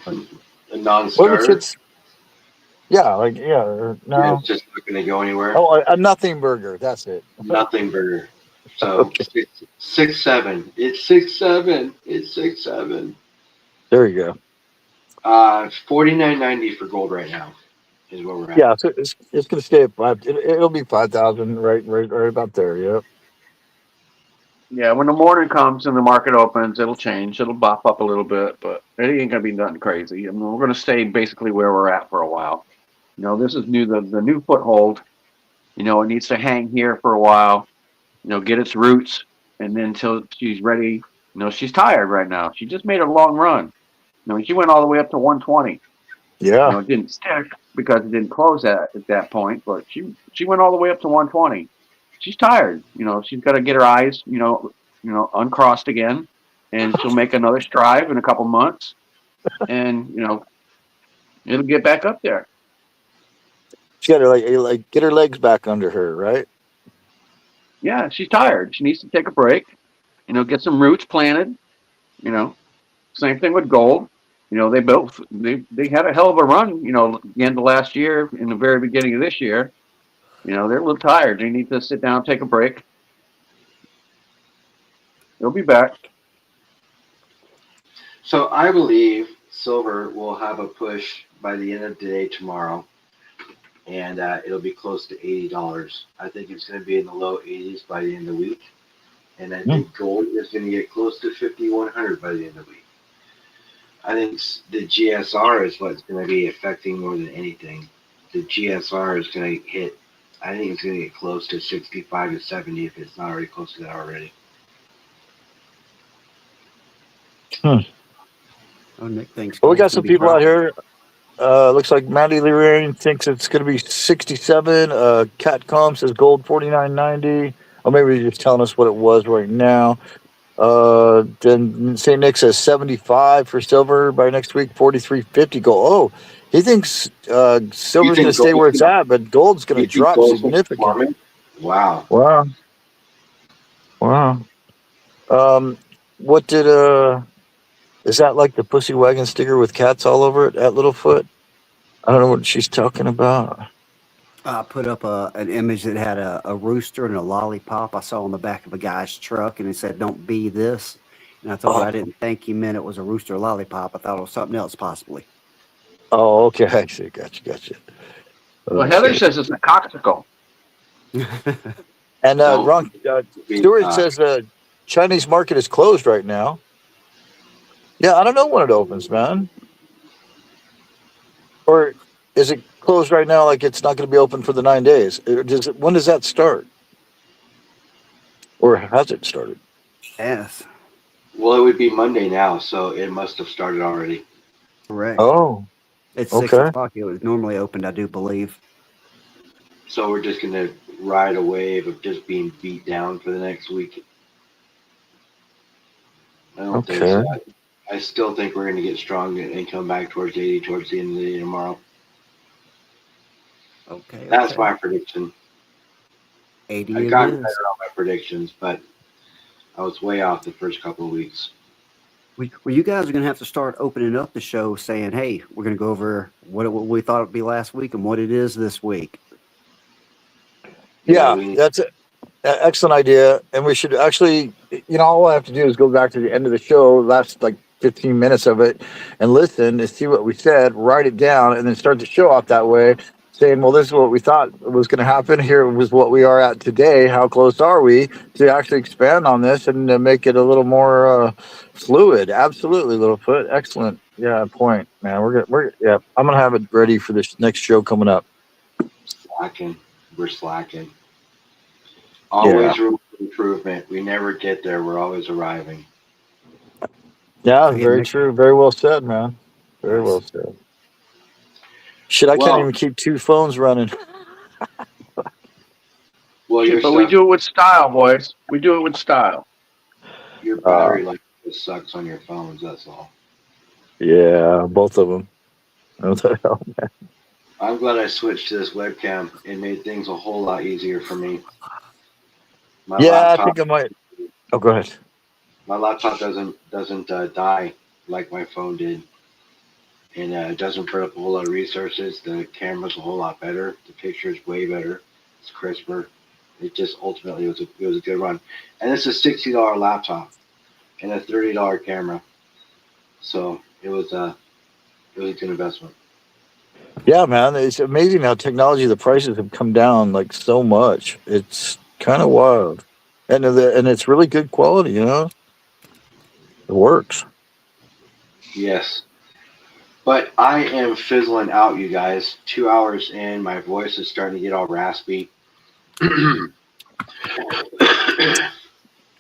A What was non-starter? it? Yeah, like yeah, or Yeah, no. it's just not going to go anywhere. Oh, a nothing burger. That's it. Nothing burger. So Okay, 6.7. It's 6.7. It's 6.7. there you go. 49.90 for gold right now is where we're at. Yeah, so it's going to stay at 5. It'll be 5,000, right about there. Yep. Yeah, when the morning comes and the market opens, it'll change. It'll bop up a little bit, but it ain't gonna be nothing crazy. I mean, we're gonna stay basically where we're at for a while. This is the new foothold. It needs to hang here for a while. Get its roots, and then until she's ready. She's tired right now. She just made a long run. She went all the way up to 120. Yeah. It didn't stick because it didn't close at that point, but she went all the way up to 120. She's tired. She's got to get her eyes, uncrossed again, and she'll make another strive in a couple months, and it'll get back up there. She got to like get her legs back under her, right? Yeah, she's tired. She needs to take a break. Get some roots planted. You know, Same thing with gold. They had a hell of a run. The end of last year, in the very beginning of this year. They're a little tired. They need to sit down, take a break. They'll be back. So I believe silver will have a push by the end of the day tomorrow, and it'll be close to $80. I think it's going to be in the low 80s by the end of the week, and I think gold is going to get close to 5,100 by the end of the week. I think the GSR is what's going to be affecting more than anything. The GSR is going to hit. I think it's going to get close to 65 to 70 if it's not already close to that already. Oh, Nick thinks Well, we got gold's some gonna be people out dropping. here. Looks like Maddie Leraine thinks it's going to be 67. Cat Com says gold 49.90. Or maybe he's just telling us what it was right now. Then St. Nick says 75 for silver by next week, 43.50 gold. Oh, he thinks You silver's going to think stay where it's at, but gold's going you to think drop gold's going to significantly. plummet? Wow. Wow. What did is that like the pussy wagon sticker with cats all over it at Littlefoot? I don't know what she's talking about. I put up an image that had a rooster and a lollipop I saw on the back of a guy's truck, and it said, "Don't be this." And I told her I didn't think he meant it was a rooster or lollipop. I thought it was something else, possibly. Oh, okay. I see. Gotcha. Well, Heather Okay. says it's a coxicle. And Don't Ron be, Stewart says the Chinese market is closed right now. Yeah, I don't know when it opens, man. Or is it closed right now? Like it's not going to be open for the 9 days? When does that start? Or has it started? Yes, well, it would be Monday now, so it must have started already. correct. Oh, It's okay. 6 o'clock. It was normally opened, I do believe. So we're just going to ride a wave of just being beat down for the next week. I don't think Okay. so. I still think we're going to get strong and come back towards 80 towards the end of the day tomorrow. Okay. That's my prediction. 80 I've it gotten is. better on my predictions, but I was way off the first couple of weeks. Well, you guys are going to have to start opening up the show saying, hey, we're going to go over what we thought it would be last week and what it is this week. Yeah, we that's an excellent idea. And we should actually, all I have to do is go back to the end of the show, last like 15 minutes of it, and listen and see what we said, write it down, and then start the show off that way, saying, well, this is what we thought was going to happen. Here was what we are at today. How close are we to actually expand on this and make it a little more fluid? Absolutely, Littlefoot. Excellent. Yeah, point, man. I'm going to have it ready for this next show coming up. slacking. We're slacking. Yeah. Always room for improvement. We never get there. We're always arriving. Yeah, So, yeah, very Nick, true. Very well said, man. Very well nice. said. Shit, I can't Well, even keep two phones running. well, your But we stuff, do it with style, boys. We do it with style. your battery life just sucks on your phones. That's all. Yeah, both of them. What the hell? I'm glad I switched to this webcam. It made things a whole lot easier for me. My Yeah, I laptop, think I might. Oh, go ahead. my laptop doesn't die like my phone did, and it doesn't burn up a whole lot of resources. The camera's a whole lot better. The picture's way better. It's crisper. It just ultimately was a good run. And it's a $60 laptop and a $30 camera, so it was a good investment. Yeah, man, it's amazing how technology, the prices have come down like so much. It's kind of wild, and it's really good quality. It works. Yes. But I am fizzling out, you guys. 2 hours in, my voice is starting to get all raspy.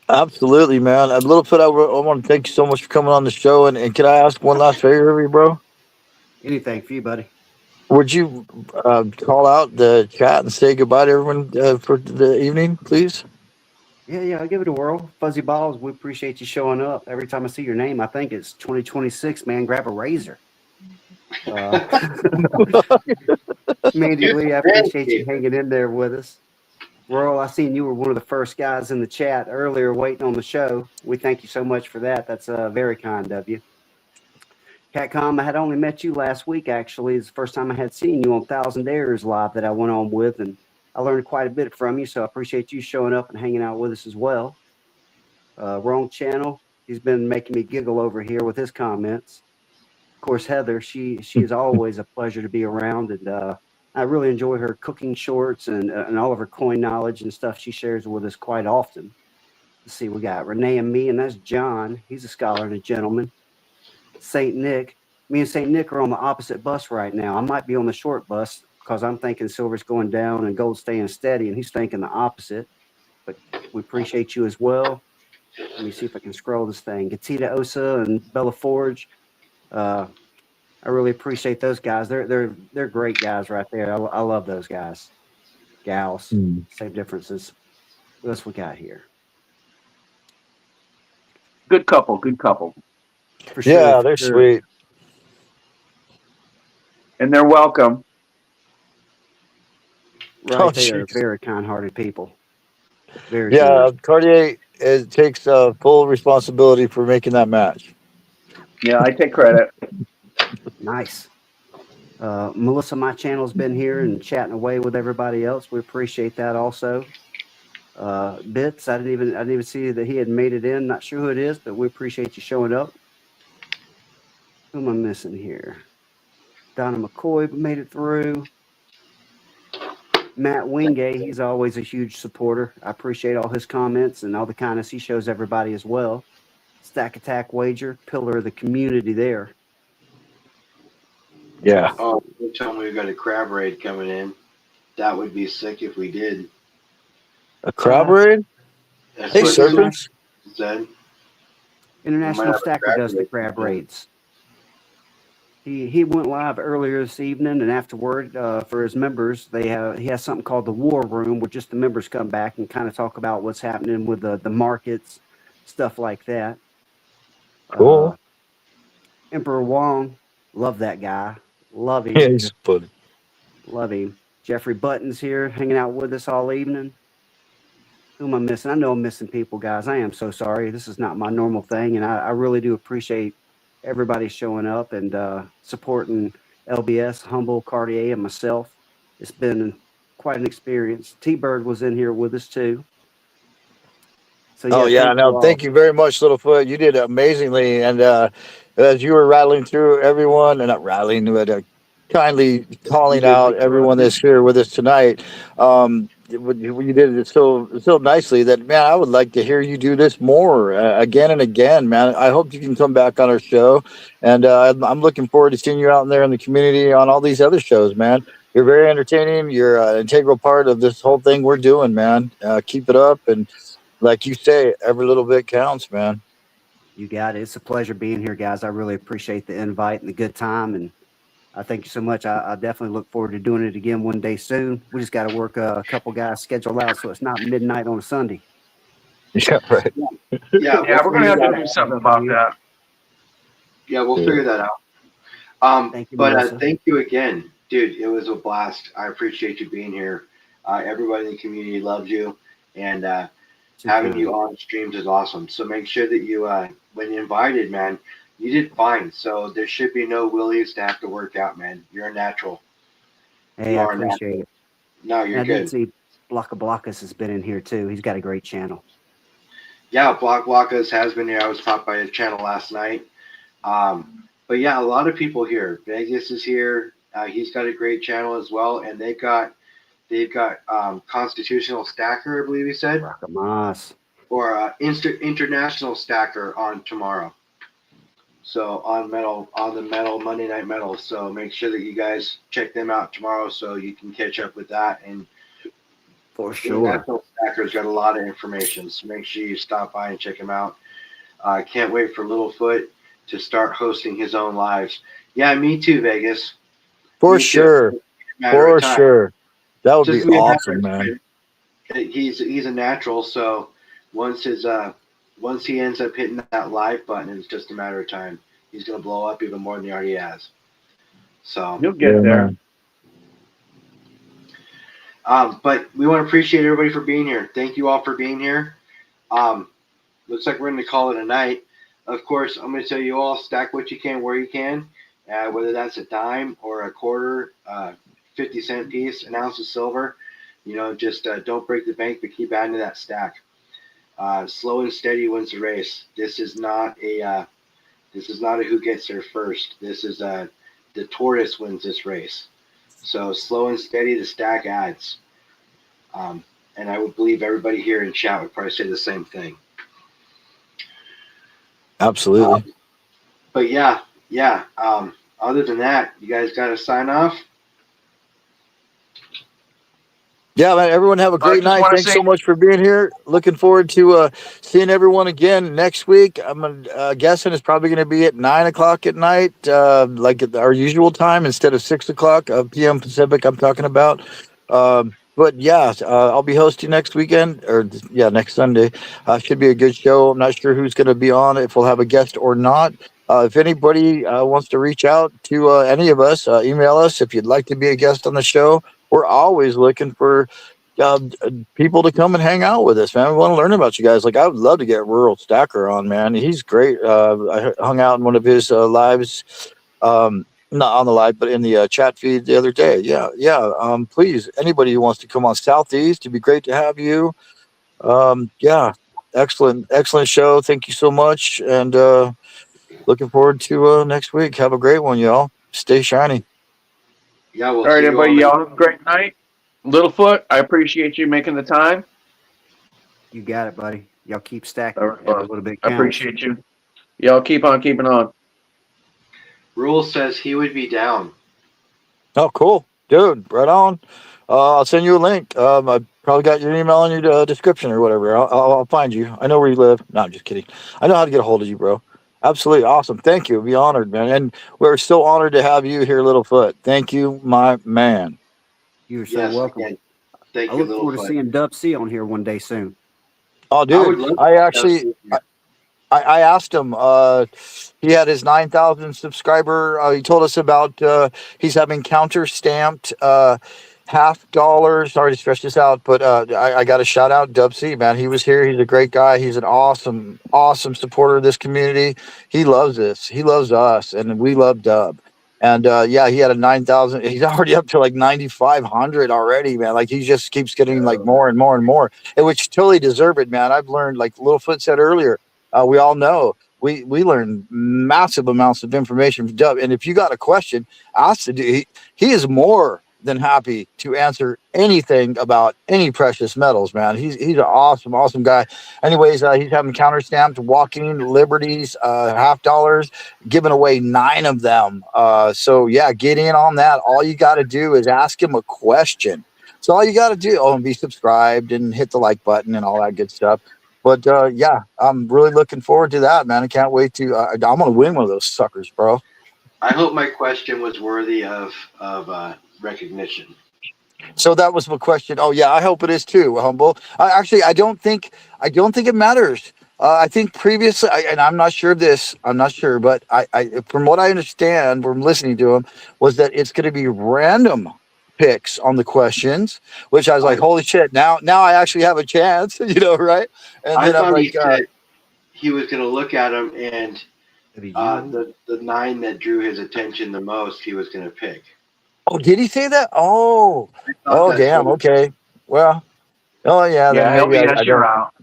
Absolutely, man. A little bit. I want to thank you so much for coming on the show. And can I ask one last favor of you, bro? Anything for you, buddy. Would you call out the chat and say goodbye to everyone for the evening, please? Yeah, I'll give it a whirl. Fuzzy Balls, we appreciate you showing up. Every time I see your name, I think it's 2026, man. Grab a razor. Mandy Lee, I appreciate you hanging in there with us. Royal, I seen you were one of the first guys in the chat earlier waiting on the show. We thank you so much for that. That's very kind of you. Catcom, I had only met you last week, actually. It's the first time I had seen you on Thousand Airs Live that I went on with, and I learned quite a bit from you, so I appreciate you showing up and hanging out with us as well. Wrong channel. He's been making me giggle over here with his comments. Of course, Heather, she is always a pleasure to be around, and I really enjoy her cooking shorts and all of her coin knowledge and stuff she shares with us quite often. Let's see, we got Renee and me, and that's John. He's a scholar and a gentleman. St. Nick. Me and St. Nick are on the opposite bus right now. I might be on the short bus because I'm thinking silver's going down and gold staying steady, and he's thinking the opposite. But we appreciate you as well. Let me see if I can scroll this thing. Gatita Osa and Bella Forge. I really appreciate those guys. They're great guys right there. I love those guys. Gals. Same differences. What else we got here? Good couple. Good couple. For sure. Yeah, For they're sure. sweet. And they're welcome. Right. Oh, They are jeez. very kind-hearted people. Very Yeah, generous. Cartier takes full responsibility for making that match. Yeah, I take credit. Nice. Melissa, my channel's been here and chatting away with everybody else. We appreciate that also. Bits, I didn't even see that he had made it in. Not sure who it is, but we appreciate you showing up. Who am I missing here? Donna McCoy made it through. Matt Wingate, he's always a huge supporter. I appreciate all his comments and all the kindness he shows everybody as well. Stack Attack Wager, pillar of the community there. Yeah. Oh, they told me we got a crab raid coming in. That would be sick if we did. A crab raid? That's Hey, what serpents. it said. International have a Stacker crab does the raid. crab raids. He went live earlier this evening, and afterward, for his members, he has something called the War Room, where just the members come back and kind of talk about what's happening with the markets, stuff like that. Cool. Emperor Wong, love that guy, love him, Yeah, he's funny. love him. Jeffrey Button's here, hanging out with us all evening. Who am I missing? I know I'm missing people, guys. I am so sorry. This is not my normal thing, and I really do appreciate everybody showing up and supporting LBS, Humble, Cartier, and myself. It's been quite an experience. T-Bird was in here with us too. So Oh yeah, yeah, thank no, you all. thank you very much, Littlefoot. You did amazingly, and as you were rattling through everyone, and not rattling, but kindly calling out everyone that's here with us tonight, you did it so nicely that man, I would like to hear you do this more again and again, man. I hope you can come back on our show, and I'm looking forward to seeing you out there in the community on all these other shows, man. You're very entertaining. You're an integral part of this whole thing we're doing, man. Keep it up, and like you say, every little bit counts, man. You got it. It's a pleasure being here, guys. I really appreciate the invite and the good time, and I thank you so much. I definitely look forward to doing it again one day soon. We just got to work a couple guys' schedule out so it's not midnight on a Sunday. Yeah, right. Yeah, Yeah, we're gonna have to that do out. something about that. Yeah, we'll figure that out. Thank you, But Melissa. thank you again, dude. It was a blast. I appreciate you being here. Everybody in the community loves you, and having you on streams is awesome. So make sure that you, when you invited, man, you did fine. So there should be no willies to have to work out, man. You're a natural. Hey, You I are a appreciate natural. it. No, And you're I did good. see Blocka Blockus has been in here too. He's got a great channel. Yeah, Block Blockas has been here. I was popped by his channel last night. But yeah, a lot of people here. Vegas is here. He's got a great channel as well, and they've got Constitutional Stacker, I believe he said, Rakamas. or International Stacker on tomorrow. So on the metal Monday Night Metal. So make sure that you guys check them out tomorrow, so you can catch up with that. And For sure. International Stacker's got a lot of information, so make sure you stop by and check him out. I can't wait for Littlefoot to start hosting his own lives. Yeah, me too, Vegas. For Me too. sure. Matter For of time. sure. That would Just be be a matter awesome, of man. time. He's a natural, so once he ends up hitting that live button, it's just a matter of time. He's gonna blow up even more than he already has. So You'll get there. but we want to appreciate everybody for being here. Thank you all for being here. Looks like we're going to call it a night. Of course, I'm going to tell you all, stack what you can where you can, whether that's a dime or a quarter, 50-cent piece, an ounce of silver. Just don't break the bank, but keep adding to that stack. Slow and steady wins the race. This is not a who gets there first. This is the tortoise wins this race. So slow and steady, the stack adds. And I would believe everybody here in chat would probably say the same thing. Absolutely. But yeah. Other than that, you guys got to sign off. Yeah, man. Everyone have a great night. Thanks so much for being here. Looking forward to seeing everyone again next week. I'm guessing it's probably going to be at 9:00 at night, like at our usual time, instead of 6:00 p.m. Pacific. I'm talking about. But yeah, I'll be hosting next weekend, or next Sunday. Should be a good show. I'm not sure who's going to be on, if we'll have a guest or not. If anybody wants to reach out to any of us, email us if you'd like to be a guest on the show. We're always looking for people to come and hang out with us, man. We want to learn about you guys. Like, I would love to get Rural Stacker on, man. He's great. I hung out in one of his lives, not on the live, but in the chat feed the other day. Yeah. Please, anybody who wants to come on Southeast, it'd be great to have you. Yeah, excellent show. Thank you so much, and looking forward to next week. Have a great one, y'all. Stay shiny. Yeah, we'll All right, see you everybody. all. Y'all have a great night. Littlefoot, I appreciate you making the time. You got it, buddy. Y'all keep stacking. All right, Every little bit I counts. appreciate you. Y'all keep on keeping on. Rule says he would be down. Oh, cool, dude. Right on. I'll send you a link. I probably got your email in your description or whatever. I'll find you. I know where you live. No, I'm just kidding. I know how to get a hold of you, bro. Absolutely awesome. Thank you. Be honored, man. And we're so honored to have you here, Littlefoot. Thank you, my man. You're so welcome. Again, thank I you, look forward to Littlefoot. seeing Dub C on here one day soon. Oh, I dude. would love I to actually. have I asked him. He had his 9,000 subscriber. He told us about he's having counter stamped $50. Sorry to stretch this out, but I got a shout out, Dub C, man. He was here. He's a great guy. He's an awesome supporter of this community. He loves this. He loves us, and we love Dub. And yeah, he had a 9,000. He's already up to like 9,500 already, man. Like he just keeps getting like more and more and more, and which totally deserve it, man. I've learned, like Littlefoot said earlier, we all know we learn massive amounts of information from Dub. And if you got a question, ask the dude. He is more than happy to answer anything about any precious metals, man. He's an awesome guy. Anyways, he's having counter stamped walking liberties, $50, giving away 9 of them. So yeah, get in on that. All you got to do is ask him a question. So all you got to do, and be subscribed and hit the like button and all that good stuff. But yeah, I'm really looking forward to that, man. I can't wait to. I'm gonna win one of those suckers, bro. I hope my question was worthy of recognition. So that was my question. Oh yeah, I hope it is too, Humble. I don't think it matters. I think previously, and I'm not sure of this. I'm not sure, but I from what I understand from listening to him was that it's going to be random picks on the questions, which I was like, holy shit! Now I actually have a chance, right? And I then I'm thought like, he said he was going to look at them and the 9 that drew his attention the most, he was going to pick. oh, did he say that? Oh, That's damn. what Okay. Well, oh yeah, then maybe I you're don't. out.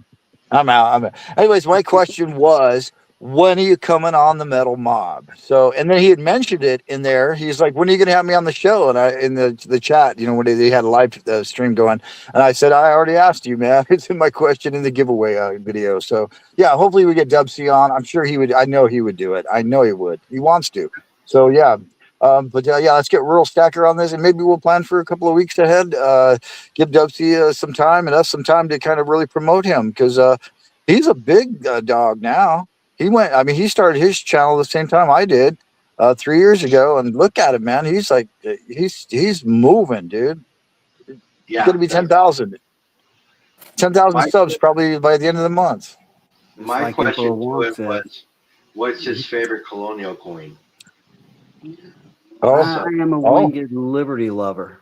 I'm out. Anyways, my question was, when are you coming on the Metal Mob? So, and then he had mentioned it in there. He's like, when are you going to have me on the show? And I, in the chat, when they had a live stream going, and I said, I already asked you, man. It's in my question in the giveaway video. So, yeah, hopefully we get Dub C on. I'm sure he would. I know he would do it. I know he would. He wants to. So, yeah. But yeah, let's get Rural Stacker on this, and maybe we'll plan for a couple of weeks ahead. Give Dubsy some time and us some time to kind of really promote him, because he's a big dog now. He started his channel the same time I did 3 years ago, and look at him, man. He's like he's moving, dude. Yeah, he's gonna be 10,000 subs probably by the end of the month. My question to him was, what's his favorite colonial coin? I am a winged liberty lover.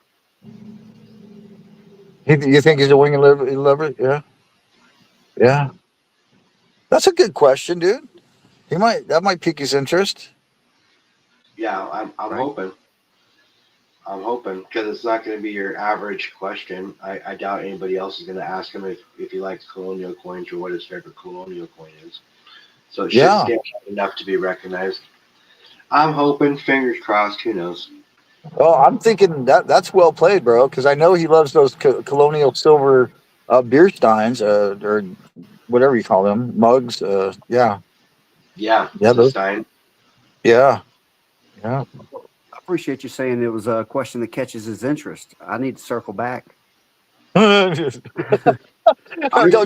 You think he's a winged liberty lover? Yeah. Yeah. That's a good question, dude. That might pique his interest. Yeah, I'm hoping. I'm hoping, because it's not going to be your average question. I doubt anybody else is going to ask him if he likes colonial coins or what his favorite colonial coin is. So it should stand out enough to be recognized. I'm hoping, fingers crossed, who knows. Oh, I'm thinking that's well played, bro, because I know he loves those colonial silver beer steins, or whatever you call them, mugs. Yeah. Yeah, those stein. Yeah. I appreciate you saying it was a question that catches his interest. I need to circle back. Don't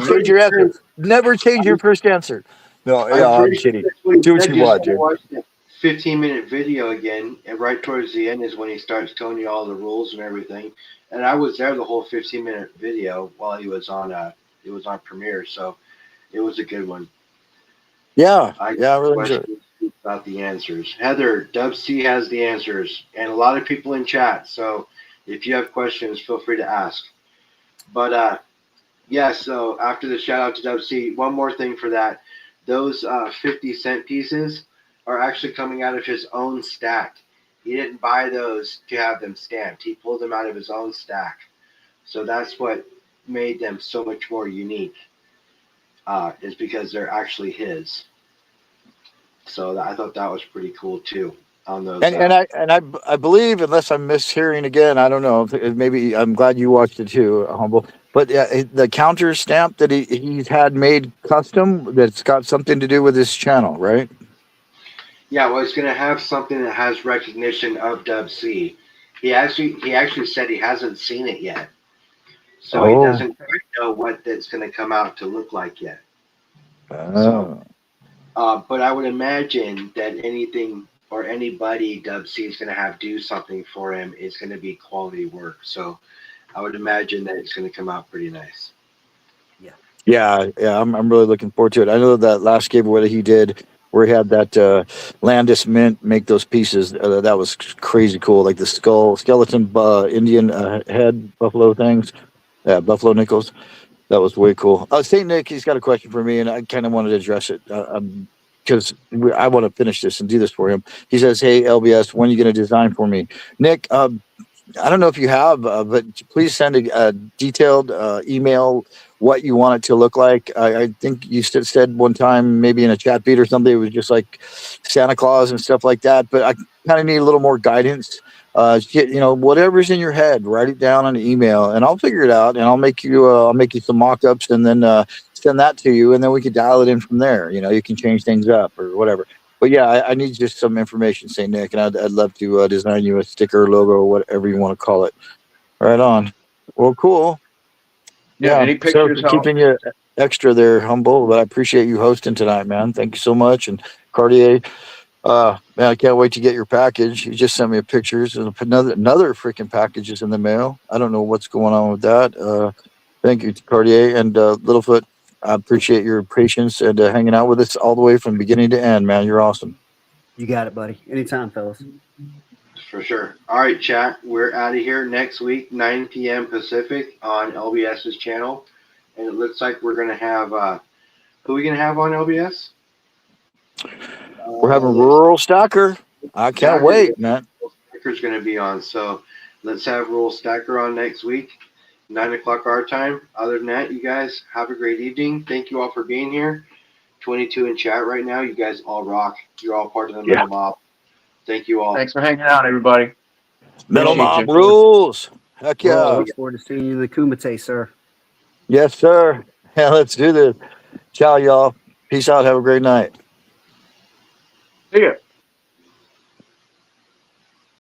change your answer. Never change your first answer. No, I'm kidding. Do what you want, dude. 15-minute video again, and right towards the end is when he starts telling you all the rules and everything. And I was there the whole 15-minute video while he was on Premiere, so it was a good one. Yeah, I really enjoyed it. About the answers. Heather, Dub C has the answers, and a lot of people in chat. So if you have questions, feel free to ask. But yeah, so after the shout out to Dub C, one more thing for that. Those 50-cent pieces are actually coming out of his own stack. He didn't buy those to have them stamped. He pulled them out of his own stack. So that's what made them so much more unique, is because they're actually his. So I thought that was pretty cool too. On those, and I believe, unless I'm mishearing again, I don't know. Maybe I'm glad you watched it too, Humble. But the counter stamp that he's had made custom, that's got something to do with his channel, right? Yeah, well, it's going to have something that has recognition of Dub C. He actually said he hasn't seen it yet, so he doesn't quite know what that's going to come out to look like yet. So, but I would imagine that anything or anybody Dub C is going to have do something for him is going to be quality work. So I would imagine that it's going to come out pretty nice. Yeah. I'm really looking forward to it. I know that last giveaway that he did, where he had that Landis Mint make those pieces, that was crazy cool. Like the skeleton Indian head buffalo things, buffalo nickels. That was way cool. St. Nick, he's got a question for me, and I kind of wanted to address it. because I want to finish this and do this for him. He says, "Hey LBS, when are you going to design for me, Nick?" I don't know if you have, but please send a detailed email what you want it to look like. I think you said one time, maybe in a chat feed or something, it was just like Santa Claus and stuff like that. But I kind of need a little more guidance. Whatever's in your head, write it down on an email, and I'll figure it out, and I'll make you some mock-ups, and then send that to you, and then we can dial it in from there. You can change things up or whatever. But yeah, I need just some information, say Nick, and I'd love to design you a sticker, logo, or whatever you want to call it. Right on. Well, cool. Yeah. Any Sorry pictures for help? keeping you extra there, Humble, but I appreciate you hosting tonight, man. Thank you so much. And Cartier, man, I can't wait to get your package. You just sent me pictures, and another freaking package is in the mail. I don't know what's going on with that. Thank you, Cartier and Littlefoot. I appreciate your patience and hanging out with us all the way from beginning to end, man. You're awesome. You got it, buddy. Anytime, fellas. For sure. All right, chat. We're out of here next week, 9 p.m. Pacific on LBS's channel. And it looks like we're going to have, who are we going to have on LBS? We're having Rural Stacker. I can't wait, man. Stacker's going to be on. So let's have Rural Stacker on next week, 9 o'clock our time. Other than that, you guys have a great evening. Thank you all for being here. 22 in chat right now. You guys all rock. You're all part of the Metal Mob. Thank you all. Thanks for hanging out, everybody. Metal Appreciate Mob you. rules. Heck Well, I yeah. look forward to seeing you in the Kumite, sir. Yes, sir. Yeah, let's do this. Ciao, y'all. Peace out. Have a great night. See ya.